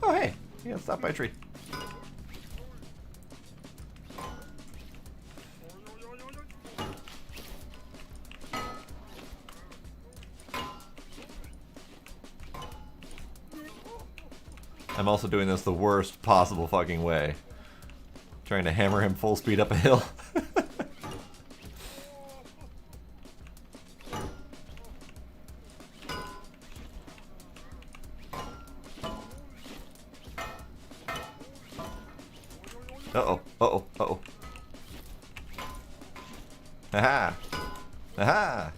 Oh, hey. Yeah, stop by a tree. I'm also doing this the worst possible fucking way. Trying to hammer him full speed up a hill. Uh-oh, uh-oh, uh-oh. Aha! Aha!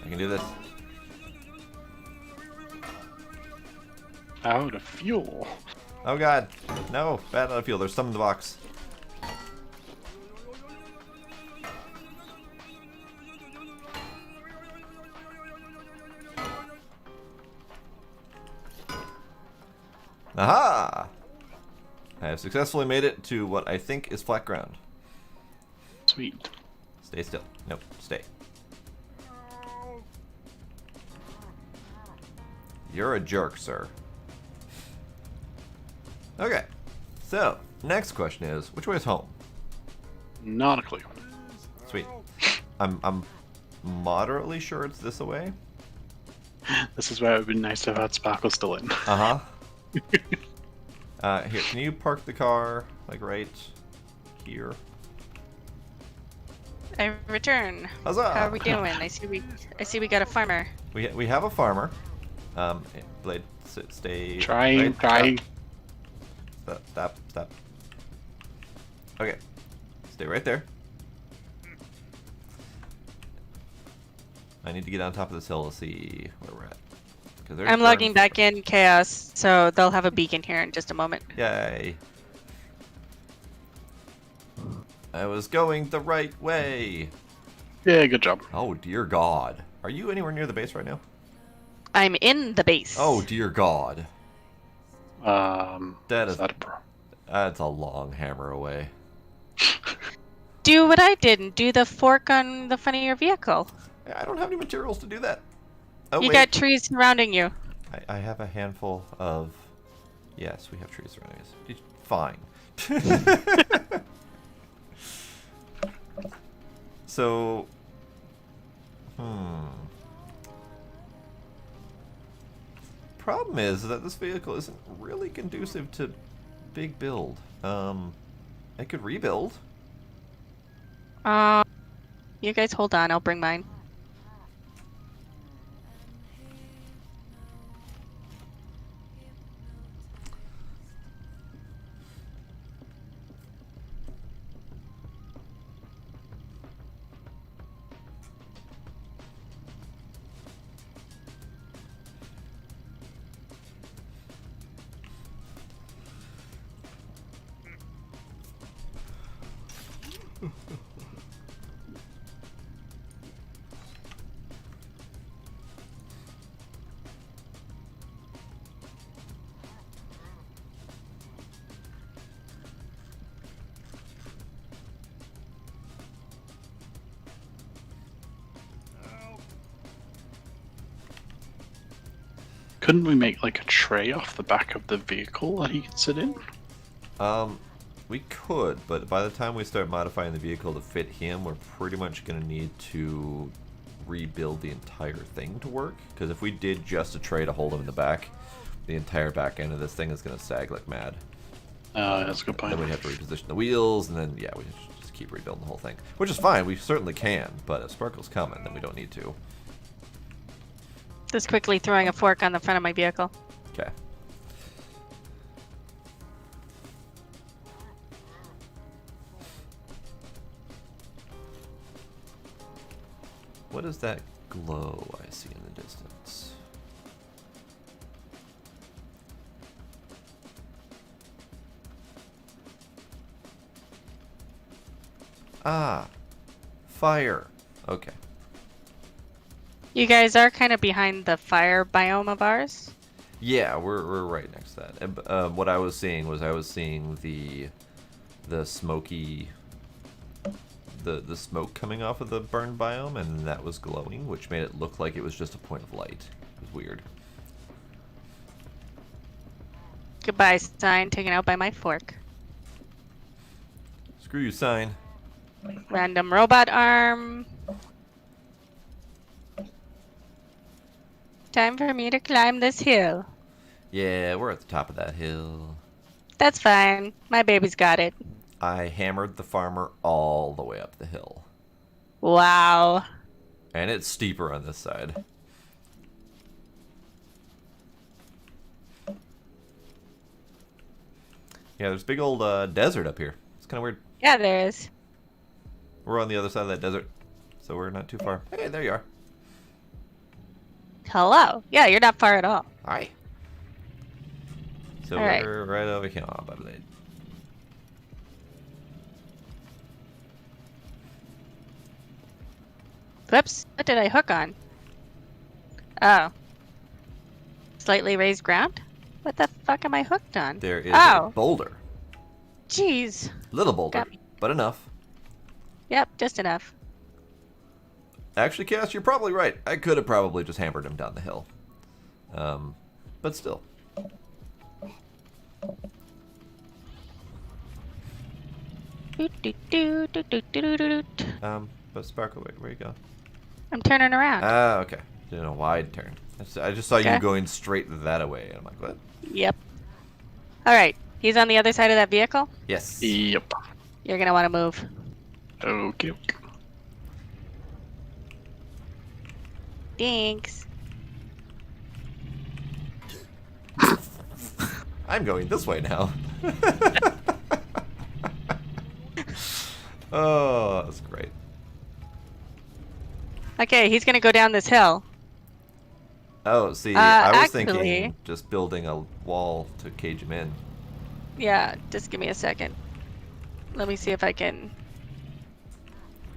I can do this. Out of fuel. Oh god. No, bad out of fuel. There's some in the box. Aha! I have successfully made it to what I think is flat ground. Sweet. Stay still. Nope, stay. You're a jerk, sir. Okay, so next question is, which way is home? Not a clue. Sweet. I'm moderately sure it's this way. This is where it would be nice to have had Sparkle still in. Uh-huh. Here, can you park the car, like, right here? I return. Huzzah! How are we doing? I see we got a farmer. We have a farmer. Blade, stay... Trying. Stop. Okay. Stay right there. I need to get on top of this hill to see where we're at. 'Cause there's I'm logging burn- back in Chaos, so they'll have a beacon here in just a moment. Yay. I was going the right way. Yeah, good job. Oh, dear God. Are you anywhere near the base right now? I'm in the base. Oh, dear God. That is... that a pro? That's a long hammer away. Do what I did and do the fork on the front of your vehicle. I don't have any materials to do that. Oh, You wait. got trees surrounding you. I have a handful of... Yes, we have trees surrounding us. Fine. So... Problem is that this vehicle isn't really conducive to big build. I could rebuild. You guys hold on, I'll bring mine. Couldn't we make like a tray off the back of the vehicle that he could sit in? We could, but by the time we start modifying the vehicle to fit him, we're pretty much going to need to rebuild the entire thing to work. Because if we did just a tray to hold him in the back, the entire back end of this thing is going to sag like mad. That's a good point. Then we'd have to reposition the wheels, and then, yeah, we just keep rebuilding the whole thing. Which is fine, we certainly can, but if Sparkle's coming, then we don't need to. Just quickly throwing a fork on the front of my vehicle. Okay. What is that glow I see in the distance? Ah. Fire. Okay. You guys are kind of behind the fire biome of ours. Yeah, we're right next to that. What I was seeing was the smoky the smoke coming off of the burned biome, and that was glowing, which made it look like it was just a point of light. It was weird. Goodbye, sign taken out by my fork. Screw you, sign. Random robot arm. Time for me to climb this hill. Yeah, we're at the top of that hill. That's fine. My baby's got it. I hammered the farmer all the way up the hill. Wow. And it's steeper on this side. Yeah, there's a big old desert up here. It's kind of weird. Yeah, there is. We're on the other side of that desert, so we're not too far. Hey, there you are. Hello. Yeah, you're not far at all. Hi. So All right. we're right over here, I believe. Whoops. What did I hook on? Oh. Slightly raised ground? What the fuck am I hooked on? There is Oh. a boulder. Jeez. Little boulder, Got me. but enough. Yep, just enough. Actually, Cass, you're probably right. I could have probably just hammered him down the hill. But still. But Sparkle, where you going? I'm turning around. Ah, okay. Did a wide turn. I just saw you Okay. going straight that way. And I'm like, what? Yep. Alright. He's on the other side of that vehicle. Yes. Yep. You're gonna want to move. Okay. Thanks. I'm going this way now. Oh, that's great. Okay, he's gonna go down this hill. Oh, see, I was actually- thinking just building a wall to cage him in. Yeah, just give me a second. Let me see if I can.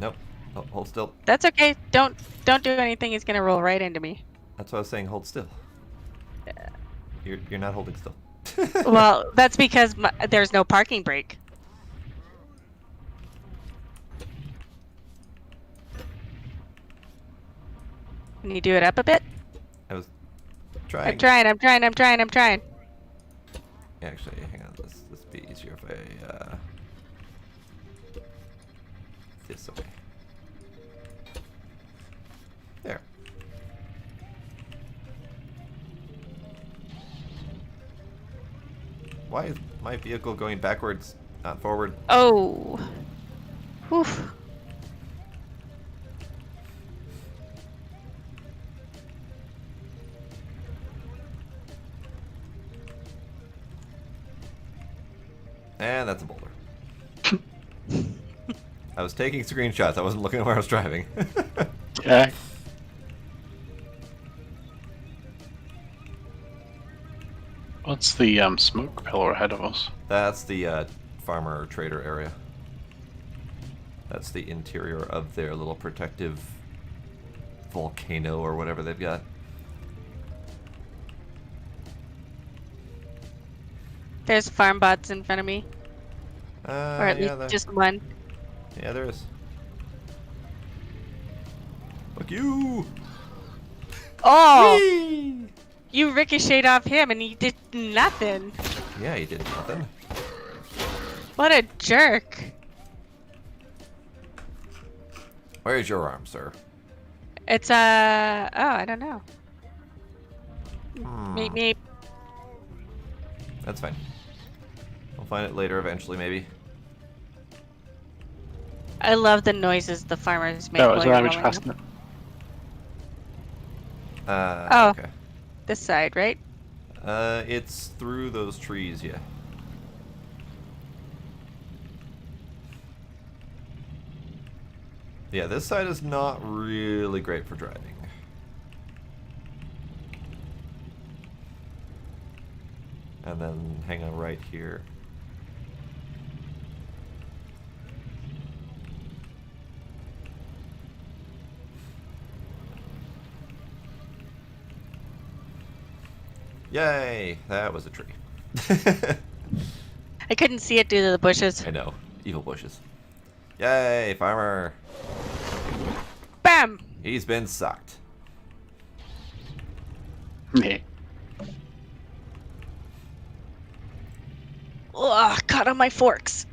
Nope. Oh, hold still. That's okay. Don't do anything. He's gonna roll right into me. That's what I was saying. Hold still. You're not holding still. Well, that's because there's no parking brake. Can you do it up a bit? I was trying. I'm trying. Actually, hang on. This be easier if I this way. There. Why is my vehicle going backwards, not forward? Oh. Whew. And that's a boulder. I was taking screenshots. I wasn't looking at where I was driving. Okay. What's the smoke pillar ahead of us? That's the farmer trader area. That's the interior of their little protective volcano or whatever they've got. There's farm bots in front of me, or at yeah, least just one. yeah, there is. Fuck you! Oh, Whee! you ricocheted off him and he did nothing. Yeah, he did nothing. What a jerk. Where's your arm, sir? It's oh, I don't know. Hmm. Maybe. That's fine. We'll find it later eventually, maybe. I love the noises the farmers make. Oh, while is you're there damage rolling past them. it? Oh. Okay. This side, right? It's through those trees, yeah. Yeah, this side is not really great for driving. And then hang on right here. Yay! That was a tree. I couldn't see it due to the bushes. I know. Evil bushes. Yay, farmer! Bam! He's been sucked. Yeah. Ugh, caught on my forks.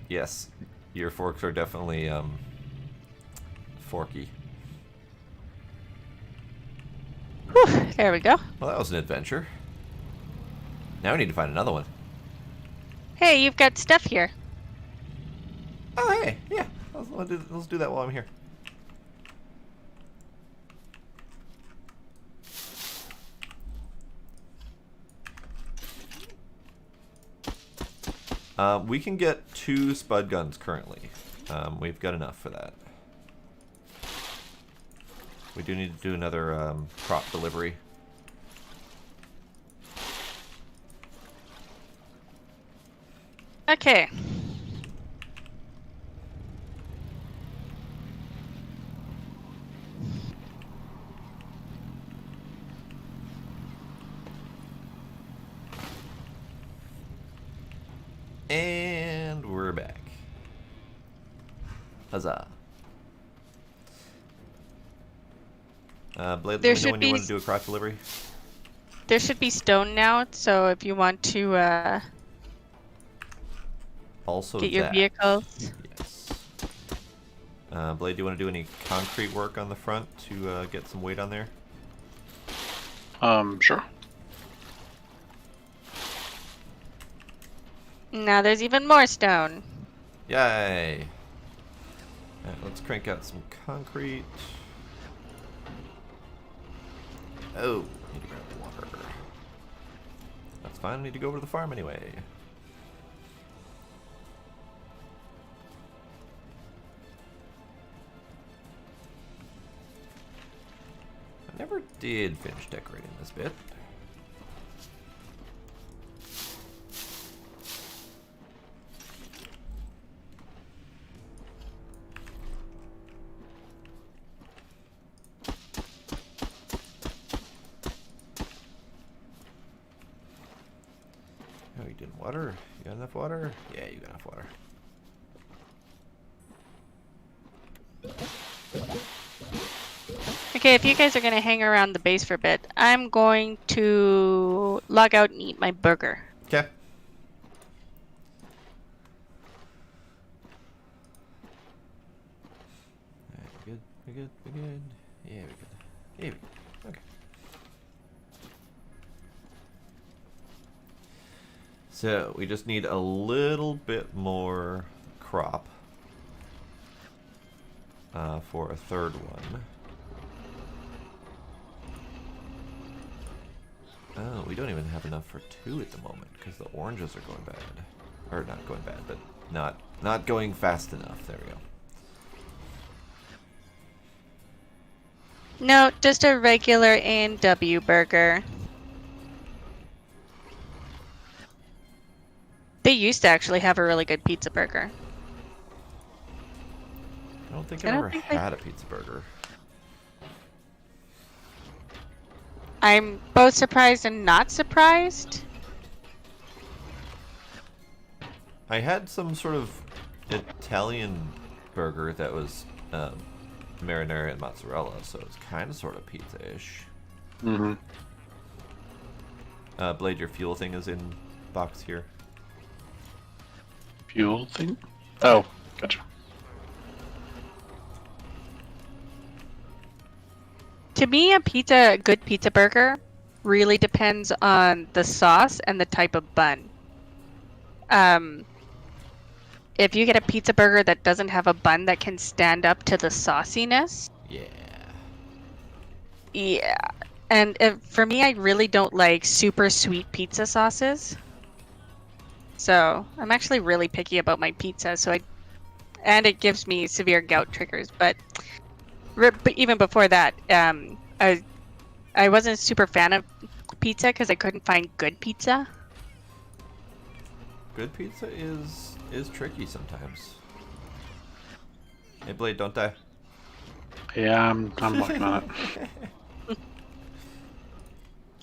Yes, your forks are definitely forky. Whew, there we go. Well, that was an adventure. Now we need to find another one. Hey, you've got stuff here. Oh, hey, yeah. Let's do that while I'm here. We can get 2 spud guns currently. We've got enough for that. We do need to do another crop delivery. Okay. And we're back. Huzzah. Blade, There let me know should when be you want to do a crop delivery. There should be stone now, so if you want to Also get your that. vehicles. Yes. Blade, do you want to do any concrete work on the front to get some weight on there? Sure. Now there's even more stone. Yay! Alright, let's crank out some concrete. Oh, need to grab water. That's fine, I need to go over to the farm anyway. I never did finish decorating this bit. Oh, you didn't water? You got enough water? Yeah, you got enough water. Okay, if you guys are gonna hang around the base for a bit, I'm going to log out and eat my burger. Okay. We're good. We're good. We're good. Yeah, we're good. Yeah, we're good. Okay. So we just need a little bit more crop for a third one. Oh, we don't even have enough for 2 at the moment because the oranges are going bad, or not going bad, but not going fast enough. There we go. No, just a regular A&W burger. They used to actually have a really good pizza burger. I don't think I I've don't ever think I- had a pizza burger. I'm both surprised and not surprised. I had some sort of Italian burger that was marinara and mozzarella, so it's kind of sort of pizza-ish. Mm-hmm. Blade, your fuel thing is in box here. Fuel thing? Oh, gotcha. To me, a good pizza burger really depends on the sauce and the type of bun. If you get a pizza burger that doesn't have a bun that can stand up to the sauciness, Yeah. yeah. And for me, I really don't like super sweet pizza sauces. So I'm actually really picky about my pizza. And it gives me severe gout triggers. But even before that, I wasn't a super fan of pizza because I couldn't find good pizza. Good pizza is tricky sometimes. Hey, Blade, don't die. Yeah, I'm working on it.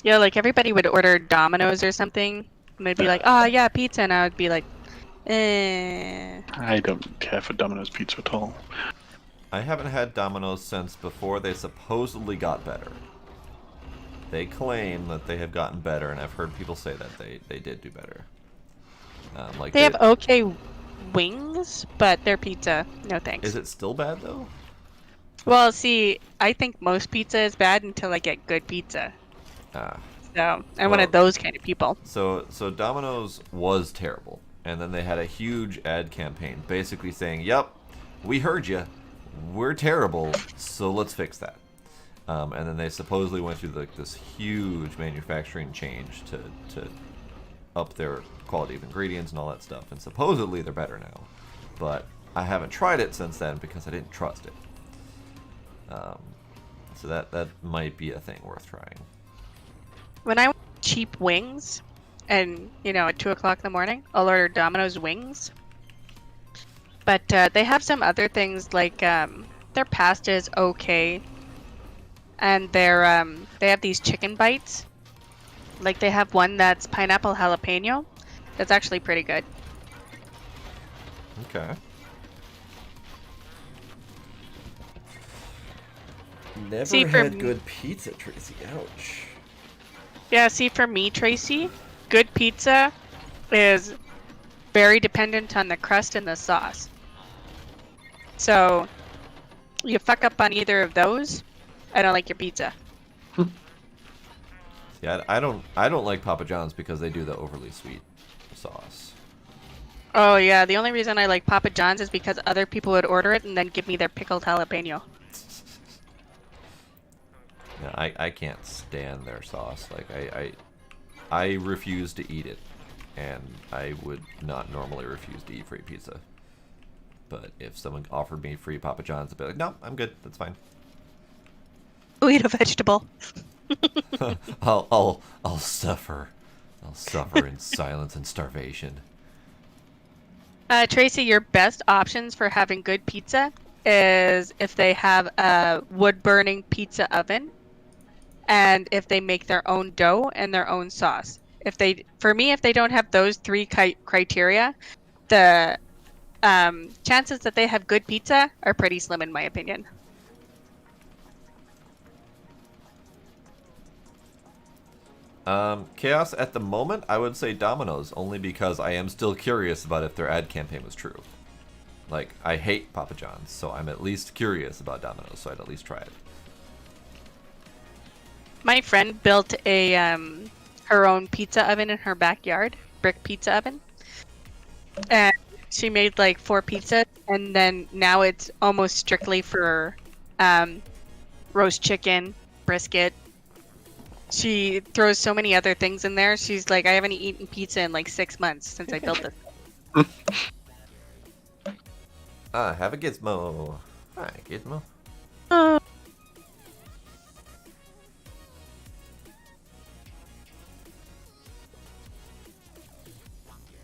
Yeah, like everybody would order Domino's or something, and they'd be like, "Oh yeah, pizza," and I would be like, "Eh." I don't care for Domino's pizza at all. I haven't had Domino's since before they supposedly got better. They claim that they have gotten better, and I've heard people say that they did do better. Like They have okay wings, but their pizza, no thanks. Is it still bad though? Well, see, I think most pizza is bad until I get good pizza. Ah. So I'm one of those kind of people. So Domino's was terrible, and then they had a huge ad campaign, basically saying, "Yep, we heard you. We're terrible, so let's fix that." And then they supposedly went through like this huge manufacturing change to up their quality of ingredients and all that stuff, and supposedly they're better now. But I haven't tried it since then because I didn't trust it. So that might be a thing worth trying. When I want cheap wings, and at 2 o'clock in the morning, I'll order Domino's wings. But they have some other things like their pasta is okay, and they have these chicken bites. Like they have one that's pineapple jalapeno. That's actually pretty good. Okay. Never had good pizza, Tracy. Ouch. Yeah, see, for me, Tracy, good pizza is very dependent on the crust and the sauce. So, you fuck up on either of those, I don't like your pizza. Yeah, I don't like Papa John's because they do the overly sweet sauce. Oh yeah, the only reason I like Papa John's is because other people would order it and then give me their pickled jalapeno. Yeah, I can't stand their sauce. Like I refuse to eat it, and I would not normally refuse to eat free pizza. But if someone offered me free Papa John's, I'd be like, no, I'm good. That's fine. I'll eat a vegetable. I'll suffer. I'll suffer in silence and starvation. Tracy, your best options for having good pizza is if they have a wood-burning pizza oven, and if they make their own dough and their own sauce. For me, if they don't have those three criteria, the chances that they have good pizza are pretty slim, in my opinion. Chaos, at the moment, I would say Domino's, only because I am still curious about if their ad campaign was true. Like, I hate Papa John's, so I'm at least curious about Domino's, so I'd at least try it. My friend built her own pizza oven in her backyard, brick pizza oven. And she made like 4 pizzas, and then now it's almost strictly for roast chicken, brisket. She throws so many other things in there. She's like, I haven't eaten pizza in like 6 months since I built this. Have a gizmo. Hi, gizmo.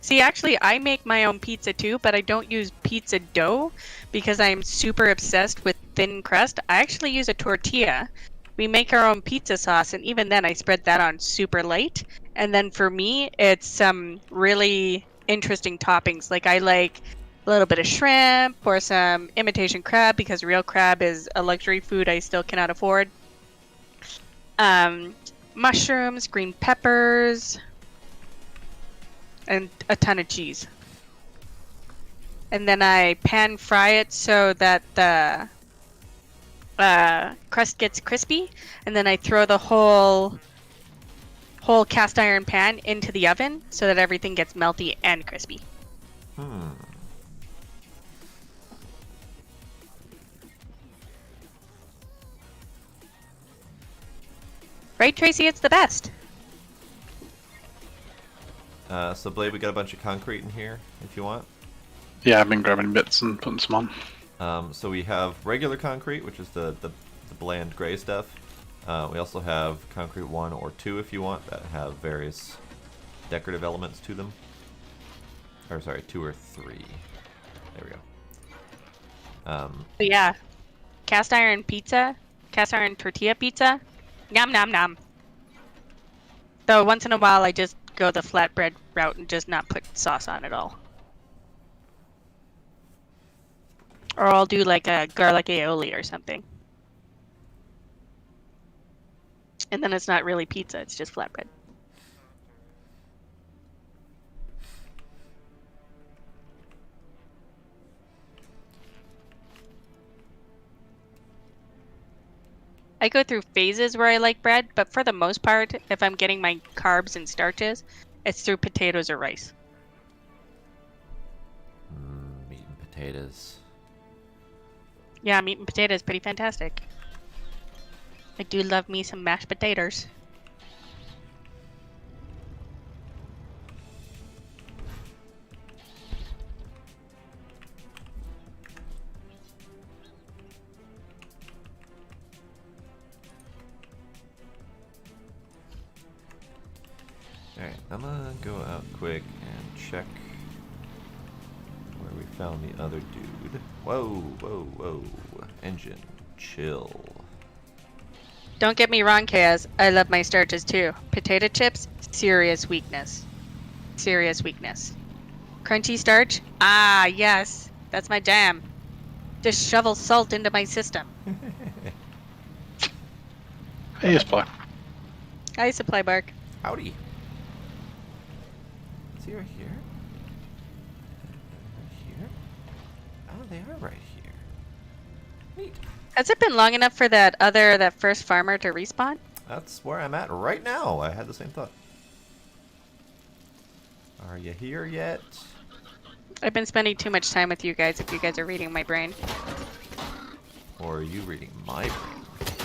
See, actually, I make my own pizza too, but I don't use pizza dough because I'm super obsessed with thin crust. I actually use a tortilla. We make our own pizza sauce, and even then I spread that on super light. And then for me, it's some really interesting toppings. Like I like a little bit of shrimp or some imitation crab because real crab is a luxury food I still cannot afford. Mushrooms, green peppers, and a ton of cheese. And then I pan fry it so that the crust gets crispy, and then I throw the whole cast iron pan into the oven so that everything gets melty and crispy. Right, Tracy? It's the best. So Blade, we got a bunch of concrete in here, if you want. Yeah, I've been grabbing bits and putting some on. So we have regular concrete, which is the bland gray stuff. We also have concrete 1 or 2 if you want, that have various decorative elements to them. Or sorry, 2 or 3. There we go. But yeah, cast iron pizza, cast iron tortilla pizza, nom nom nom. Though once in a while I just go the flatbread route and just not put sauce on at all. Or I'll do like a garlic aioli or something. And then it's not really pizza, it's just flatbread. I go through phases where I like bread, but for the most part, if I'm getting my carbs and starches, it's through potatoes or rice. Meat and potatoes. Yeah, meat and potatoes pretty fantastic. I do love me some mashed potatoes. Alright, I'm gonna go out quick and check where we found the other dude. Whoa, whoa, whoa. Engine, chill. Don't get me wrong, Kaz. I love my starches too. Potato chips, serious weakness. Serious weakness. Crunchy starch? Ah, yes. That's my jam. Just shovel salt into my system. Hey, Supply. Hi, Supply Bark. Howdy. Is he right here? Right here? Oh, they are right here. Neat. Has it been long enough for that first farmer to respawn? That's where I'm at right now. I had the same thought. Are you here yet? I've been spending too much time with you guys if you guys are reading my brain. Or are you reading my brain?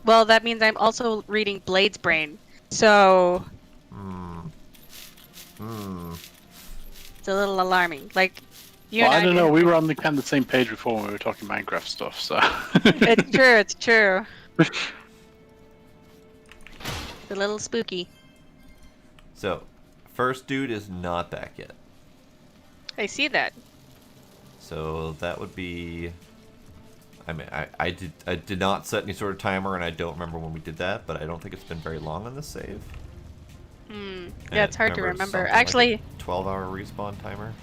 Well, that means I'm also reading Blade's brain. So it's a little alarming. Like, you Well, and I don't know. We were on the kind of the same page before when we were talking Minecraft stuff, so. It's true, it's true. It's a little spooky. So, first dude is not back yet. I see that. So that would be. I mean, I did not set any sort of timer, and I don't remember when we did that, but I don't think it's been very long on this save. Yeah, it's hard to remember. Something Actually, like a 12-hour respawn timer.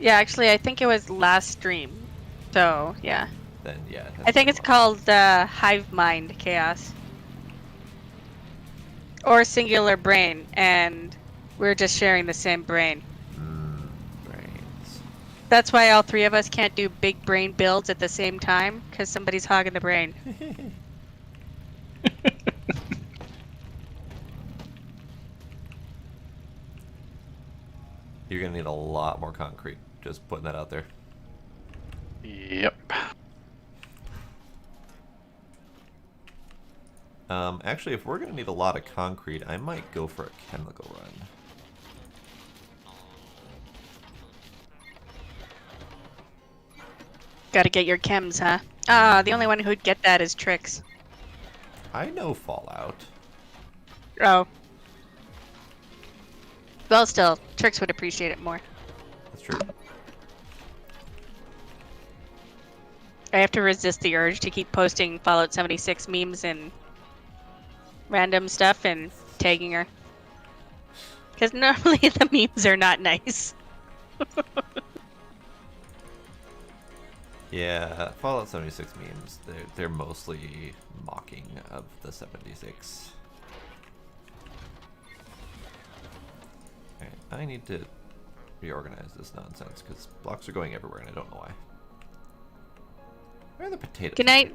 yeah, actually, I think it was last stream. So, yeah. Then yeah. It has I think been it's long. called Hive Mind Chaos. Or Singular Brain, and we're just sharing the same brain. Brains. That's why all three of us can't do big brain builds at the same time, because somebody's hogging the brain. You're gonna need a lot more concrete. Just putting that out there. Yep. Actually, if we're gonna need a lot of concrete, I might go for a chemical run. Gotta get your chems, huh? Ah, the only one who'd get that is Trix. I know Fallout. Oh. Well, still, Trix would appreciate it more. That's true. I have to resist the urge to keep posting Fallout 76 memes and random stuff and tagging her. Because normally the memes are not nice. Yeah, Fallout 76 memes, they're mostly mocking of the 76. Alright, I need to reorganize this nonsense, because blocks are going everywhere and I don't know why. Where are the potatoes? Good night.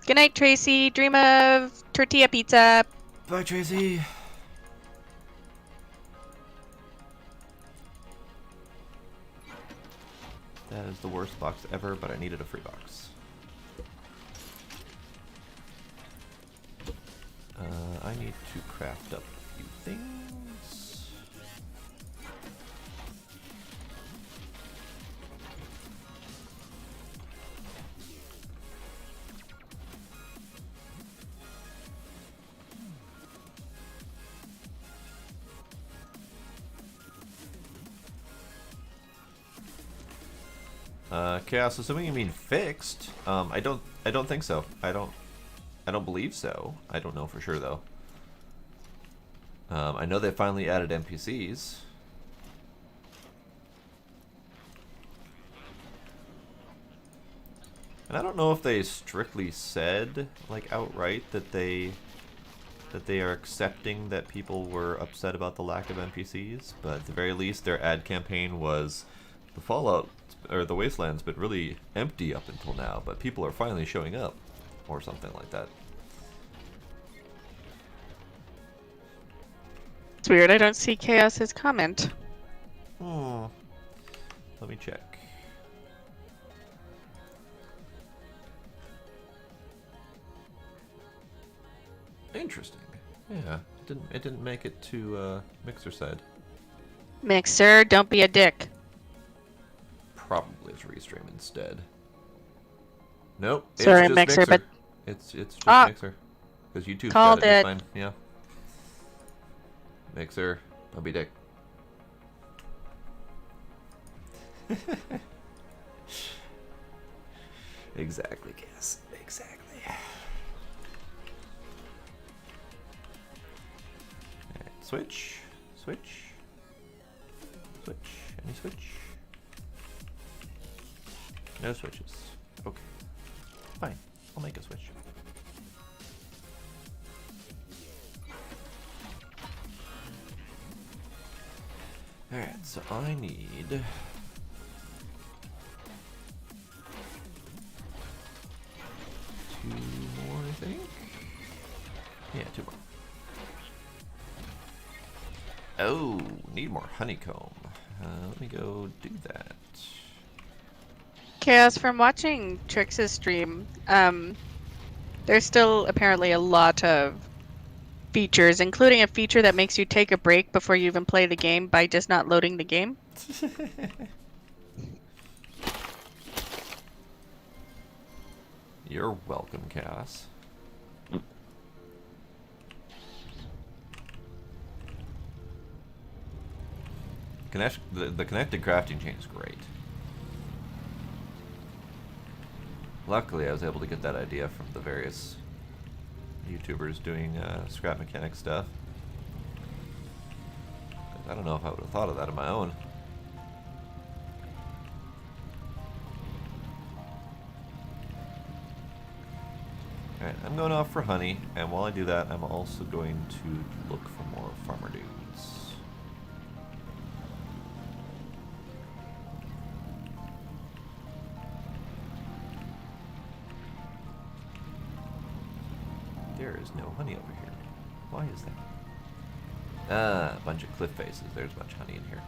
Good night, Tracy. Dream of tortilla pizza. Bye, Tracy. That is the worst box ever, but I needed a free box. I need to craft up a few things. Chaos, assuming you mean fixed. I don't think so. I don't believe so. I don't know for sure though. I know they finally added NPCs. And I don't know if they strictly said, like, outright that they are accepting that people were upset about the lack of NPCs, but at the very least their ad campaign was the Fallout or the Wasteland's been really empty up until now, but people are finally showing up or something like that. It's weird, I don't see Chaos's comment. Let me check. Interesting. Yeah, it didn't make it to Mixer side. Mixer, don't be a dick. Probably it's restream instead. Nope. Sorry, it's just Mixer, but it's just Ah, Mixer because YouTube's called got it just it. fine. Yeah. Mixer, don't be dick. Exactly, Cass. Exactly. Alright, switch. Switch. Switch. Any switch? No switches. Okay. Fine. I'll make a switch. Alright, so I need 2 more, I think. Yeah, 2 more. Oh, need more honeycomb. Let me go do that. Chaos, from watching Trix's stream, there's still apparently a lot of features, including a feature that makes you take a break before you even play the game by just not loading the game. You're welcome, Cass. The connected crafting chain is great. Luckily, I was able to get that idea from the various YouTubers doing scrap mechanic stuff. 'Cause I don't know if I would have thought of that on my own. Alright, I'm going off for honey, and while I do that, I'm also going to look for more farmer dudes. There is no honey over here. Why is that? Ah, a bunch of cliff faces. There's a bunch of honey in here.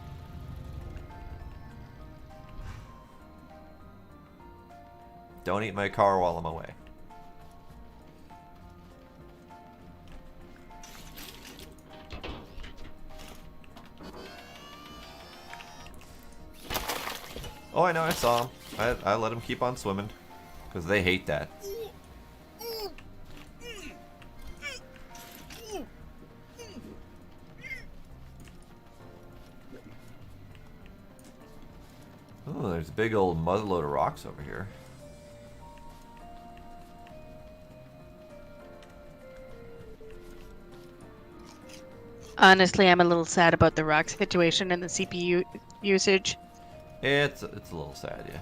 Don't eat my car while I'm away. Oh, I know, I saw him. I let him keep on swimming. Because they hate that. Oh, there's a big old muzzleload of rocks over here. Honestly, I'm a little sad about the rock situation and the CPU usage. It's a little sad, yeah.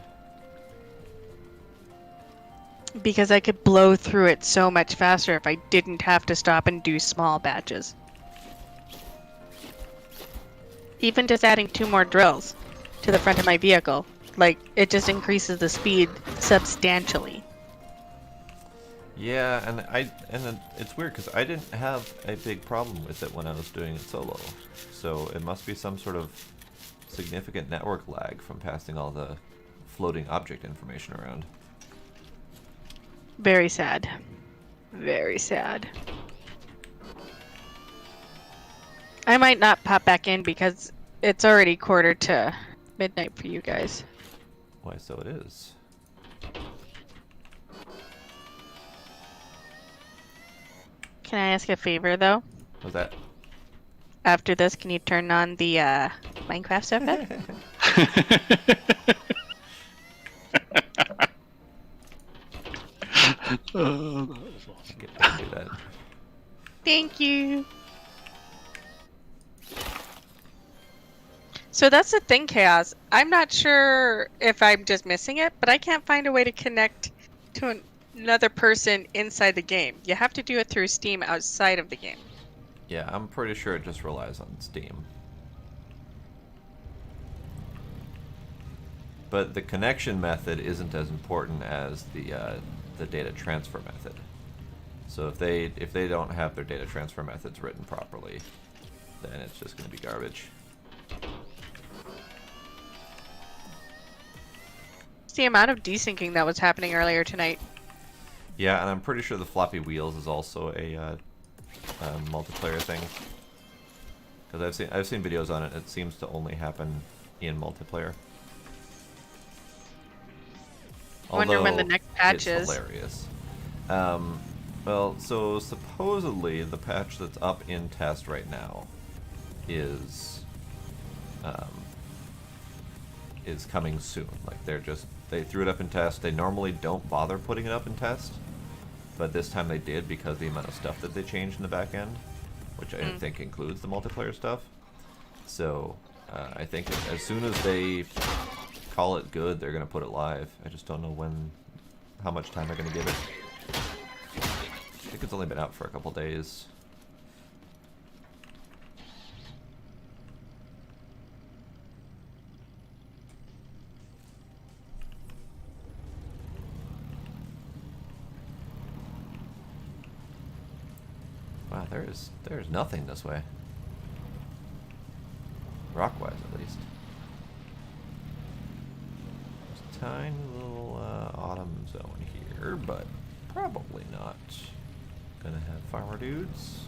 Because I could blow through it so much faster if I didn't have to stop and do small batches. Even just adding 2 more drills to the front of my vehicle, like, it just increases the speed substantially. Yeah, and it's weird because I didn't have a big problem with it when I was doing it solo. So it must be some sort of significant network lag from passing all the floating object information around. Very sad. Very sad. I might not pop back in because it's already 1:45 midnight for you guys. Why, so it is. Can I ask a favor, though? What's that? After this, can you turn on the Minecraft stuff yet? Oh, that was awesome. I can do that. Thank you. So that's the thing, Chaos. I'm not sure if I'm just missing it, but I can't find a way to connect to another person inside the game. You have to do it through Steam outside of the game. Yeah, I'm pretty sure it just relies on Steam. But the connection method isn't as important as the data transfer method. So if they don't have their data transfer methods written properly, then it's just going to be garbage. It's the amount of desyncing that was happening earlier tonight. Yeah, and I'm pretty sure the floppy wheels is also a multiplayer thing. Because I've seen videos on it. It seems to only happen in multiplayer. I wonder when the next patch it's is. Hilarious. Well, so supposedly the patch that's up in test right now is coming soon. Like they threw it up in test. They normally don't bother putting it up in test, but this time they did because of the amount of stuff that they changed in the back end, which I think includes the multiplayer stuff. So I think as soon as they call it good, they're gonna put it live. I just don't know how much time they're gonna give it. I think it's only been out for a couple days. Wow, there's nothing this way. Rock-wise, at least. There's a tiny little autumn zone here, but probably not gonna have farmer dudes.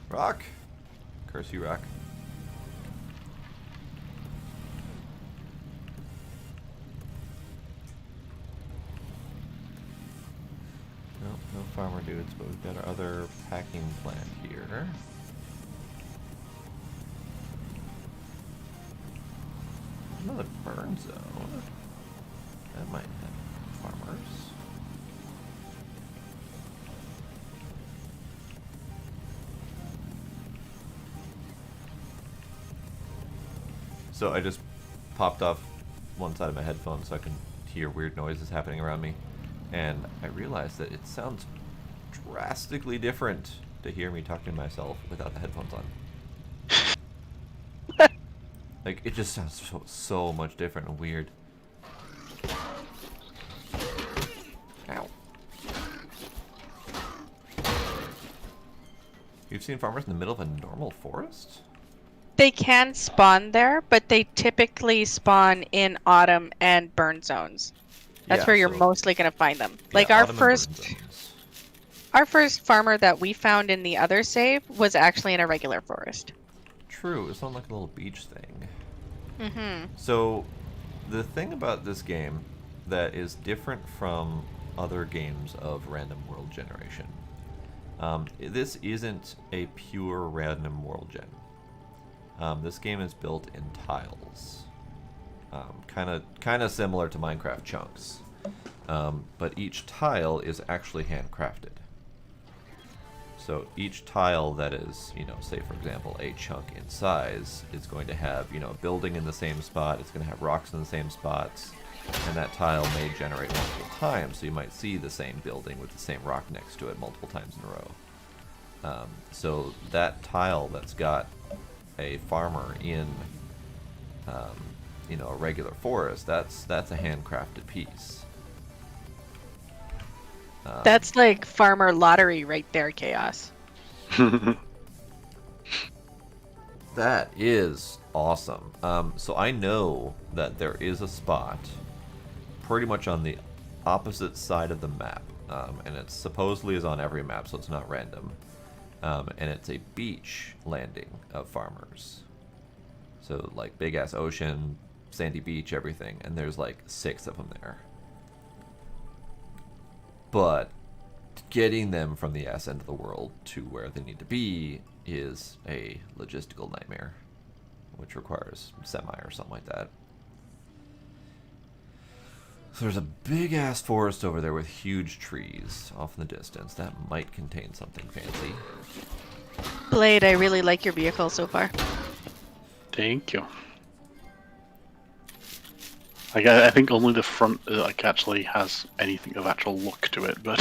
Rock! Curse you, Rock. Nope, no farmer dudes, but we've got our other packing plant here. Another burn zone. That might have farmers. So I just popped off one side of my headphones so I can hear weird noises happening around me. And I realized that it sounds drastically different to hear me talking to myself without the headphones on. Like, it just sounds so much different and weird. Ow. You've seen farmers in the middle of a normal forest? They can spawn there, but they typically spawn in autumn and burn zones. That's Yeah, where you're so- mostly going to find them. Yeah, Like our autumn and burn first zones. our first farmer that we found in the other save was actually in a regular forest. True, it's not like a little beach thing. Mm-hmm. So, the thing about this game that is different from other games of random world generation, this isn't a pure random world gen. This game is built in tiles, kind of similar to Minecraft chunks, but each tile is actually handcrafted. So each tile that is, say for example, a chunk in size is going to have, a building in the same spot, it's going to have rocks in the same spots, and that tile may generate multiple times, so you might see the same building with the same rock next to it multiple times in a row. So that tile that's got a farmer in, a regular forest, that's a handcrafted piece. That's like farmer lottery right there, Chaos. That is awesome. So I know that there is a spot pretty much on the opposite side of the map, and it supposedly is on every map, so it's not random. And it's a beach landing of farmers. So like big ass ocean, sandy beach, everything, and there's like 6 of them there. But getting them from the ass end of the world to where they need to be is a logistical nightmare, which requires semi or something like that. So there's a big-ass forest over there with huge trees off in the distance. That might contain something fancy. Blade, I really like your vehicle so far. Thank you. Like, I think only the front like actually has anything of actual look to it, but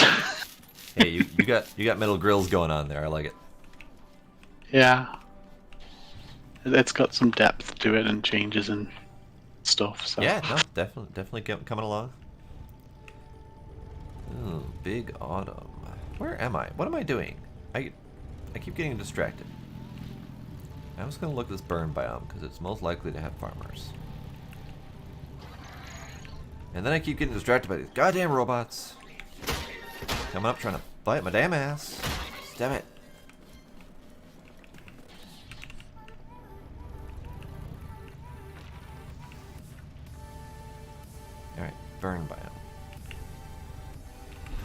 Hey, you got metal grills going on there. I like it. yeah, it's got some depth to it and changes and stuff. So Yeah, no, definitely coming along. Ooh, big autumn. Where am I? What am I doing? I keep getting distracted. I was gonna look at this burn biome because it's most likely to have farmers. And then I keep getting distracted by these goddamn robots coming up trying to bite my damn ass. Damn it. Alright, burn biome.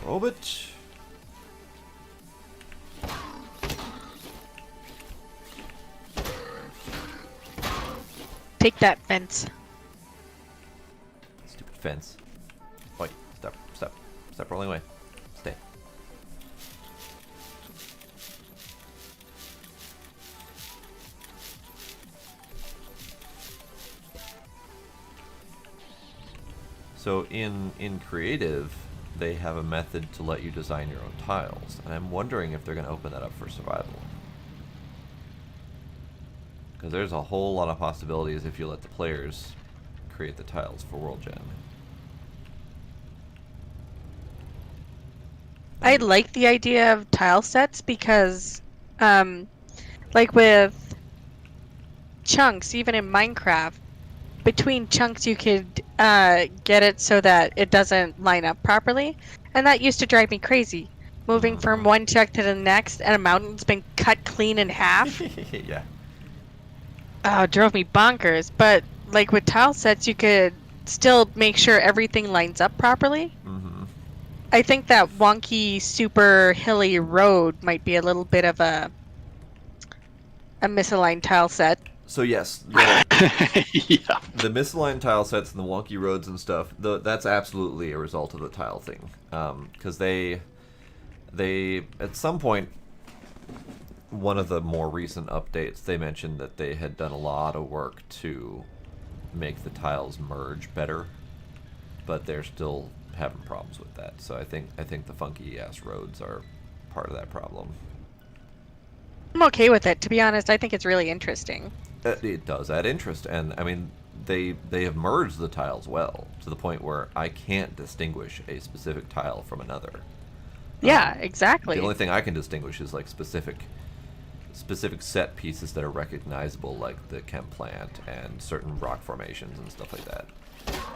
Robot. Take that, fence. Stupid fence. Wait, stop rolling away. Stay. So in creative, they have a method to let you design your own tiles, and I'm wondering if they're going to open that up for survival. Because there's a whole lot of possibilities if you let the players create the tiles for World Gen. I like the idea of tile sets because, like with chunks, even in Minecraft, between chunks you could get it so that it doesn't line up properly, and that used to drive me crazy. Moving from one chunk to the next, and a mountain's been cut clean in half. Yeah. Oh, it drove me bonkers. But like with tile sets, you could still make sure everything lines up properly. Mm-hmm. I think that wonky, super hilly road might be a little bit of a misaligned tile set. So yes, yeah, the misaligned tile sets and the wonky roads and stuff, that's absolutely a result of the tile thing. Because they at some point, one of the more recent updates, they mentioned that they had done a lot of work to make the tiles merge better, but they're still having problems with that. So I think the funky ass roads are part of that problem. I'm okay with it, to be honest. I think it's really interesting. It does add interest, and I mean they have merged the tiles well to the point where I can't distinguish a specific tile from another. Yeah, exactly. The only thing I can distinguish is like specific set pieces that are recognizable, like the chem plant and certain rock formations and stuff like that.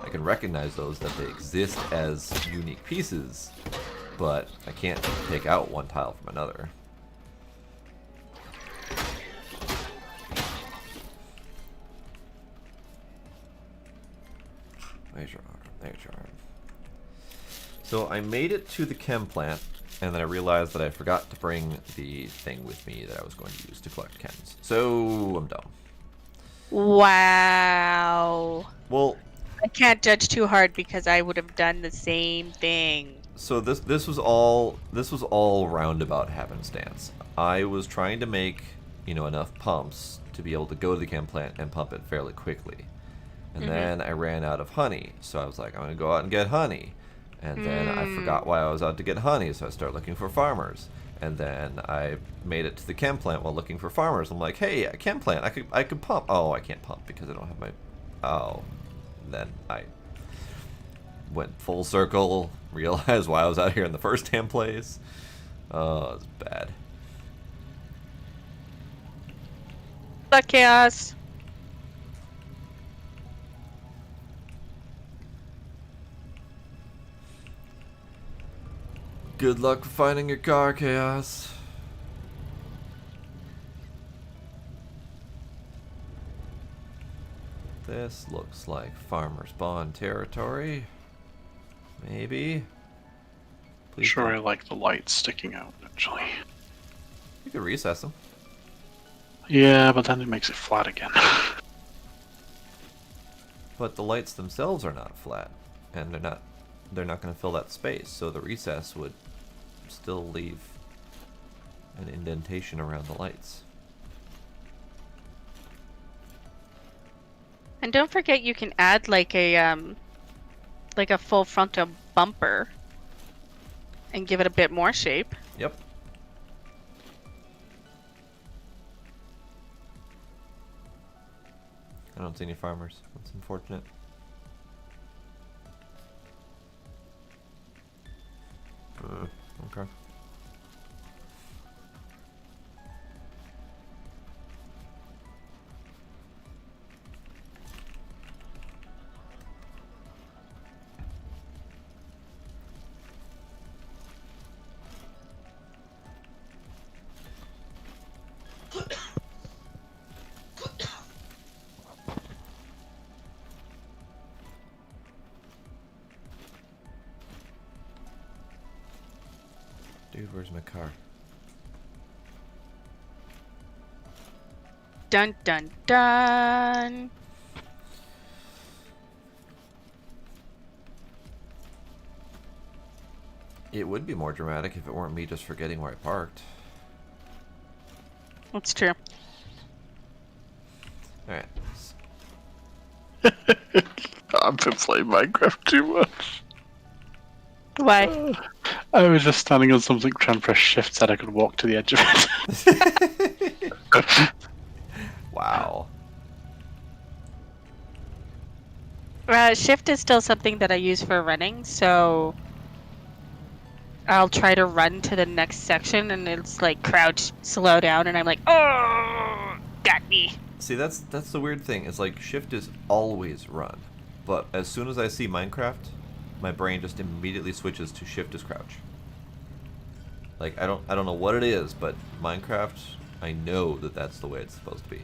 I can recognize those, that they exist as unique pieces, but I can't take out one tile from another. There's your arm. There's your arm. So I made it to the chem plant, and then I realized that I forgot to bring the thing with me that I was going to use to collect chems. So I'm dumb. Wow. Well, I can't judge too hard because I would have done the same thing. so this was all roundabout happenstance. I was trying to make, enough pumps to be able to go to the chem plant and pump it fairly quickly. And then I ran out of honey, so I was like, I'm going to go out and get honey. And then I forgot why I was out to get honey, so I started looking for farmers. And then I made it to the chem plant while looking for farmers. I'm like, hey, a chem plant, I could pump. Oh, I can't pump because I don't have my... Oh. Then I went full circle, realized why I was out here in the first damn place. Oh, it's bad. But chaos. Good luck finding your car, Chaos. This looks like farmer spawn territory. Maybe. Please sure don't- I like the lights sticking out, actually. You could recess them. Yeah, but then it makes it flat again. But the lights themselves are not flat. and they're not going to fill that space, so the recess would still leave an indentation around the lights. And don't forget you can add like a full frontal bumper and give it a bit more shape. Yep. I don't see any farmers. That's unfortunate. Okay. Dude, where's my car? Dun dun dun. It would be more dramatic if it weren't me just forgetting where I parked. That's true. Alright. I've been playing Minecraft too much. Why? I was just standing on something trying to press shift so I could walk to the edge of it. Wow. Shift is still something that I use for running, so I'll try to run to the next section and it's like crouch, slow down, and I'm like, oh, got me. See, that's the weird thing. It's like shift is always run, but as soon as I see Minecraft, my brain just immediately switches to shift is crouch. Like I don't know what it is, but Minecraft, I know that that's the way it's supposed to be.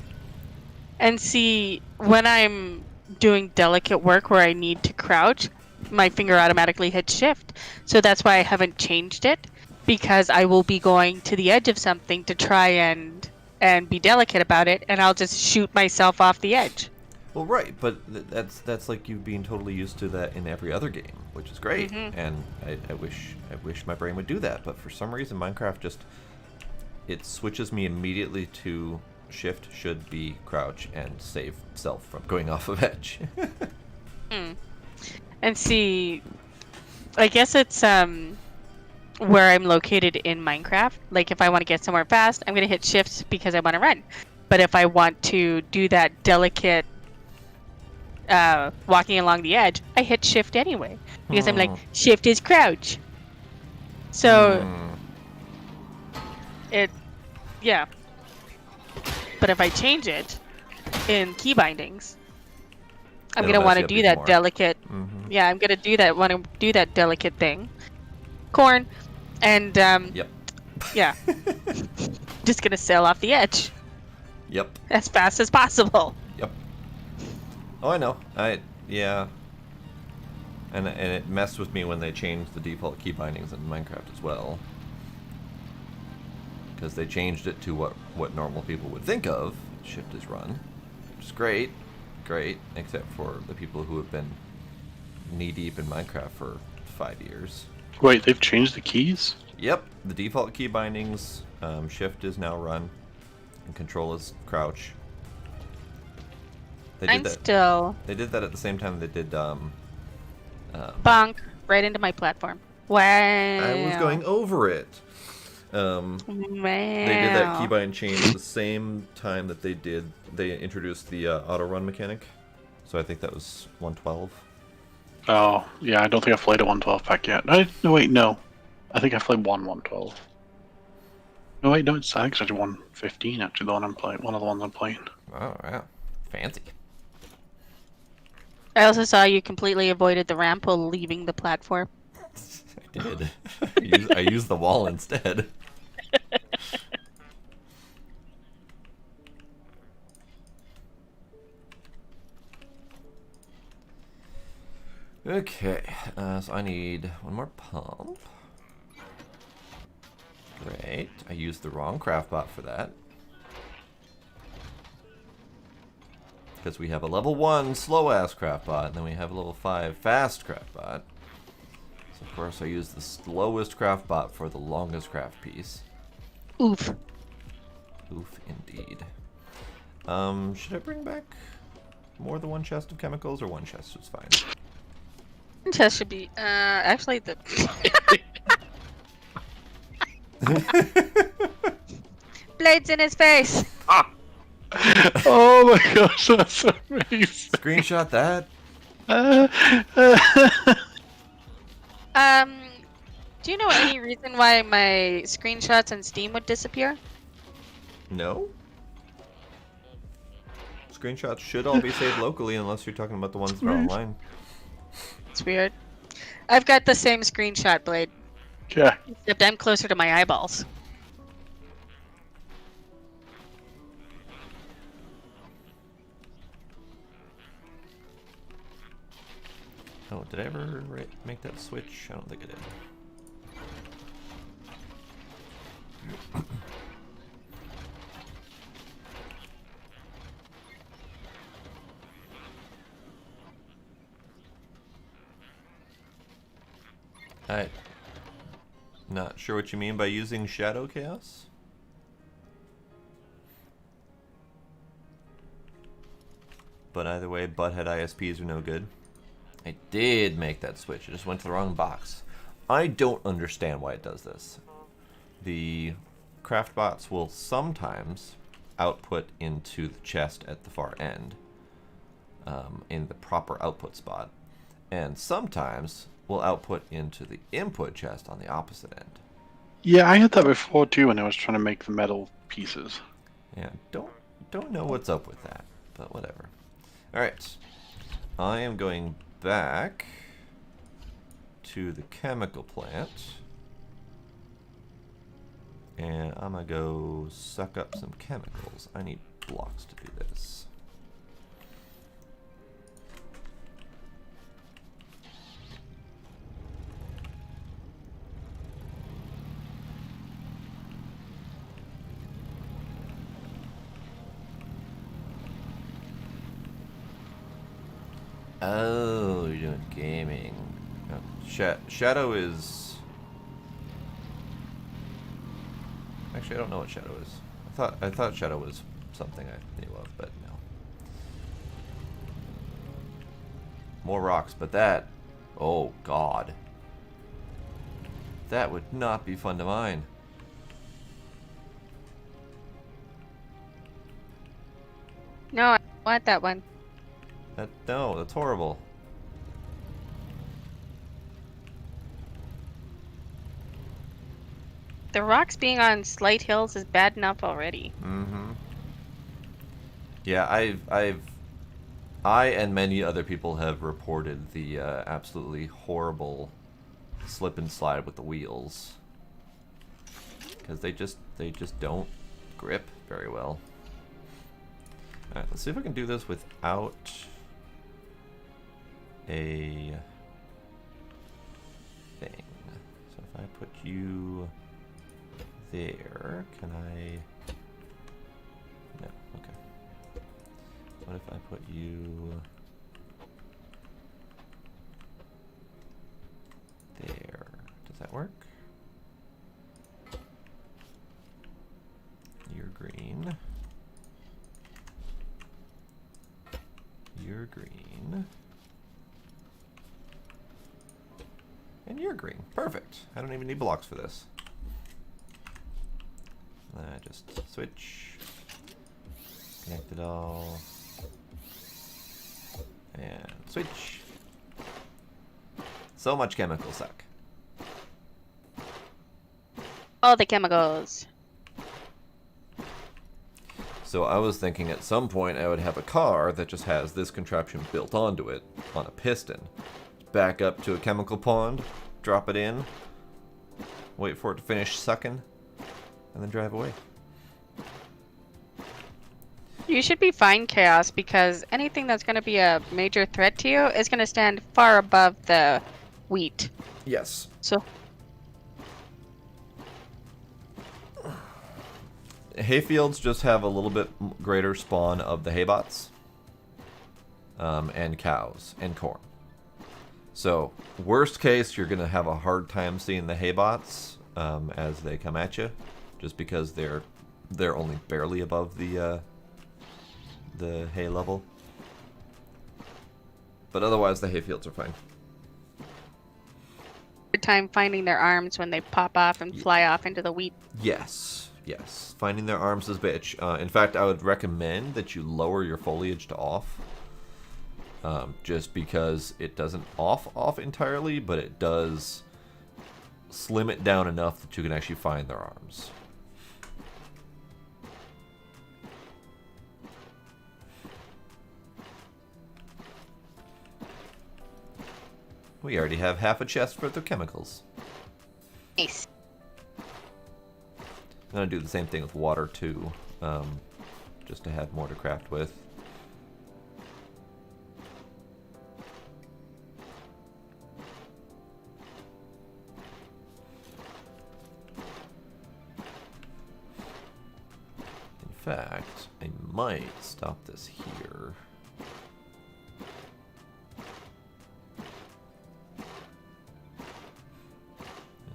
And see, when I'm doing delicate work where I need to crouch, my finger automatically hits shift. So that's why I haven't changed it, because I will be going to the edge of something to try and be delicate about it, and I'll just shoot myself off the edge. Well, right, but that's like you being totally used to that in every other game, which is great. Mm-hmm. And I wish my brain would do that, but for some reason Minecraft just it switches me immediately to shift should be crouch and save self from going off of edge. And see, I guess it's where I'm located in Minecraft. Like if I want to get somewhere fast, I'm gonna hit shift because I want to run. But if I want to do that delicate walking along the edge, I hit shift anyway because I'm like, shift is crouch. So yeah. But if I change it in key bindings, I'm It'll gonna want to mess you do up that even more. delicate. Mm-hmm. Yeah, I'm gonna want to do that delicate thing, corn, and Yep. yeah, just gonna sail off the edge Yep. as fast as possible. Yep. Oh, I know. Yeah. And it messed with me when they changed the default key bindings in Minecraft as well. Because they changed it to what normal people would think of, shift is run. Which is great, except for the people who have been knee-deep in Minecraft for 5 years. Wait, they've changed the keys? Yep, the default key bindings, shift is now run, and control is crouch. They did They did that at the same time they did, bonk right into my platform. Wow. I was going over it. Wow. They did that keybind change at the same time that they introduced the auto run mechanic. So I think that was 112. Oh, yeah, I don't think I've played a 112 pack yet. No, wait, no. I think I've played 112. No, wait, no, I think it's actually 115, actually, the one I'm playing. One of the ones I'm playing. Oh, yeah. Fancy. I also saw you completely avoided the ramp while leaving the platform. I did. I used the wall instead. Okay, so I need one more pump. Great. I used the wrong craft bot for that. Because we have a level 1 slow-ass craftbot, and then we have a level 5 fast craftbot. So of course I use the slowest craftbot for the longest craft piece. Oof. Oof, indeed. Should I bring back more than one chest of chemicals, or one chest is fine? Chest should be, actually the... Blades in his face! Oh my gosh, that's amazing. Screenshot that. Do you know any reason why my screenshots on Steam would disappear? No. Screenshots should all be saved locally unless you're talking about the ones that are online. It's weird. I've got the same screenshot blade, Yeah. except I'm closer to my eyeballs. Oh, did I ever make that switch? I don't think I did. I'm not sure what you mean by using Shadow Chaos. But either way, butthead ISPs are no good. I did make that switch. It just went to the wrong box. I don't understand why it does this. The craft bots will sometimes output into the chest at the far end, in the proper output spot, and sometimes will output into the input chest on the opposite end. Yeah, I had that before too when I was trying to make the metal pieces. Yeah, don't know what's up with that, but whatever. All right, I am going back to the chemical plant, and I'm gonna go suck up some chemicals. I need blocks to do this. Oh, you're doing gaming. Oh, Shadow is... Actually, I don't know what Shadow is. I thought Shadow was something I knew of, but no. More rocks, but that... Oh, God. That would not be fun to mine. No, I want that one. No, that's horrible. The rocks being on slight hills is bad enough already. Mm-hmm. Yeah, I and many other people have reported the absolutely horrible slip and slide with the wheels, because they just don't grip very well. All right, let's see if I can do this without a thing. So if I put you there, can I? No, okay. What if I put you there? Does that work? You're green. You're green. And you're green. Perfect. I don't even need blocks for this. Just switch. Connect it all. And switch. So much chemical suck. All the chemicals. So I was thinking at some point I would have a car that just has this contraption built onto it on a piston. Back up to a chemical pond, drop it in, wait for it to finish sucking, and then drive away. You should be fine, Chaos, because anything that's going to be a major threat to you is going to stand far above the wheat. Yes. So, Hayfields just have a little bit greater spawn of the haybots. and cows and corn. So, worst case, you're going to have a hard time seeing the hay bots as they come at you, just because they're only barely above the hay level. But otherwise, the hay fields are fine. Hard time finding their arms when they pop off and fly off into the wheat. Yes, yes. Finding their arms is bitch. In fact, I would recommend that you lower your foliage to off. Just because it doesn't off entirely, but it does slim it down enough that you can actually find their arms. We already have half a chest worth of chemicals. Nice. I'm gonna do the same thing with water too, just to have more to craft with. In fact, I might stop this here.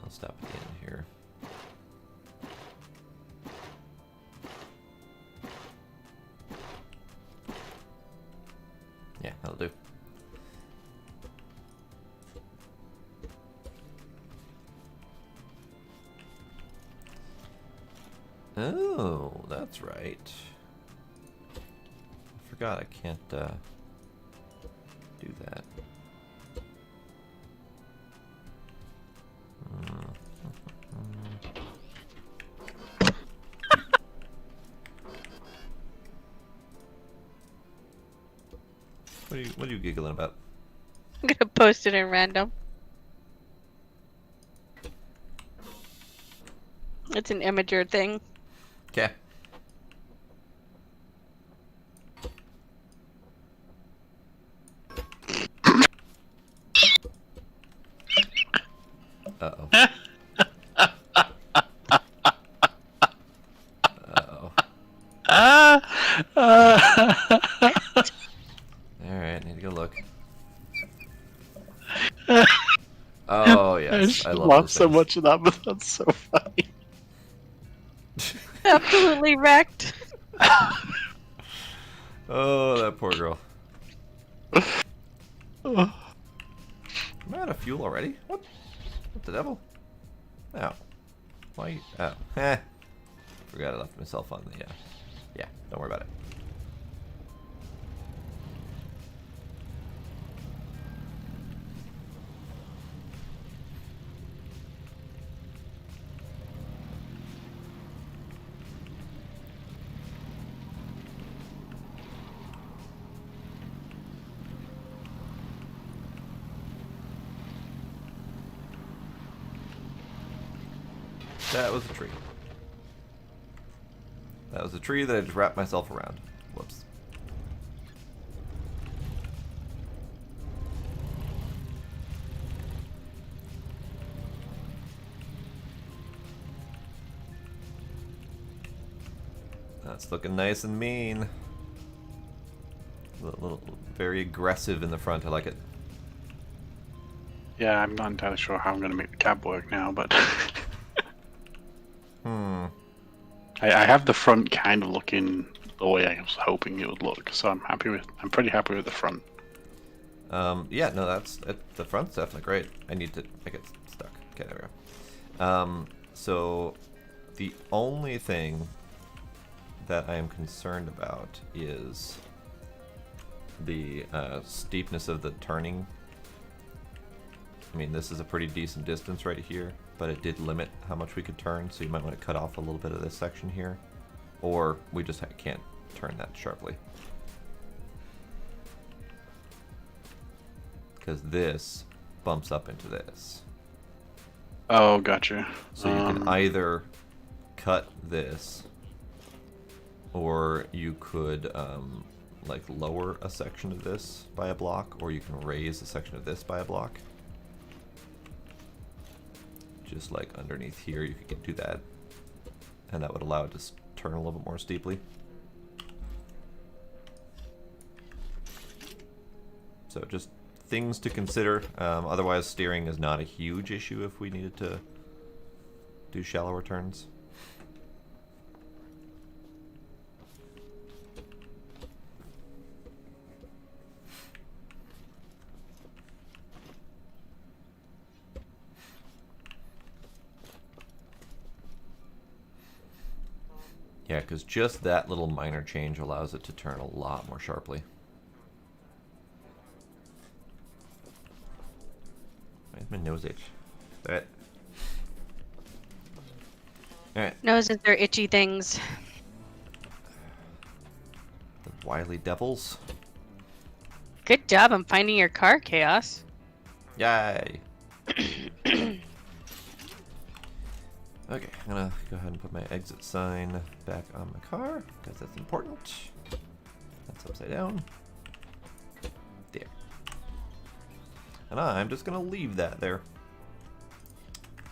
I'll stop at the end here. Yeah, that'll do. Oh, that's right. I forgot I can't do that. What are you giggling about? I'm gonna post it in random. It's an imager thing. Okay. Uh-oh. Alright, need to go look. Oh, yes. I love laughed those so things. much of that, but that's so funny. Absolutely wrecked. Oh, that poor girl. Am I out of fuel already? What? What the devil? Oh. Why? Oh. Heh. Forgot I left myself on the, yeah, don't worry about it. That was a tree. That was a tree that I just wrapped myself around. Whoops. That's looking nice and mean. Little, very aggressive in the front. I like it. Yeah, I'm not entirely sure how I'm going to make the cab work now, but I have the front kind of looking the way I was hoping it would look, so I'm pretty happy with the front. Yeah, no, the front's definitely great. I get stuck. Okay, there we go. So the only thing that I am concerned about is the steepness of the turning. I mean, this is a pretty decent distance right here, but it did limit how much we could turn, so you might want to cut off a little bit of this section here, or we just can't turn that sharply. Because this bumps up into this. Oh, gotcha. So you can either cut this, or you could like lower a section of this by a block, or you can raise a section of this by a block. Just like underneath here, you could do that, and that would allow it to turn a little bit more steeply. So just things to consider. Otherwise, steering is not a huge issue if we needed to do shallower turns. Yeah, because just that little minor change allows it to turn a lot more sharply. Where's my nose itch? That. Alright. Noses are itchy things. The wily devils. Good job on finding your car, Chaos. Yay! Okay, I'm gonna go ahead and put my exit sign back on my car, because that's important. That's upside down. There. And I'm just gonna leave that there.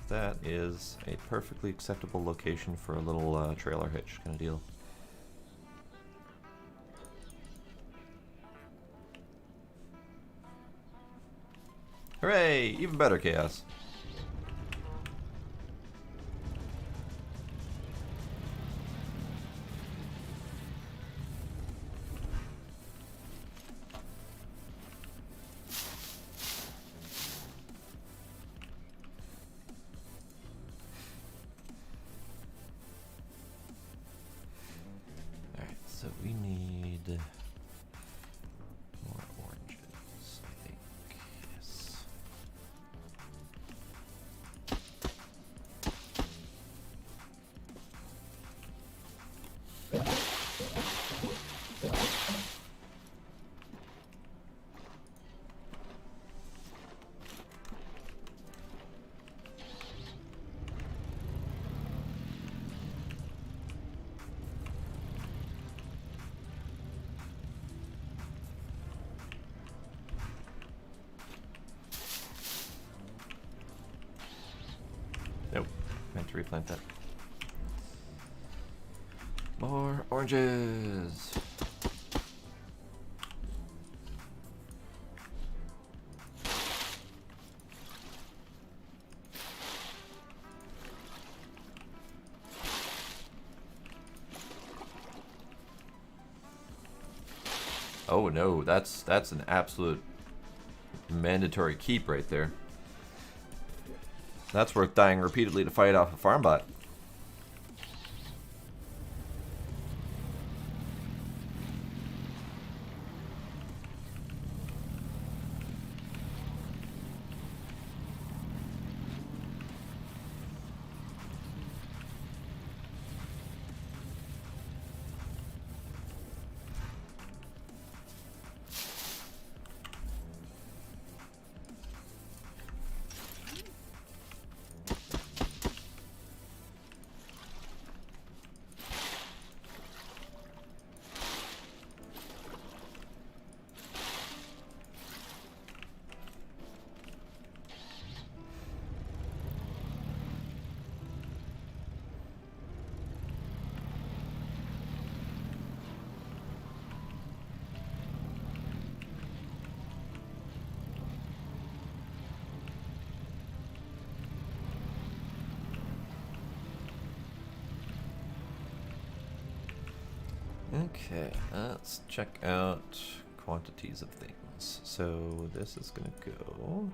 That is a perfectly acceptable location for a little trailer hitch kind of deal. Hooray! Even better, Chaos. Alright, so we need more oranges, I think. Yes. Nope, meant to replant that. More oranges. Oh no, that's an absolute mandatory keep right there. That's worth dying repeatedly to fight off a farm bot. Okay, let's check out quantities of things. So this is gonna go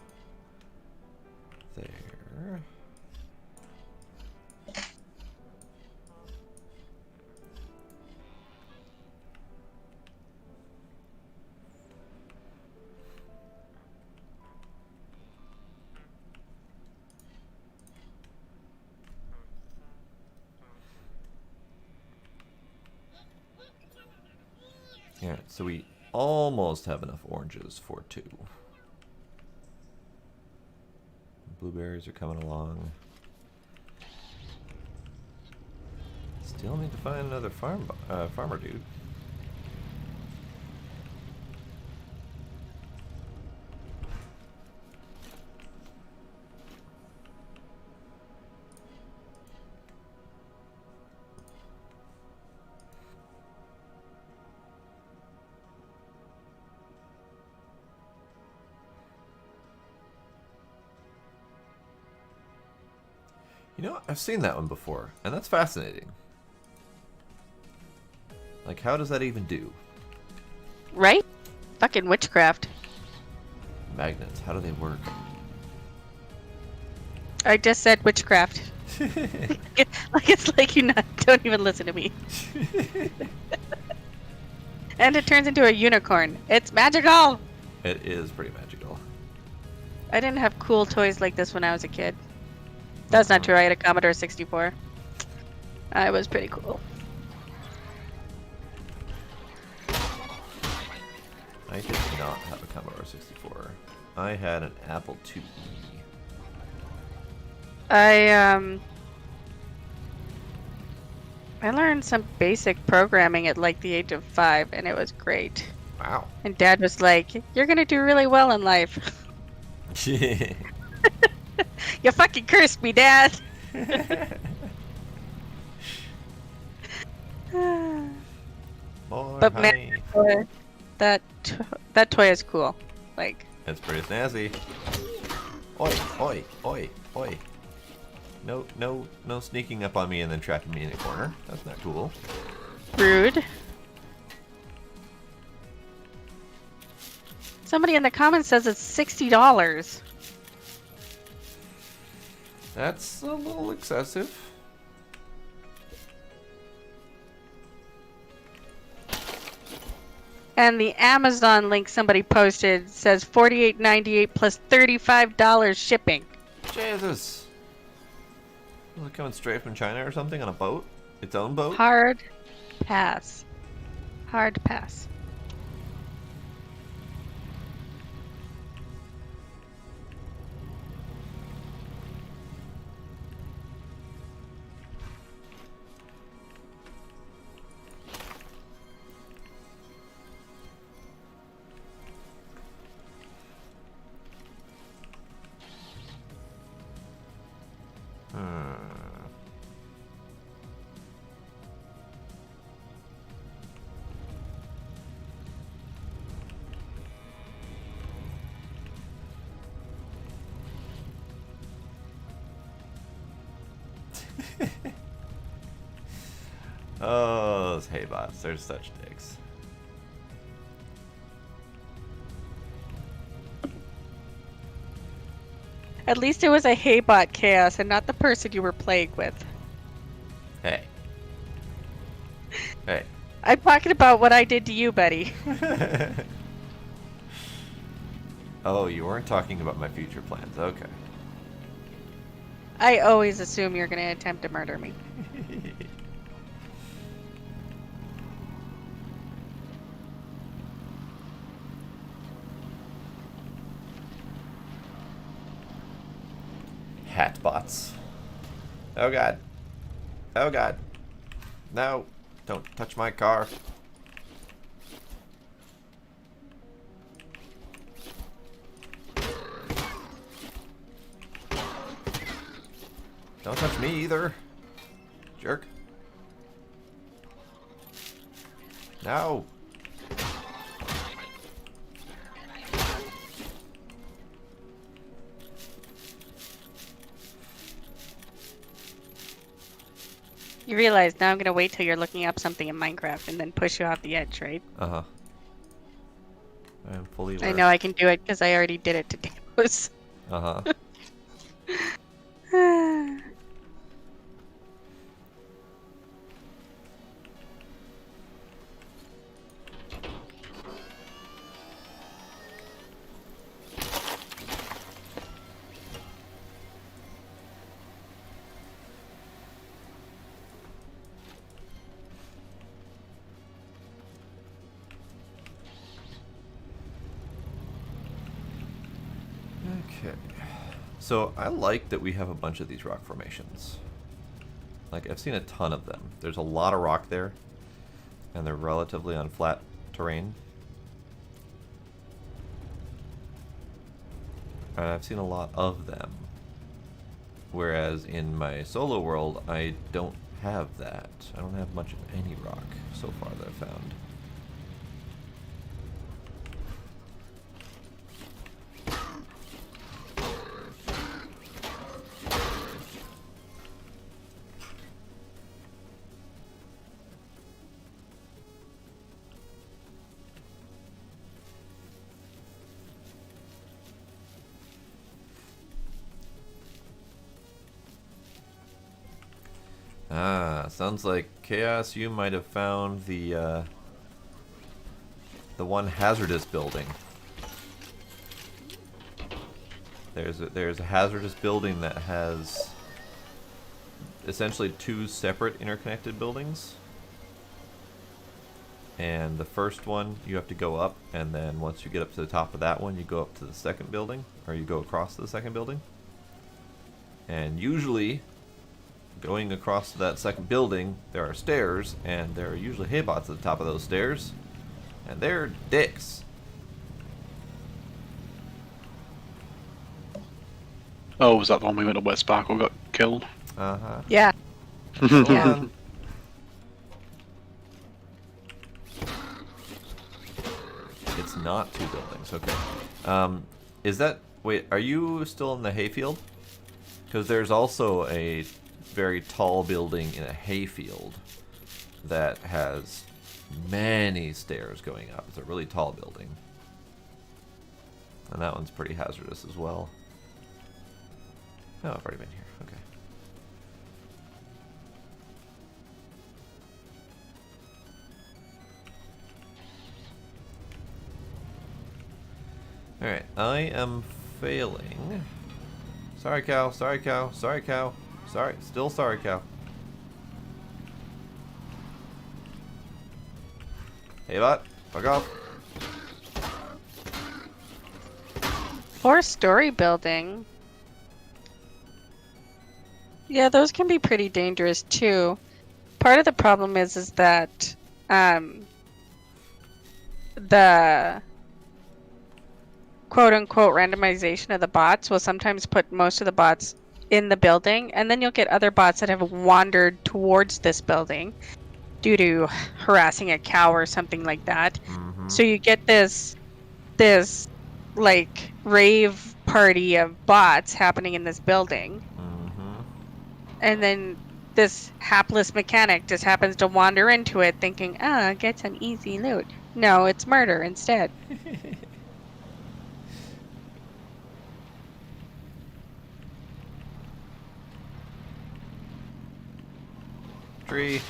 there. Alright, so we almost have enough oranges for 2. Blueberries are coming along. Still need to find another farmer dude. You know, I've seen that one before, and that's fascinating. Like, how does that even do? Right? Fucking witchcraft. Magnets, how do they work? I just said witchcraft. Like it's like you don't even listen to me. And it turns into a unicorn. It's magical! It is pretty magical. I didn't have cool toys like this when I was a kid. That's not true. I had a Commodore 64. I was pretty cool. I did not have a Commodore 64. I had an Apple IIe. I learned some basic programming at like the age of 5, and it was great. Wow. And Dad was like, "You're gonna do really well in life." You fucking cursed me, Dad. More But honey. man, that toy is cool. Like, It's pretty snazzy. Oi, oi, oi, oi. No sneaking up on me and then trapping me in a corner. That's not cool. rude. Somebody in the comments says it's $60. That's a little excessive. And the Amazon link somebody posted says $48.98 plus $35 shipping. Jesus. Was it coming straight from China or something on a boat? Its own boat? Hard pass. Hard pass. Oh, those hay bots. They're such dicks. At least it was a Haybot chaos and not the person you were playing with. Hey. Hey. I'm talking about what I did to you, buddy. Oh, you weren't talking about my future plans. Okay. I always assume you're going to attempt to murder me. Hat bots. Oh god. Oh god. No. Don't touch my car. Don't touch me either. Jerk. No. You realize now I'm going to wait till you're looking up something in Minecraft and then push you off the edge, right? Uh-huh. I'm fully aware. I know I can do it because I already did it to Delos. Uh-huh. Okay. So I like that we have a bunch of these rock formations. Like, I've seen a ton of them. There's a lot of rock there, and they're relatively on flat terrain. And I've seen a lot of them. Whereas in my solo world, I don't have that. I don't have much of any rock so far that I've found. Ah, sounds like Chaos, you might have found the one hazardous building. There's a hazardous building that has essentially 2 separate interconnected buildings. And the first one you have to go up, and then once you get up to the top of that one, you go up to the second building, or you go across to the second building. And usually, going across to that second building, there are stairs, and there are usually haybots at the top of those stairs, and they're dicks. Oh, was that the one we went to where Sparkle got killed? Uh-huh. Yeah. Go Yeah. on. It's not 2 buildings, okay. Is that... Wait, are you still in the hayfield? Because there's also a very tall building in a hayfield that has many stairs going up. It's a really tall building. And that one's pretty hazardous as well. Oh, I've already been here. Okay. Alright, I am failing. Sorry, cow. Sorry, cow. Sorry, cow. Sorry. Still sorry, cow. Hey, bot. Fuck off. 4-story building. Yeah, those can be pretty dangerous too. Part of the problem is that the quote-unquote randomization of the bots will sometimes put most of the bots in the building, and then you'll get other bots that have wandered towards this building due to harassing a cow or something like that. Mm-hmm. So you get this like rave party of bots happening in this building. Mm-hmm. And then this hapless mechanic just happens to wander into it thinking, get some easy loot. No, it's murder instead. Tree.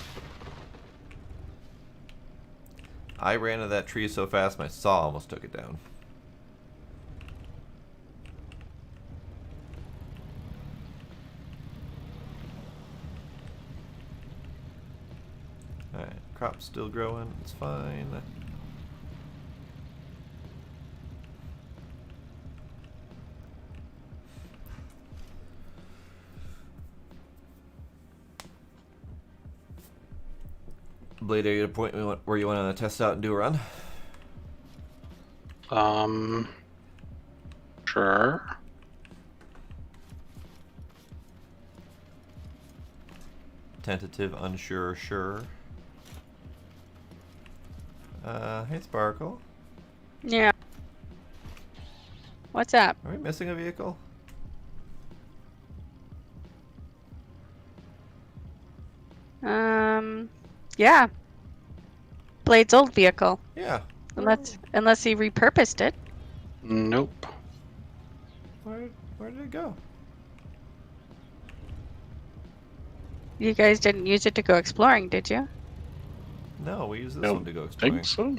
I ran into that tree so fast my saw almost took it down. Alright, crop's still growing, it's fine. Blade, are you at a point where you want to test out and do a run? Sure. Tentative, unsure, sure. Hey Sparkle. Yeah. What's up? Are we missing a vehicle? Yeah. Blade's old vehicle. Yeah. Unless he repurposed it. Nope. Where did it go? You guys didn't use it to go exploring, did you? No, we use this Nope. one to go exploring. Think so?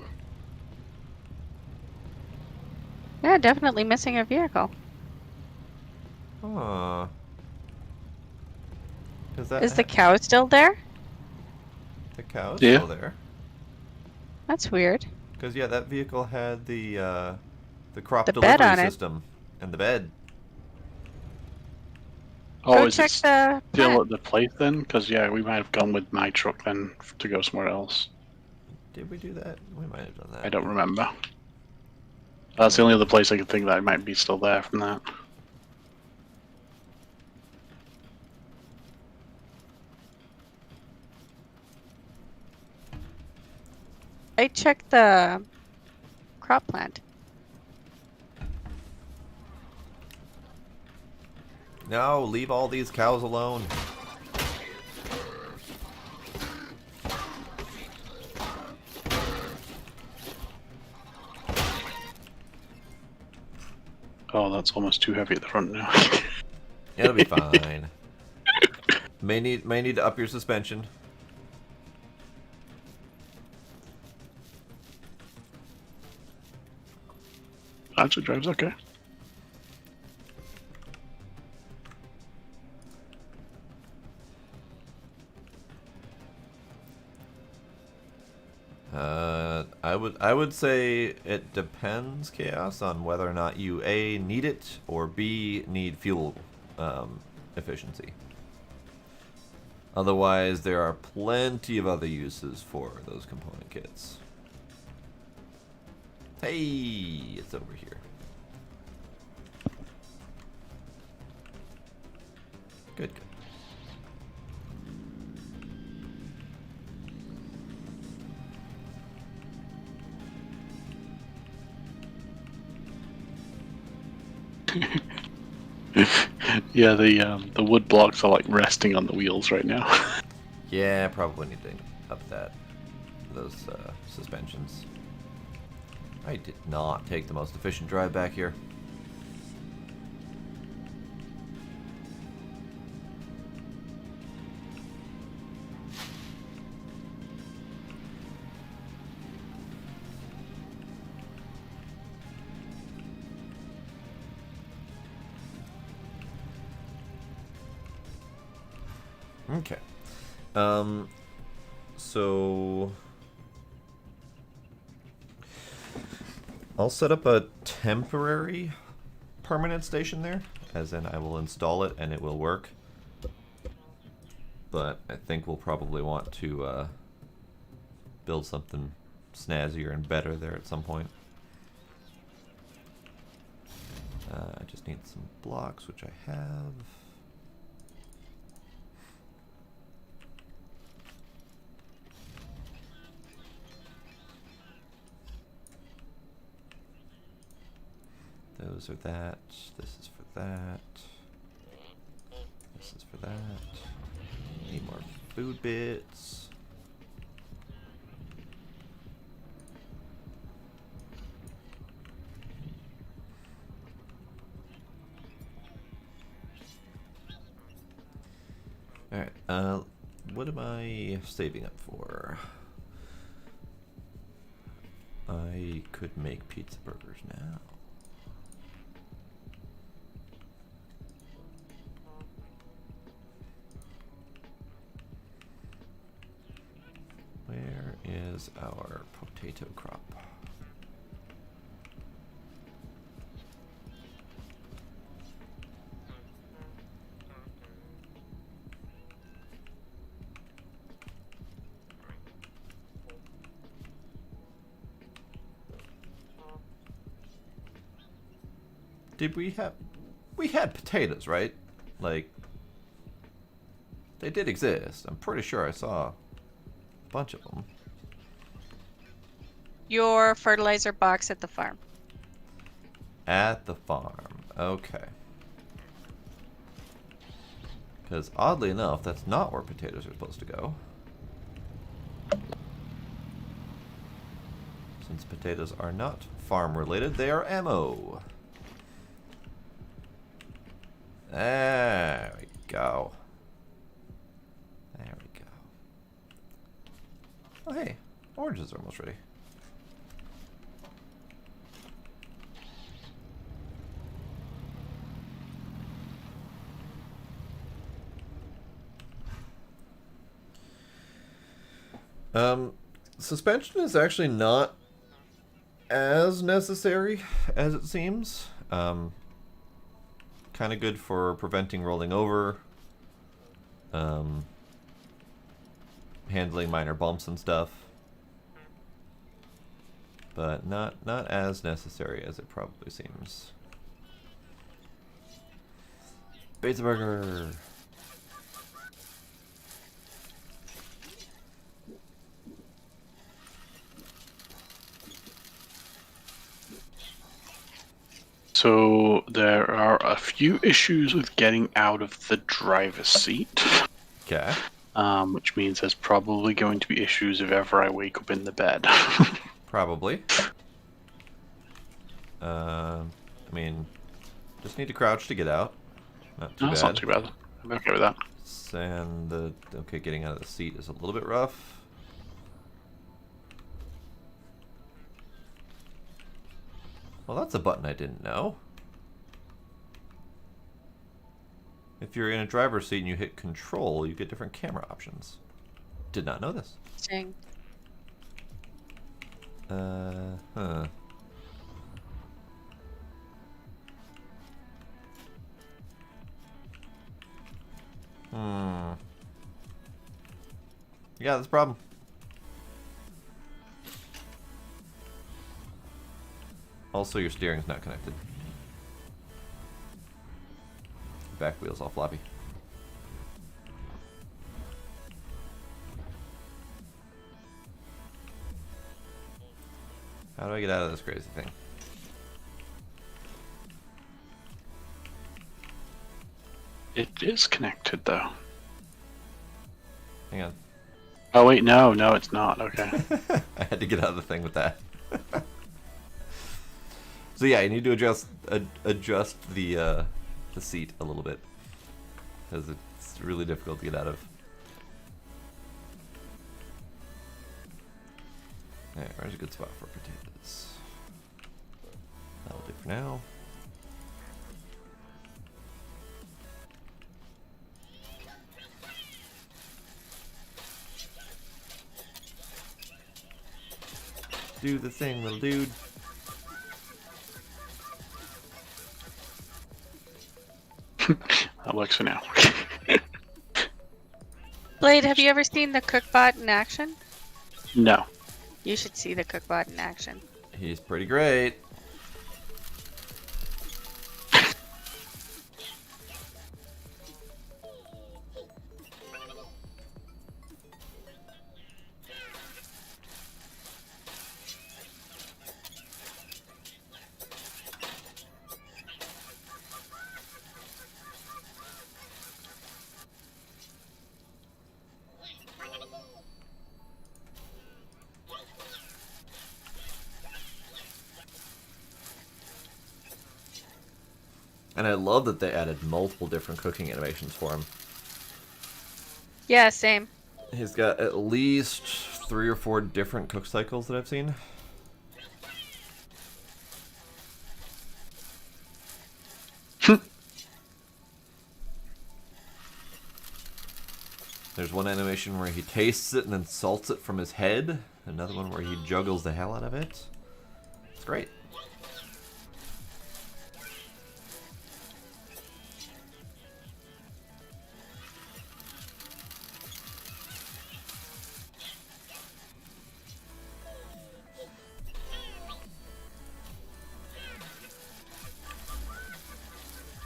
Yeah, definitely missing a vehicle. Huh. Is the cow still there? The cow's Yeah. still there? That's weird. Because yeah, that vehicle had the crop The delivery bed on it. system and the bed. Oh, Go is check it the still map. at the place then? Because yeah, we might have gone with my truck then to go somewhere else. Did we do that? We might have done that. I don't remember. That's the only other place I could think that it might be still there from that. I checked the crop plant. No, leave all these cows alone. Oh, that's almost too heavy at the front now. It'll be fine. May need to up your suspension. Actually drives okay. I would say it depends, Chaos, on whether or not you A, need it, or B, need fuel efficiency. Otherwise, there are plenty of other uses for those component kits. Hey, it's over here. Good, good. Yeah, the wood blocks are like resting on the wheels right now. Yeah, probably need to up those suspensions. I did not take the most efficient drive back here. Okay. So I'll set up a temporary permanent station there, as in I will install it and it will work. But I think we'll probably want to build something snazzier and better there at some point. I just need some blocks, which I have. Those are that. This is for that. This is for that. Need more food bits. Alright, what am I saving up for? I could make pizza burgers now. Where is our potato crop? Did we had potatoes, right? Like, they did exist. I'm pretty sure I saw a bunch of them. Your fertilizer box at the farm. At the farm. Okay. Because oddly enough, that's not where potatoes are supposed to go. Since potatoes are not farm related, they are ammo. There we go. There we go. Oh hey, oranges are almost ready. Suspension is actually not as necessary as it seems. Kind of good for preventing rolling over, handling minor bumps and stuff, but not as necessary as it probably seems. Pizza burger. So there are a few issues with getting out of the driver's seat. Okay. Which means there's probably going to be issues if ever I wake up in the bed. Probably. I mean, just need to crouch to get out. Not too bad. That's not too bad. I'm okay with that. And okay, getting out of the seat is a little bit rough. Well, that's a button I didn't know. If you're in a driver's seat and you hit control, you get different camera options. Did not know this. Interesting. Huh. Yeah, that's a problem. Also, your steering's not connected. Back wheel's all floppy. How do I get out of this crazy thing? It is connected though. Hang on. Oh wait, no, it's not. Okay. I had to get out of the thing with that. So yeah, you need to adjust the seat a little bit because it's really difficult to get out of. Alright, where's a good spot for potatoes? That'll do for now. Do the thing, little dude. That works for now. Blade, have you ever seen the cookbot in action? No. You should see the cookbot in action. He's pretty great. And I love that they added multiple different cooking animations for him. Yeah, same. He's got at least 3 or 4 different cook cycles that I've seen. There's one animation where he tastes it and then salts it from his head. Another one where he juggles the hell out of it. It's great.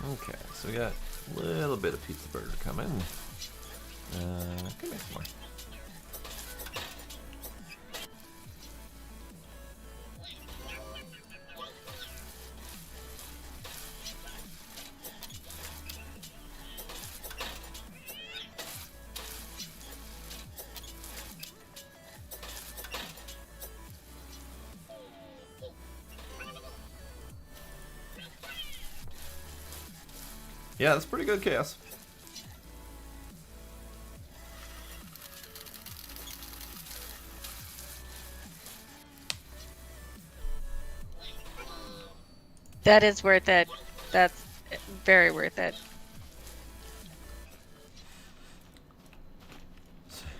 Okay, so we got a little bit of pizza burger coming. Can make some more. Yeah, that's pretty good, Chaos. That is worth it. That's very worth it.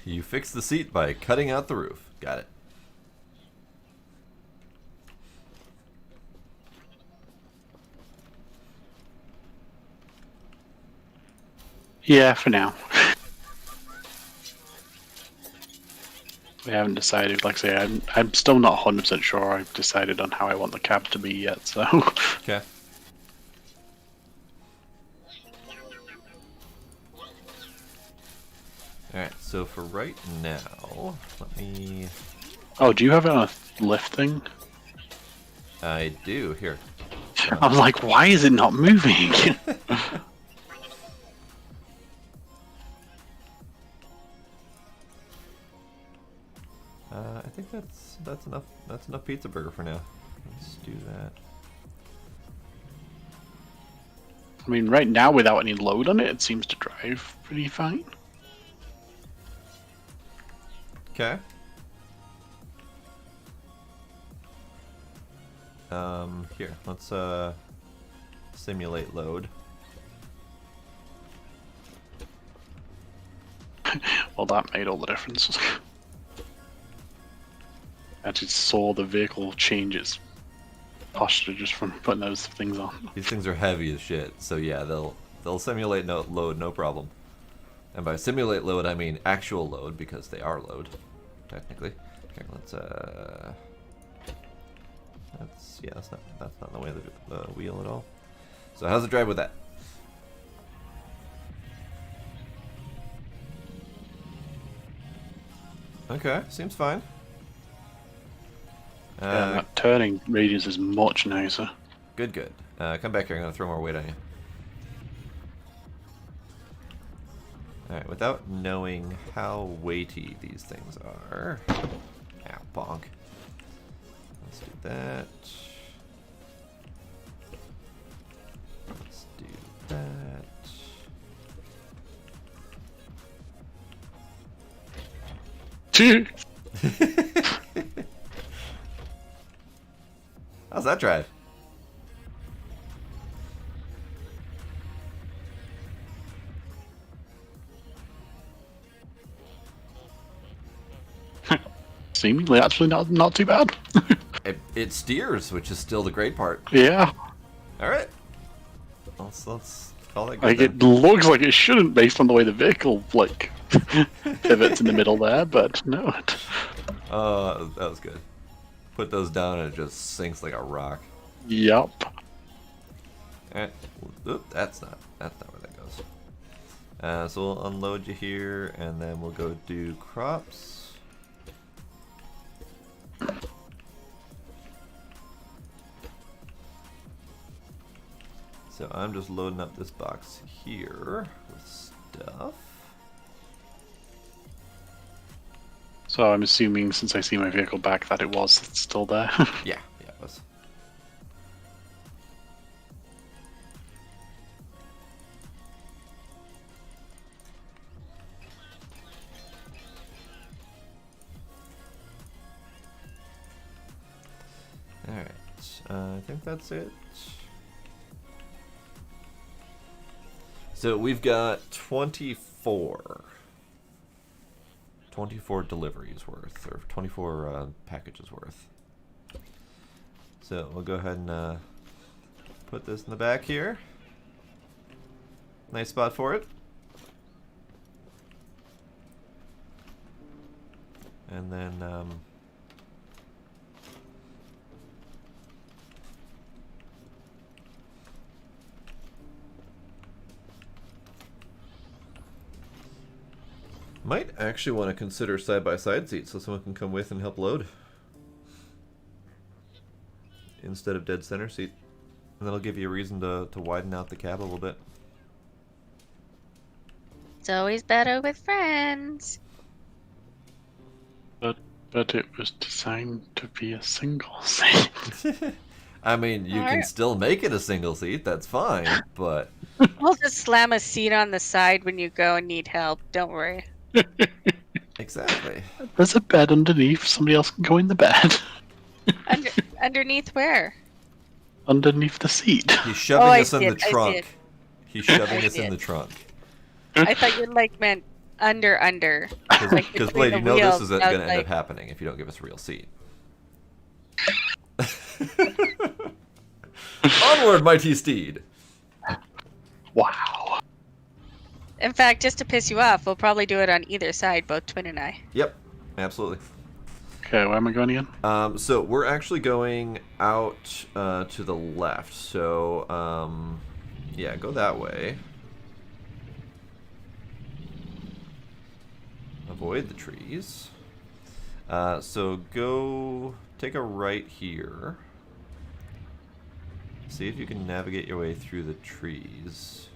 You fix the seat by cutting out the roof. Got it. Yeah, for now. We haven't decided. Like I say, I'm still not 100% sure I've decided on how I want the cab to be yet, so... Okay. Alright, so for right now, let me... Oh, do you have it on a lift thing? I do, here. I'm like, why is it not moving? I think that's enough. That's enough pizza burger for now. Let's do that. I mean, right now, without any load on it, it seems to drive pretty fine. Okay. Here, let's simulate load. Well, that made all the difference. I actually saw the vehicle change its posture just from putting those things on. These things are heavy as shit, so yeah, they'll simulate load no problem. And by simulate load, I mean actual load because they are load, technically. Here, let's that's not in the way of the wheel at all. So how's it drive with that? Okay, seems fine. Yeah, that turning radius is much nicer. Good, good. Come back here, I'm gonna throw more weight on you. Alright, without knowing how weighty these things are... Ow, bonk. Let's do that. Let's do that. How's that drive? Seemingly, actually, not too bad. It steers, which is still the great part. Yeah, Alright. Let's call that good. like then. it looks like it shouldn't based on the way the vehicle like pivots in the middle there, but no. That was good. Put those down and it just sinks like a rock. Yup. Alright. Oop, that's not where that goes. So we'll unload you here and then we'll go do crops. So I'm just loading up this box here with stuff. So I'm assuming, since I see my vehicle back, that it was still there. Yeah, it was. Alright, I think that's it. So we've got 24 deliveries worth, or 24 packages worth. So we'll go ahead and put this in the back here. Nice spot for it. And then might actually want to consider side-by-side seats so someone can come with and help load. Instead of dead center seat. And that'll give you a reason to widen out the cab a little bit. It's always better with friends. But it was designed to be a single seat. I mean, you can still make it a single seat, that's fine, but... We'll just slam a seat on the side when you go and need help, don't worry. Exactly. There's a bed underneath, somebody else can go in the bed. Underneath where? Underneath the seat. He's shoving us in the trunk. He's shoving us in the trunk. I thought you meant under. Because Blade, you know this is going to end up happening if you don't give us a real seat. Onward, mighty steed! Wow. In fact, just to piss you off, we'll probably do it on either side, both Twin and I. Yep, absolutely. Okay, where am I going again? So we're actually going out to the left. So, yeah, go that way. Avoid the trees. So go take a right here. See if you can navigate your way through the trees.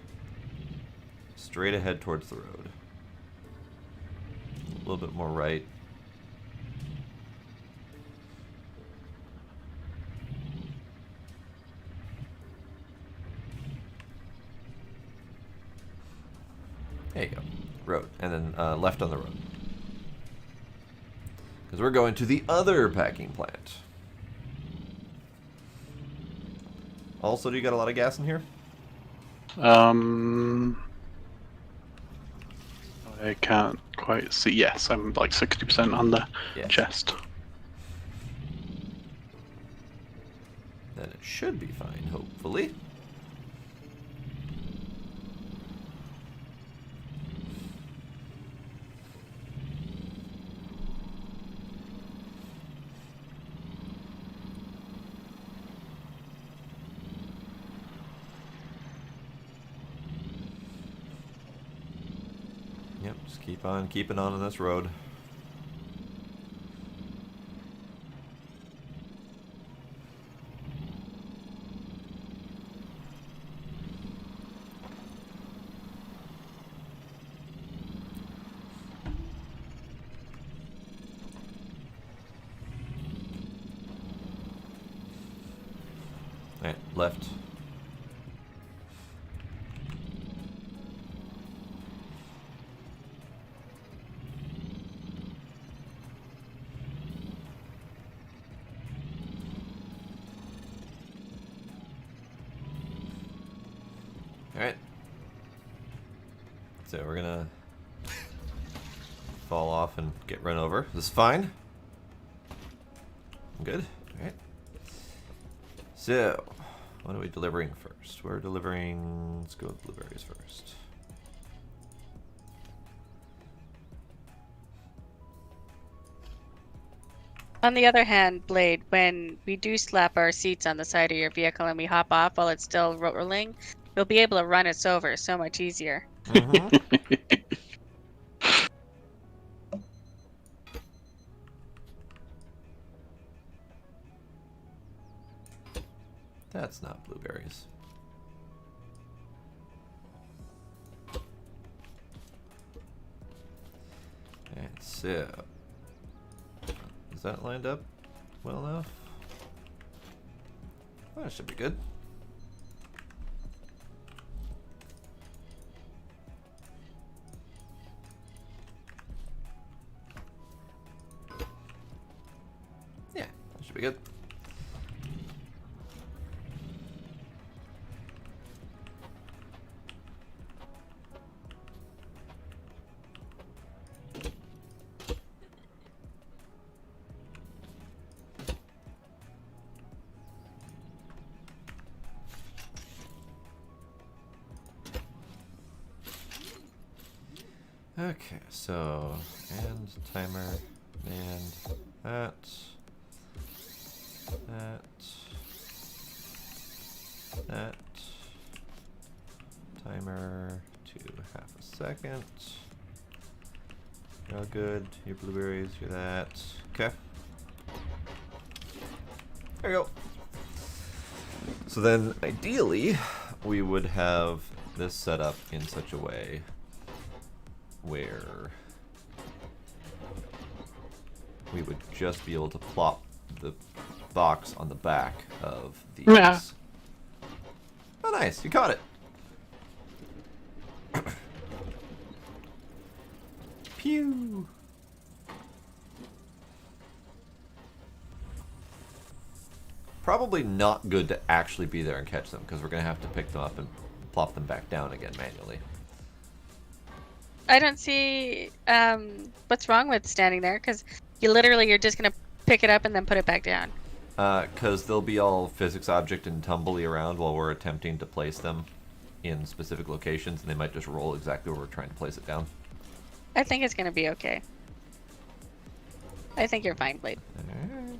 Straight ahead towards the road. A little bit more right. There you go. Road. And then left on the road. Because we're going to the other packing plant. Also, do you got a lot of gas in here? I can't quite see. Yes, I'm like 60% on the chest. Then it should be fine, hopefully. Yep, just keep on keeping on this road. Alright, left. Alright. So we're gonna fall off and get run over. This is fine. Good. Alright. So, what are we delivering first? We're delivering... Let's go with blueberries first. On the other hand, Blade, when we do slap our seats on the side of your vehicle and we hop off while it's still rolling, you'll be able to run us over so much easier. That's not blueberries. And so, is that lined up well enough? That should be good. Yeah, that should be good. Okay, so, and timer, and that, timer to half a second. You're all good, your blueberries, you're that. Okay. There you go. So then, ideally, we would have this set up in such a way where we would just be able to plop the box on the back of these. Yeah. Oh, nice. You caught it. Pew. Probably not good to actually be there and catch them, because we're going to have to pick them up and plop them back down again manually. I don't see what's wrong with standing there, because you're just going to pick it up and then put it back down. Because they'll be all physics object and tumbly around while we're attempting to place them in specific locations, and they might just roll exactly where we're trying to place it down. I think it's going to be okay. I think you're fine, Blade. Alright.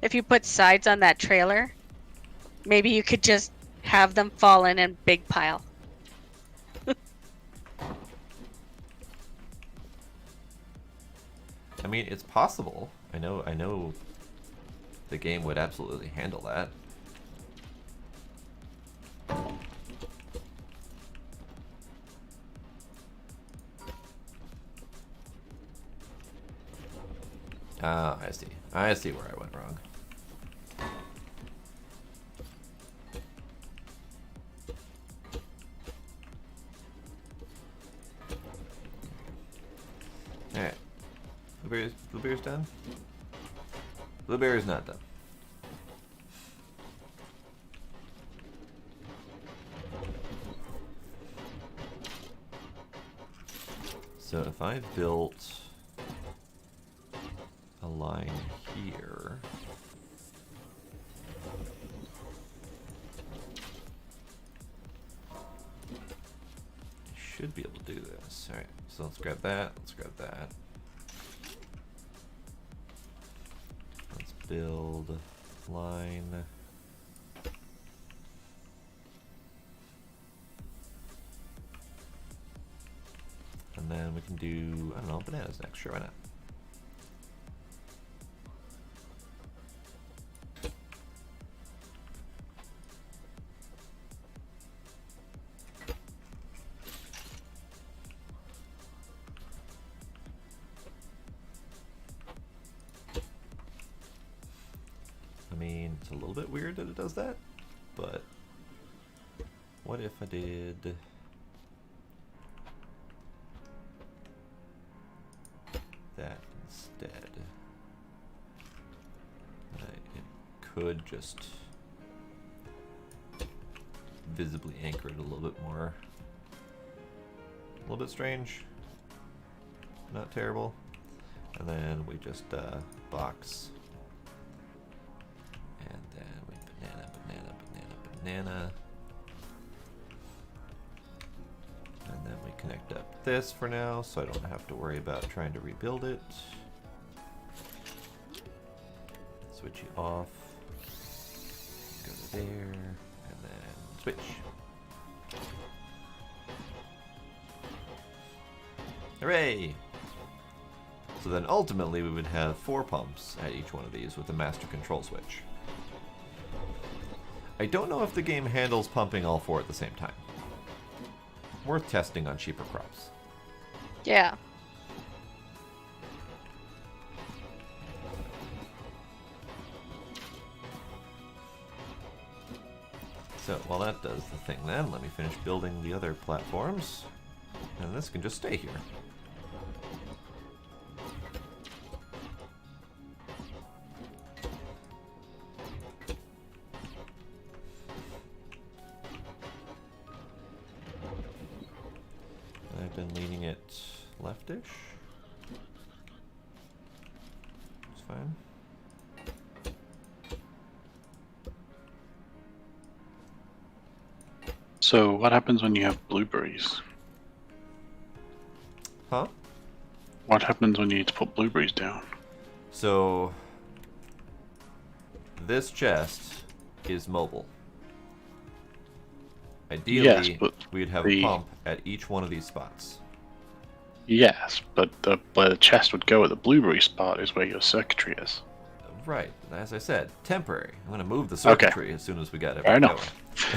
If you put sides on that trailer, maybe you could just have them fall in a big pile. I mean, it's possible. I know the game would absolutely handle that. Ah, I see. I see where I went wrong. Blueberry's done? Blueberry's not done. So if I built a line here, I should be able to do this. Alright, so let's grab that, let's grab that. Let's build line. And then we can do, I don't know, bananas next. Sure, why not? I mean, it's a little bit weird that it does that, but what if I did... that instead? It could just visibly anchor it a little bit more. A little bit strange. Not terrible. And then we just box. And then we banana. And then we connect up this for now, so I don't have to worry about trying to rebuild it. Switch you off. Go to there, and then switch. Hooray! So then ultimately we would have 4 pumps at each one of these with a master control switch. I don't know if the game handles pumping all 4 at the same time. Worth testing on cheaper crops. Yeah. So while that does the thing then, let me finish building the other platforms. And this can just stay here. I've been leaning it leftish. It's fine. So what happens when you have blueberries? Huh? What happens when you need to put blueberries down? So this chest is mobile. Ideally, Yes, but we'd have a pump at each one of these spots. Yes, but where the chest would go at the blueberry spot is where your circuitry is. Right, as I said, temporary. I'm going to move the circuitry as soon as we got Fair everything enough.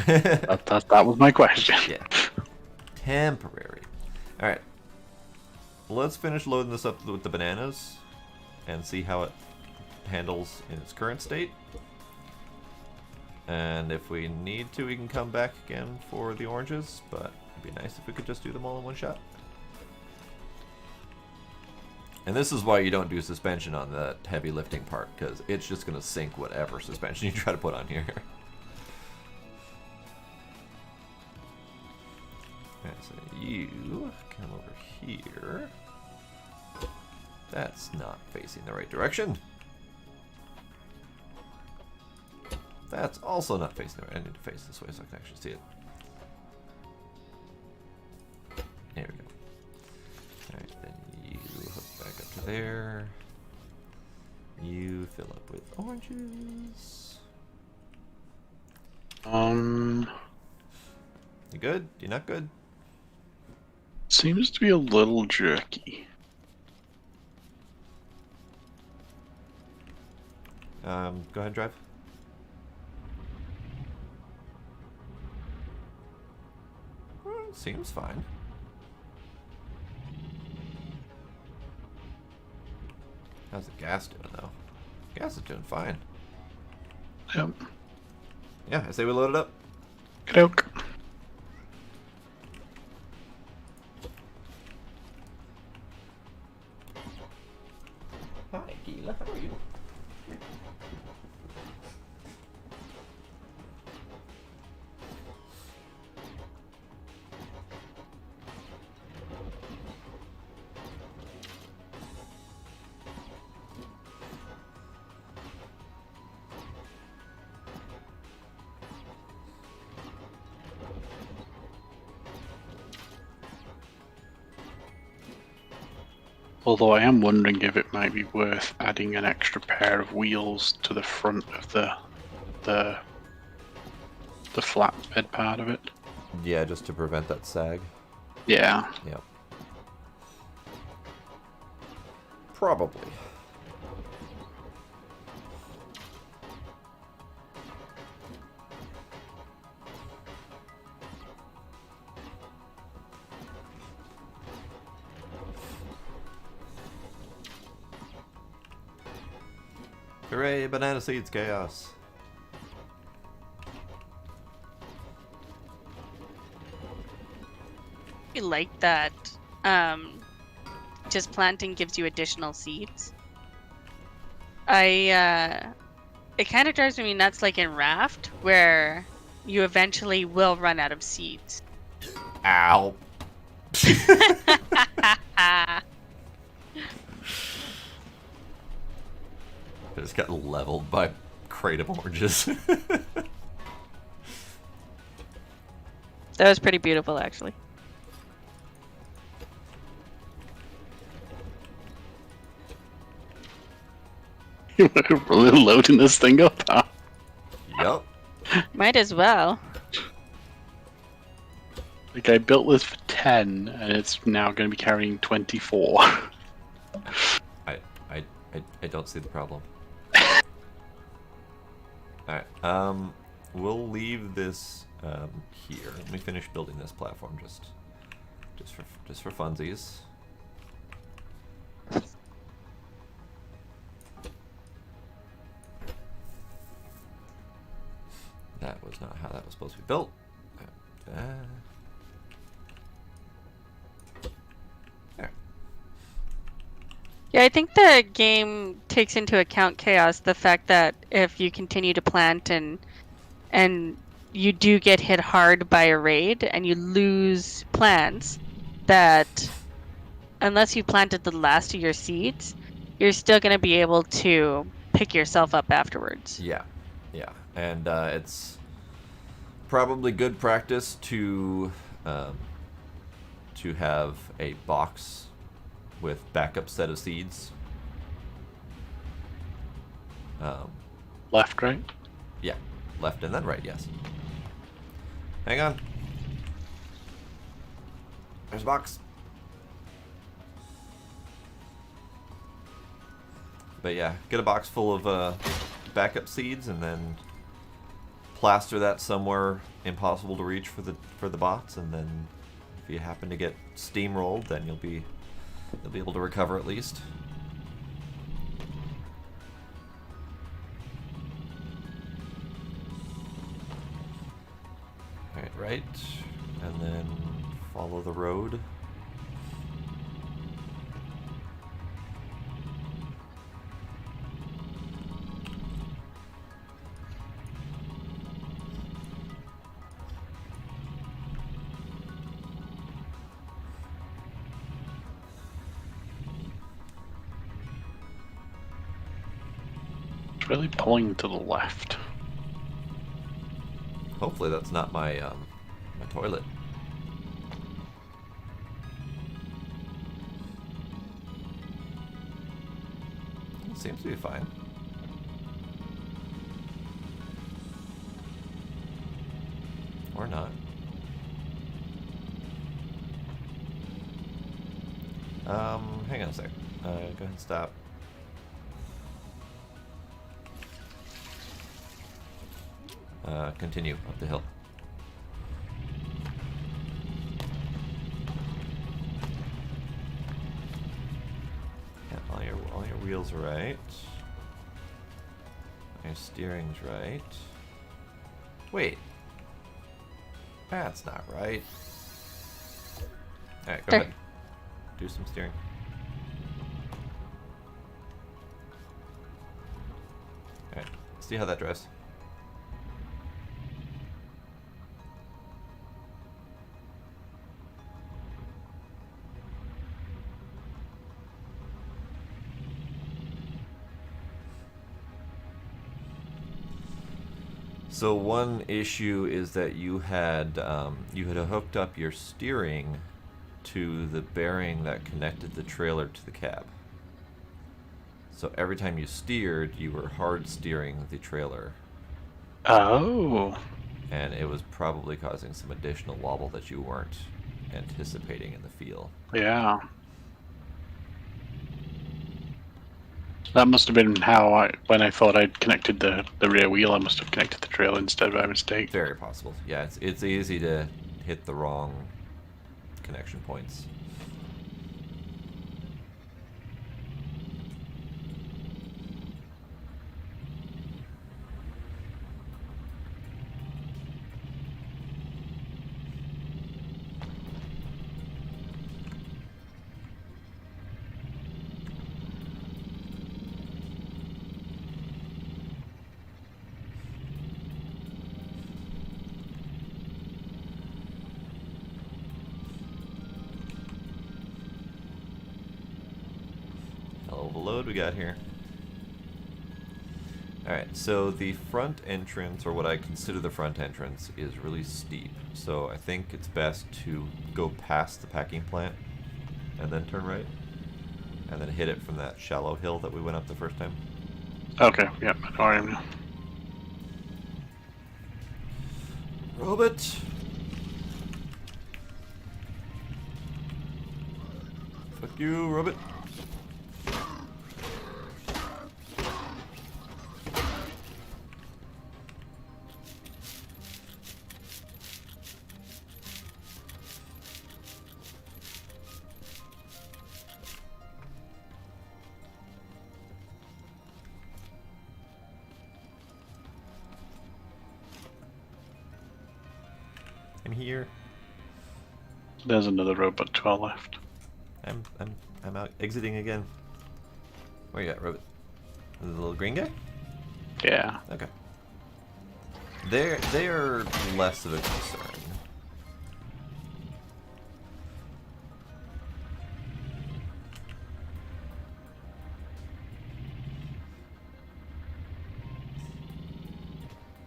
going. that was my question. Yeah. Temporary. Alright. Let's finish loading this up with the bananas and see how it handles in its current state. And if we need to, we can come back again for the oranges, but it'd be nice if we could just do them all in one shot. And this is why you don't do suspension on that heavy lifting part, because it's just going to sink whatever suspension you try to put on here. Alright, so you come over here. That's not facing the right direction. That's also not facing the right. I need to face this way so I can actually see it. There we go. Alright, then you hook back up to there. You fill up with oranges. You good? You not good? Seems to be a little jerky. Go ahead and drive. Seems fine. How's the gas doing, though? Gas is doing fine. Yep. Yeah, I say we load it up. Okey-doke. Hi, Keela. How are you? Although I am wondering if it might be worth adding an extra pair of wheels to the front of the flatbed part of it. Yeah, just to prevent that sag. Yeah. Yep. Probably. Hooray, banana seeds chaos. I like that. Just planting gives you additional seeds. It kind of drives me nuts, like in Raft, where you eventually will run out of seeds. Ow. I just got leveled by crate of oranges. That was pretty beautiful, actually. Really loading this thing up, huh? Yup. Might as well. Like, I built this for 10, and it's now going to be carrying 24. I don't see the problem. Alright, we'll leave this here. Let me finish building this platform just for funsies. That was not how that was supposed to be built. There. Yeah, I think the game takes into account chaos, the fact that if you continue to plant and you do get hit hard by a raid and you lose plants, that unless you planted the last of your seeds, you're still going to be able to pick yourself up afterwards. Yeah, yeah, and it's probably good practice to have a box with backup set of seeds. Left, right? Yeah, left and then right, yes. Hang on. There's a box. But yeah, get a box full of backup seeds and then plaster that somewhere impossible to reach for the bots, and then if you happen to get steamrolled, then you'll be able to recover at least. Alright, right. And then follow the road. Really pulling to the left. Hopefully that's not my my toilet. It seems to be fine. Or not. Hang on a sec. Go ahead and stop. Continue up the hill. Yeah, all your wheels are right. Your steering's right. Wait. That's not right. Alright, go There. ahead. Do some steering. Alright, see how that drives. So one issue is that you had hooked up your steering to the bearing that connected the trailer to the cab. So every time you steered, you were hard steering the trailer. Oh. And it was probably causing some additional wobble that you weren't anticipating in the feel. Yeah. That must have been how when I thought I'd connected the rear wheel, I must have connected the trailer instead by mistake. Very possible. Yeah, it's easy to hit the wrong connection points. Hell of a load we got here. Alright, so the front entrance, or what I consider the front entrance, is really steep. So I think it's best to go past the packing plant and then turn right. And then hit it from that shallow hill that we went up the first time. Okay, yep, I know where I am now. Robot! Fuck you, Robot. I'm here. There's another robot to our left. I'm out exiting again. Where you at, Robot? The little green guy? Yeah. Okay. They're less of a concern.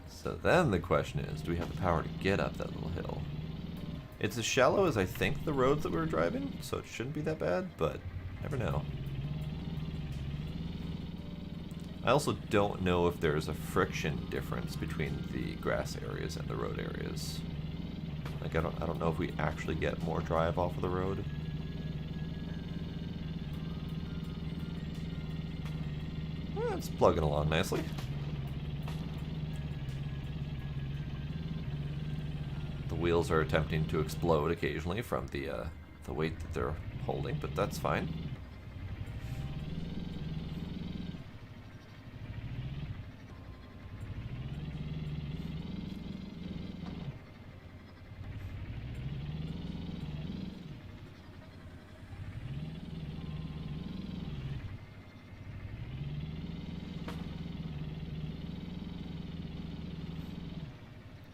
So then the question is, do we have the power to get up that little hill? It's as shallow as I think the roads that we were driving, so it shouldn't be that bad, but never know. I also don't know if there's a friction difference between the grass areas and the road areas. Like I don't know if we actually get more drive off of the road. Well, it's plugging along nicely. The wheels are attempting to explode occasionally from the weight that they're holding, but that's fine.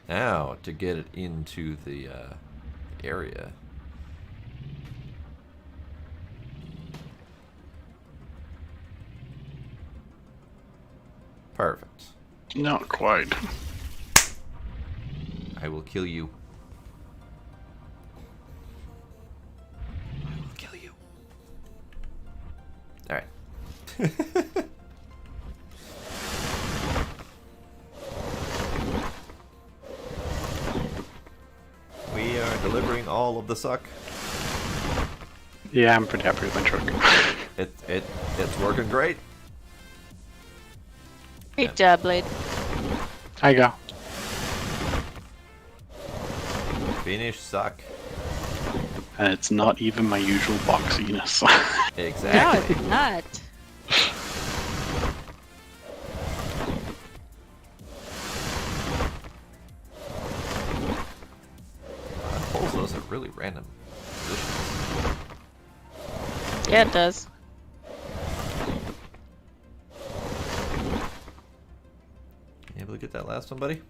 Now, to get it into the area. Perfect. Not quite. I will kill you. I will kill you. Alright. We are delivering all of the suck. Yeah, I'm pretty happy with my truck. It's working great. Great job, Blade. There you go. Finish suck. And it's not even my usual boxiness. No, Exactly. it's not. That pulls those at really random positions. Yeah, it does. able to get that last one, buddy?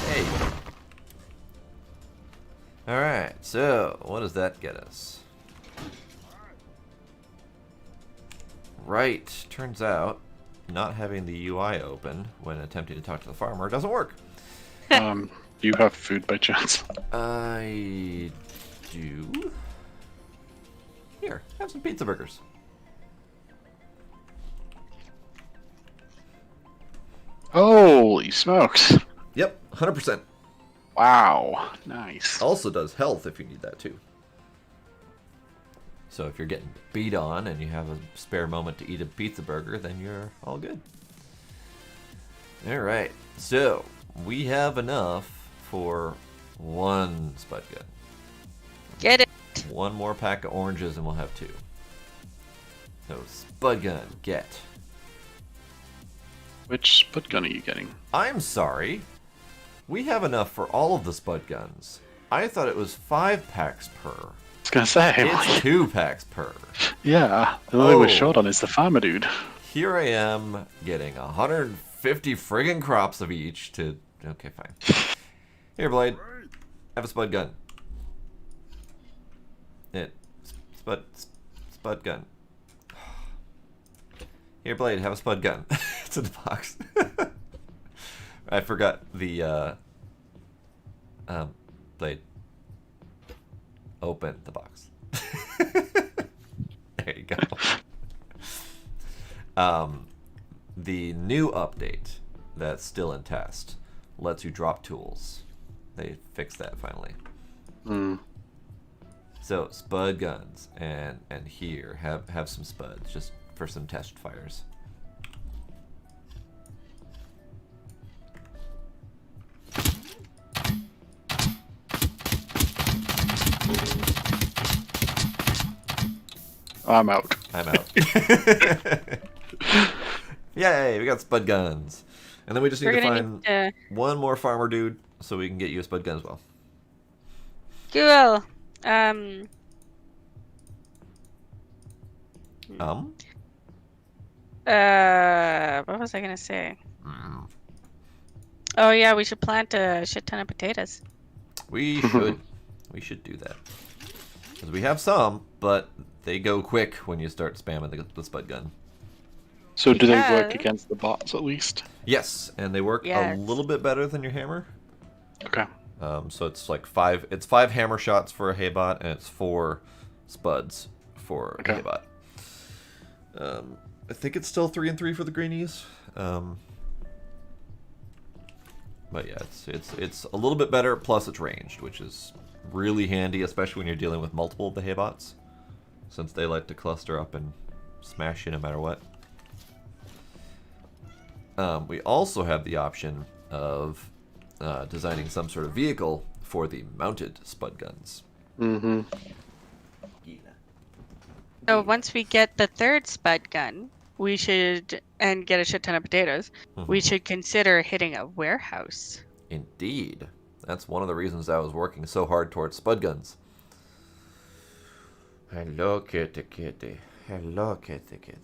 Hey. Alright, so what does that get us? Right, turns out not having the UI open when attempting to talk to the farmer doesn't work. Do you have food by chance? I do. Here, have some pizza burgers. Holy smokes! Yep, 100%. Wow, nice. Also does health if you need that too. So if you're getting beat on and you have a spare moment to eat a pizza burger, then you're all good. Alright, so we have enough for one spud gun. Get it. One more pack of oranges and we'll have two. So spud gun, get. Which spud gun are you getting? I'm sorry. We have enough for all of the spud guns. I thought it was 5 packs per. I was gonna say, It's 2 packs per. yeah, the only thing we're Oh. short on is the farmer dude. Here I am getting 150 friggin' crops of each to... Okay, fine. Here, Blade. Have a spud gun. Spud gun. Here, Blade. Have a spud gun. It's in the box. I forgot the, Blade. Open the box. There you go. The new update that's still in test lets you drop tools. They fixed that finally. So spud guns and here have some spuds just for some test fires. I'm out. I'm out. Yay, we got spud guns. And then we just need We're to gonna find need to... one more farmer dude so we can get you a spud gun as well. Cool. What was I gonna say? Oh yeah, we should plant a shit ton of potatoes. We should. We should do that. Because we have some, but they go quick when you start spamming the spud gun. So do they work Because- against the bots at least? Yes, and they work Yes. a little bit better than your hammer. Okay. So it's like 5 hammer shots for a haybot, and it's 4 spuds for a Okay. haybot. I think it's still 3 and 3 for the greenies. But yeah, it's a little bit better. Plus, it's ranged, which is really handy, especially when you're dealing with multiple of the haybots, since they like to cluster up and smash you no matter what. We also have the option of designing some sort of vehicle for the mounted spud guns. Mm-hmm. So once we get the third spud gun, we should and get a shit ton of potatoes. We should consider hitting a warehouse. Indeed. That's one of the reasons I was working so hard towards spud guns. Hello, kitty kitty. Hello, kitty kitty.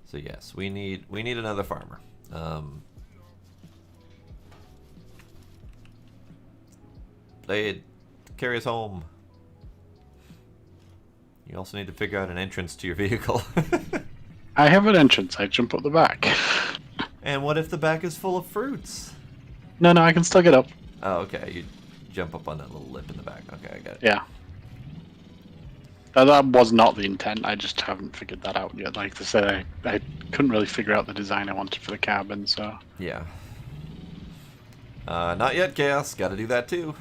So yes, we need another farmer. Blade, carry us home. You also need to figure out an entrance to your vehicle. I have an entrance. I jump up the back. And what if the back is full of fruits? No, I can still get up. Oh, okay. You jump up on that little lip in the back. Okay, I got it. Yeah. That was not the intent. I just haven't figured that out yet. Like I said, I couldn't really figure out the design I wanted for the cabin, so... Yeah. Not yet, Chaos. Gotta do that too.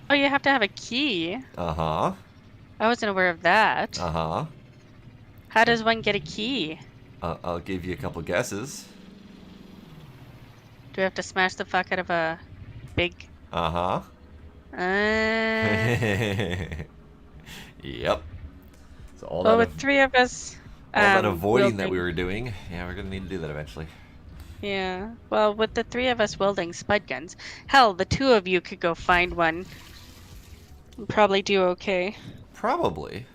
Oh, you have to have a key. Uh-huh. I wasn't aware of that. Uh-huh. How does one get a key? I'll give you a couple guesses. Do we have to smash the fuck out of a big... Uh-huh. Yep. So Well, with 3 of us... all that avoiding we'll that we do- were doing, yeah, we're gonna need to do that eventually. Yeah. Well, with the three of us wielding spud guns, hell, the two of you could go find one and probably do okay. Probably.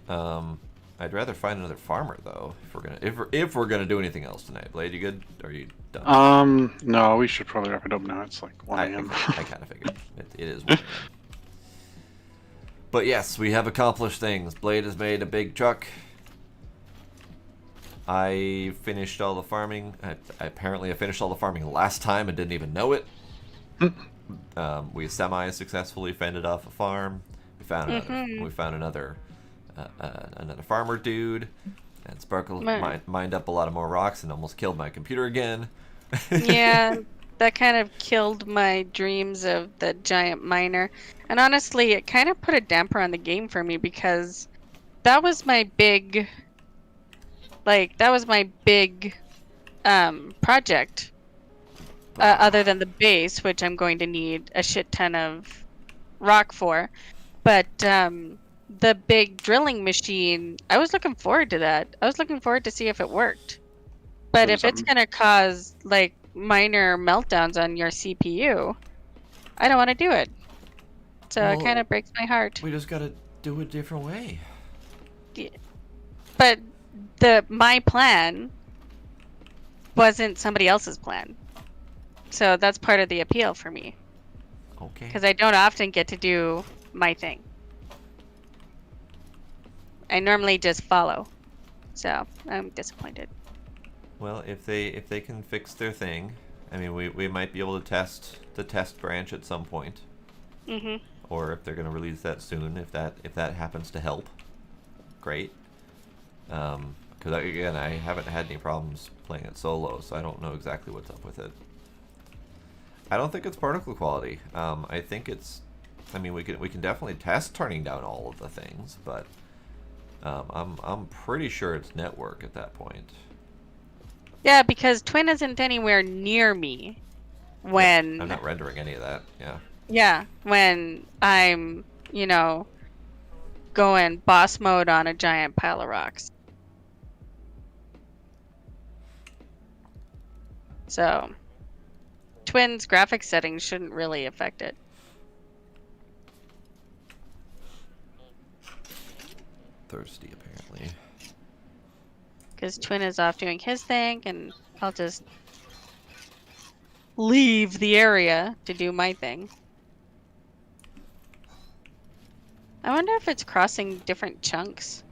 I'd rather find another farmer though. If we're gonna do anything else tonight. Blade, you good? Or are you done? No, we should probably wrap it up now. It's like 1 I a.m. kind of figured it is 1 a.m. But yes, we have accomplished things. Blade has made a big truck. I finished all the farming. I finished all the farming last time and didn't even know it. We semi-successfully fended off a farm. We found another another farmer dude, and Sparkle mined up a lot of more rocks and almost killed my computer again. Yeah, that kind of killed my dreams of the giant miner. And honestly, it kind of put a damper on the game for me because that was my big project. Other than the base, which I'm going to need a shit ton of rock for. But the big drilling machine, I was looking forward to that. I was looking forward to see if it worked. But if it's going to cause like minor meltdowns on your CPU, I don't want to do it. So it kind of breaks my heart. We just got to do it a different way. Yeah. But my plan wasn't somebody else's plan. So that's part of the appeal for me. Okay. Because I don't often get to do my thing. I normally just follow. So I'm disappointed. Well, if they can fix their thing, I mean, we might be able to test the test branch at some point. Mhm. Or if they're going to release that soon, if that happens to help, great. Because again, I haven't had any problems playing it solo, so I don't know exactly what's up with it. I don't think it's particle quality. I think it's. I mean, we can definitely test turning down all of the things, but I'm pretty sure it's network at that point. Yeah, because Twin isn't anywhere near me when. I'm not rendering any of that. Yeah. Yeah, when I'm, going boss mode on a giant pile of rocks. So, Twin's graphics settings shouldn't really affect it. Thirsty, apparently. Because Twin is off doing his thing, and I'll just leave the area to do my thing. I wonder if it's crossing different chunks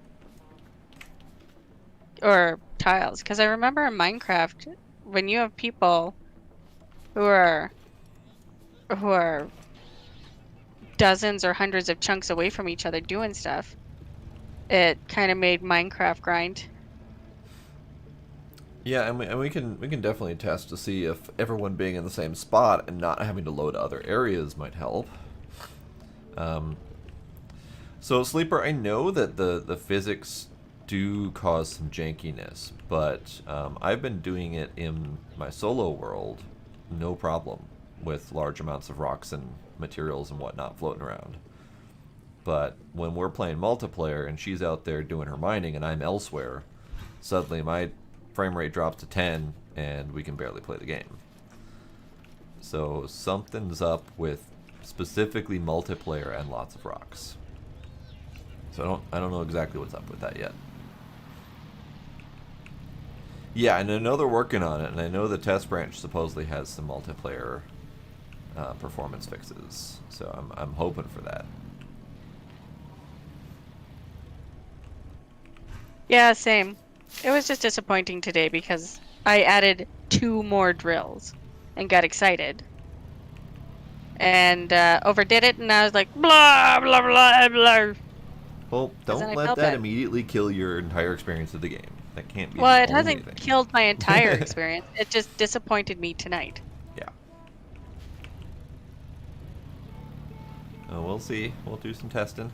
or tiles, because I remember in Minecraft when you have people who are dozens or hundreds of chunks away from each other doing stuff, it kind of made Minecraft grind. Yeah, and we can definitely test to see if everyone being in the same spot and not having to load other areas might help. So Sleeper, I know that the physics do cause some jankiness, but I've been doing it in my solo world, no problem, with large amounts of rocks and materials and whatnot floating around. But when we're playing multiplayer and she's out there doing her mining and I'm elsewhere, suddenly my frame rate drops to 10 and we can barely play the game. So something's up with specifically multiplayer and lots of rocks. So I don't know exactly what's up with that yet. Yeah, and I know they're working on it, and I know the test branch supposedly has some multiplayer performance fixes. So I'm hoping for that. Yeah, same. It was just disappointing today because I added 2 more drills and got excited. And overdid it, and I was like, blah, blah, blah, blah. Well, don't let that immediately kill your entire experience of the game. That can't be. Well, it hasn't killed my entire experience. It just disappointed me tonight. Yeah. We'll see. We'll do some testing.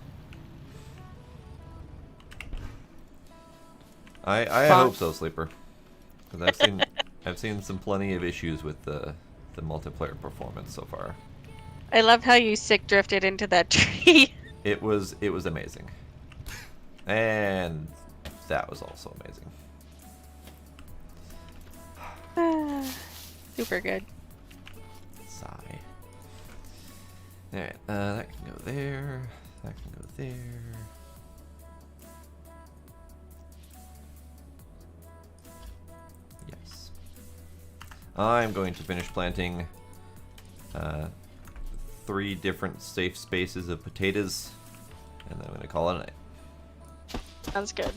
I hope so, Sleeper. Because I've seen some plenty of issues with the multiplayer performance so far. I love how you sick drifted into that tree. It was amazing. And that was also amazing. Super good. Sigh. Alright, that can go there. That can go there. Yes. I'm going to finish planting 3 different safe spaces of potatoes, and then I'm going to call it a night. Sounds good.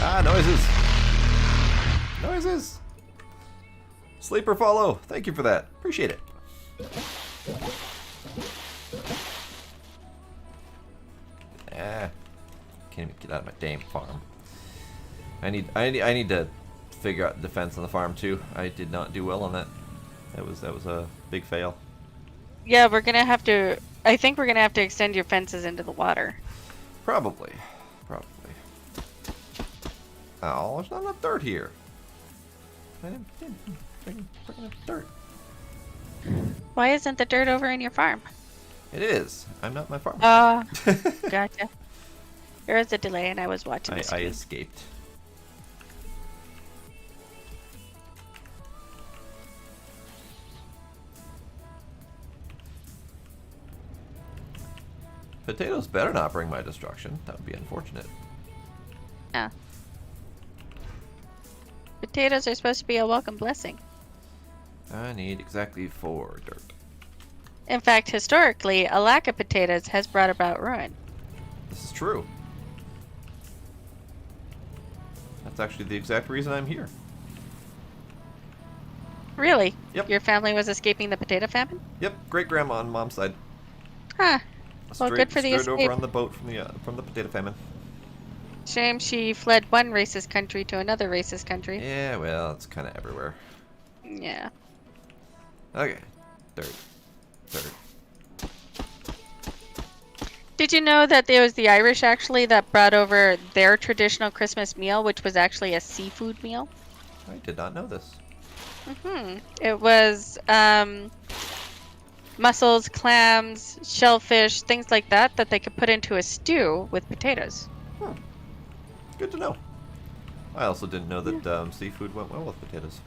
Ah, noises! Noises! Sleeper follow! Thank you for that. Appreciate it. Ah, can't even get out of my damn farm. I need to figure out defense on the farm too. I did not do well on that. That was a big fail. Yeah, we're gonna have to. I think we're gonna have to extend your fences into the water. Probably. Oh, there's not enough dirt here. I didn't bring enough dirt. Why isn't the dirt over in your farm? It is. I'm not my farm. Gotcha. There was a delay, and I was watching the I screen. escaped. Potatoes better not bring my destruction. That would be unfortunate. Yeah. Potatoes are supposed to be a welcome blessing. I need exactly 4 dirt. In fact, historically, a lack of potatoes has brought about ruin. This is true. That's actually the exact reason I'm here. Really? Yep. Your family was escaping the potato famine? Yep, great grandma on mom's side. Huh. Well, good for the straight escape. over on the boat from the potato famine. Shame she fled one racist country to another racist country. Yeah, well, it's kind of everywhere. Yeah. Okay, dirt. Did you know that there was the Irish actually that brought over their traditional Christmas meal, which was actually a seafood meal? I did not know this. It was mussels, clams, shellfish, things like that they could put into a stew with potatoes. Good to know. I also didn't know that seafood went well with potatoes.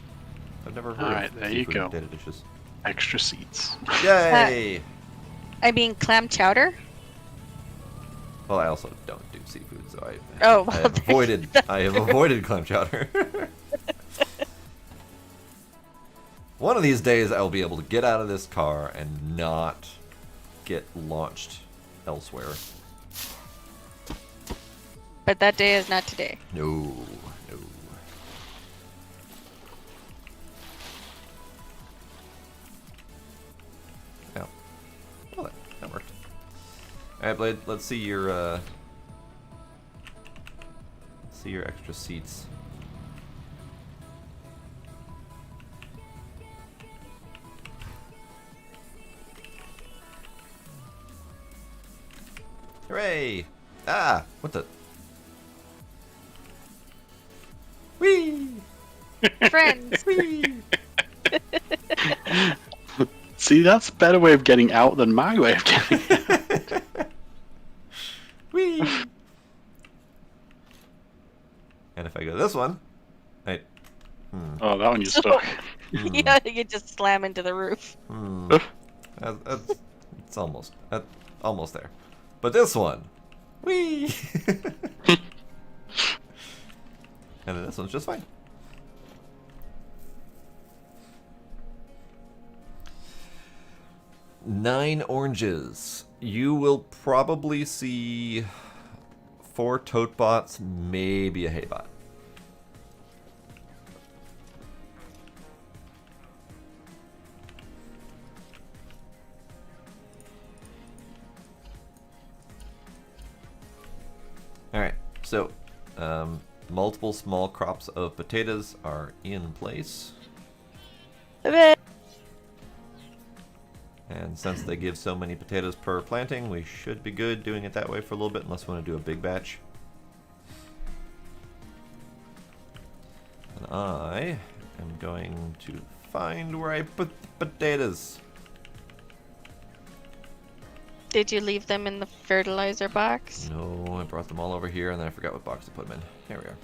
I've never heard Alright, of there you seafood go. potato dishes. Extra seats. Yay! I mean, clam chowder? Well, I also don't do seafood, so I Oh, I well, have avoided clam chowder. One of these days, I will be able to get out of this car and not get launched elsewhere. But that day is not today. No. Oh. Well, that worked. Alright, Blade, let's see your extra seats. Hooray! Ah! What the? Whee! Friends. Whee! See, that's a better way of getting out than my way of getting out. Whee! And if I go this one, Oh, that one you stuck. Yeah, you just slam into the roof. It's almost there. But this one, whee! And then this one's just fine. Nine oranges. You will probably see 4 tote bots, maybe a hay bot. Alright, so multiple small crops of potatoes are in place. And since they give so many potatoes per planting, we should be good doing it that way for a little bit, unless we want to do a big batch. And I am going to find where I put the potatoes. Did you leave them in the fertilizer box? No, I brought them all over here, and then I forgot what box to put them in. Here we are.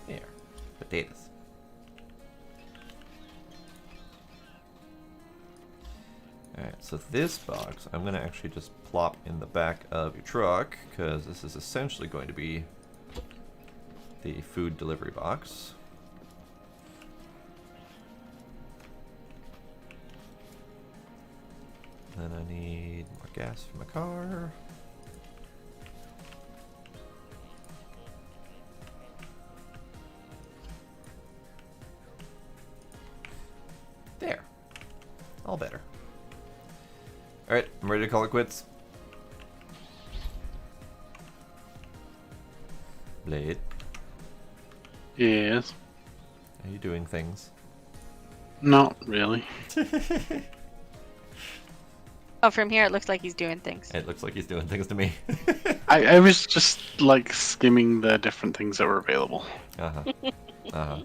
There. Potatoes. Alright, so this box I'm going to actually just plop in the back of your truck, because this is essentially going to be the food delivery box. Then I need more gas for my car. There. All better. Alright, I'm ready to call it quits. Blade, Yes. are you doing things? Not really. Oh, from here it looks like he's doing things. It looks like he's doing things to me. I was just like skimming the different things that were available. Uh-huh. Uh-huh.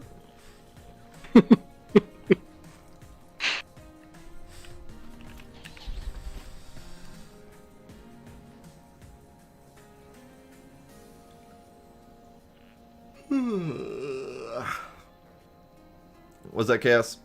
Was that Cass?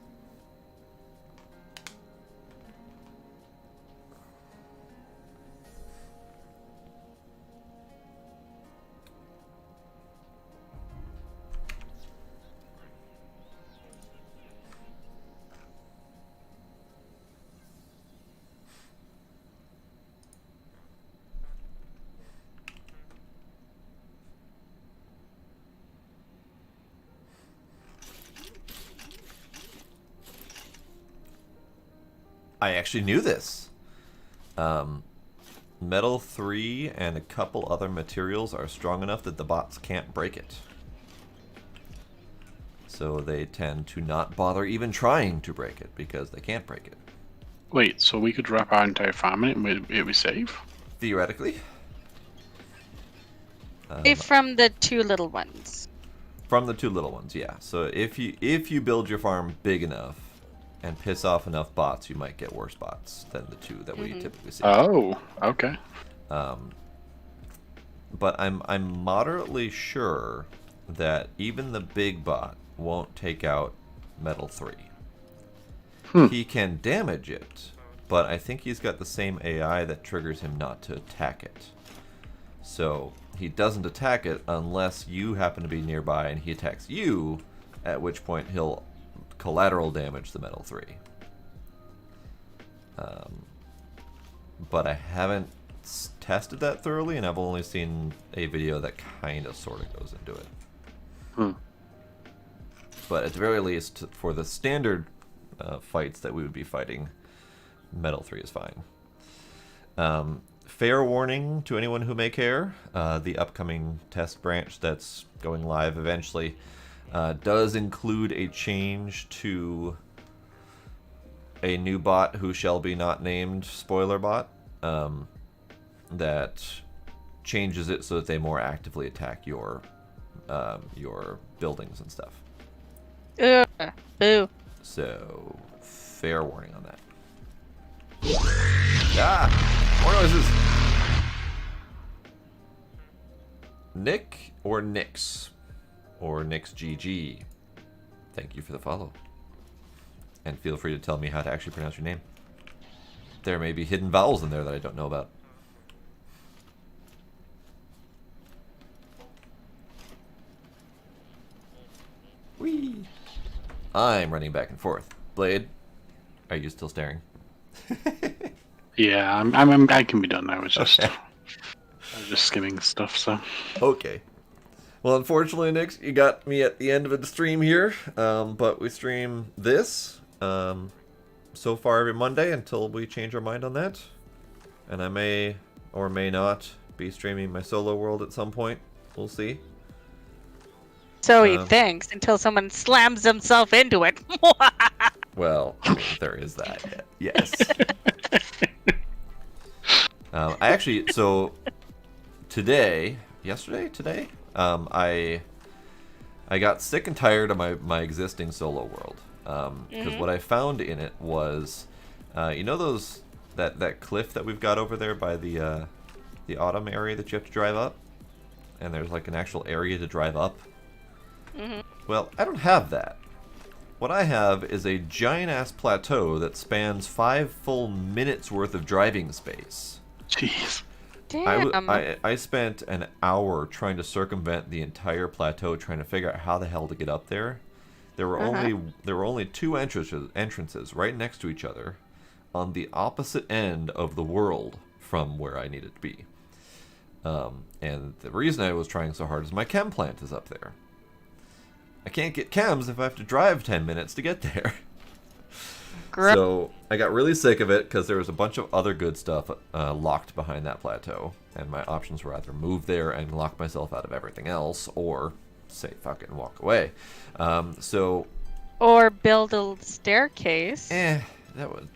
I actually knew this. Metal 3 and a couple other materials are strong enough that the bots can't break it. So they tend to not bother even trying to break it because they can't break it. Wait, so we could wrap our entire farm in it and it would save? Theoretically. From the two little ones. From the two little ones, yeah. So if you build your farm big enough and piss off enough bots, you might get worse bots than the two that we typically see. Oh, okay. But I'm moderately sure that even the big bot won't take out Metal 3. He can damage it, but I think he's got the same AI that triggers him not to attack it. So he doesn't attack it unless you happen to be nearby and he attacks you, at which point he'll collateral damage the Metal 3. But I haven't tested that thoroughly, and I've only seen a video that kind of sort of goes into it. But at the very least, for the standard fights that we would be fighting, Metal 3 is fine. Fair warning to anyone who may care, the upcoming test branch that's going live eventually does include a change to a new bot who shall be not named, spoiler bot, that changes it so that they more actively attack your buildings and stuff. Ugh, boo. So, fair warning on that. Ah! More noises! Nick or Nix? Or Nix GG? Thank you for the follow. And feel free to tell me how to actually pronounce your name. There may be hidden vowels in there that I don't know about. Whee! I'm running back and forth. Blade, are you still staring? Yeah, I can be done now. It's just I'm just skimming stuff. So Okay. Well, unfortunately, Nix, you got me at the end of the stream here. But we stream this so far every Monday until we change our mind on that. And I may or may not be streaming my solo world at some point. We'll see. So he thinks until someone slams himself into it. Well, I mean, there is that. Yes. I actually, so today, I got sick and tired of my existing solo world. Because what I found in it was, you know those that cliff that we've got over there by the autumn area that you have to drive up, and there's like an actual area to drive up. Mm-hmm. Well, I don't have that. What I have is a giant-ass plateau that spans 5 full minutes worth of driving space. Jeez. Damn. I spent an hour trying to circumvent the entire plateau, trying to figure out how the hell to get up there. There were only 2 entrances right next to each other, on the opposite end of the world from where I needed to be. And the reason I was trying so hard is my chem plant is up there. I can't get chems if I have to drive 10 minutes to get there. So I got really sick of it because there was a bunch of other good stuff locked behind that plateau. And my options were either move there and lock myself out of everything else, or say fuck it and walk away. Or build a staircase. That would...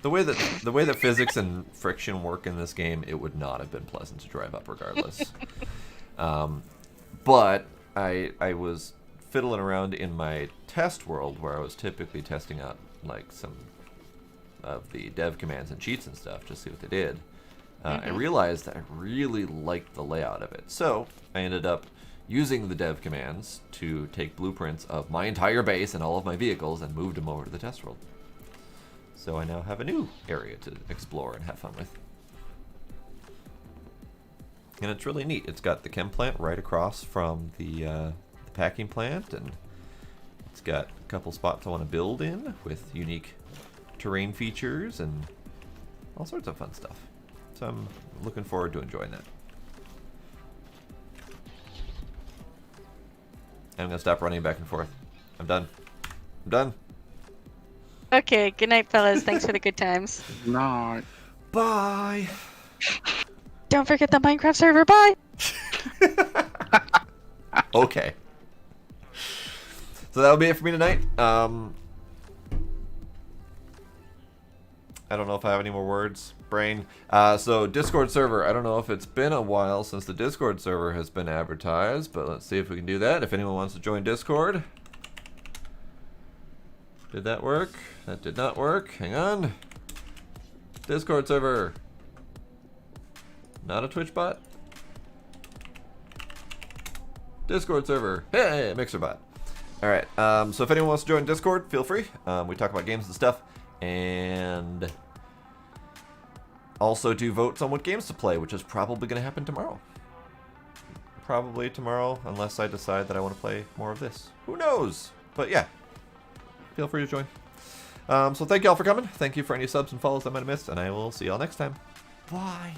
The way that physics and friction work in this game, it would not have been pleasant to drive up regardless. But I was fiddling around in my test world where I was typically testing out like some of the dev commands and cheats and stuff, just see what they did. I realized that I really liked the layout of it. So I ended up using the dev commands to take blueprints of my entire base and all of my vehicles and moved them over to the test world. So I now have a new area to explore and have fun with. And it's really neat. It's got the chem plant right across from the packing plant, and it's got a couple spots I want to build in with unique terrain features and all sorts of fun stuff. So I'm looking forward to enjoying that. And I'm going to stop running back and forth. I'm done. I'm done. Okay, good night, fellas. Thanks for the good times. No. Bye. Don't forget the Minecraft server. Bye. Okay. So that'll be it for me tonight. I don't know if I have any more words. Brain. So Discord server. I don't know if it's been a while since the Discord server has been advertised, but let's see if we can do that. If anyone wants to join Discord. Did that work? That did not work. Hang on. Discord server. Not a Twitch bot. Discord server. Hey, Mixer bot. Alright, so if anyone wants to join Discord, feel free. We talk about games and stuff. And also do votes on what games to play, which is probably going to happen tomorrow. Probably tomorrow, unless I decide that I want to play more of this. Who knows? But yeah. Feel free to join. So thank you all for coming. Thank you for any subs and follows I might have missed, and I will see y'all next time. Bye.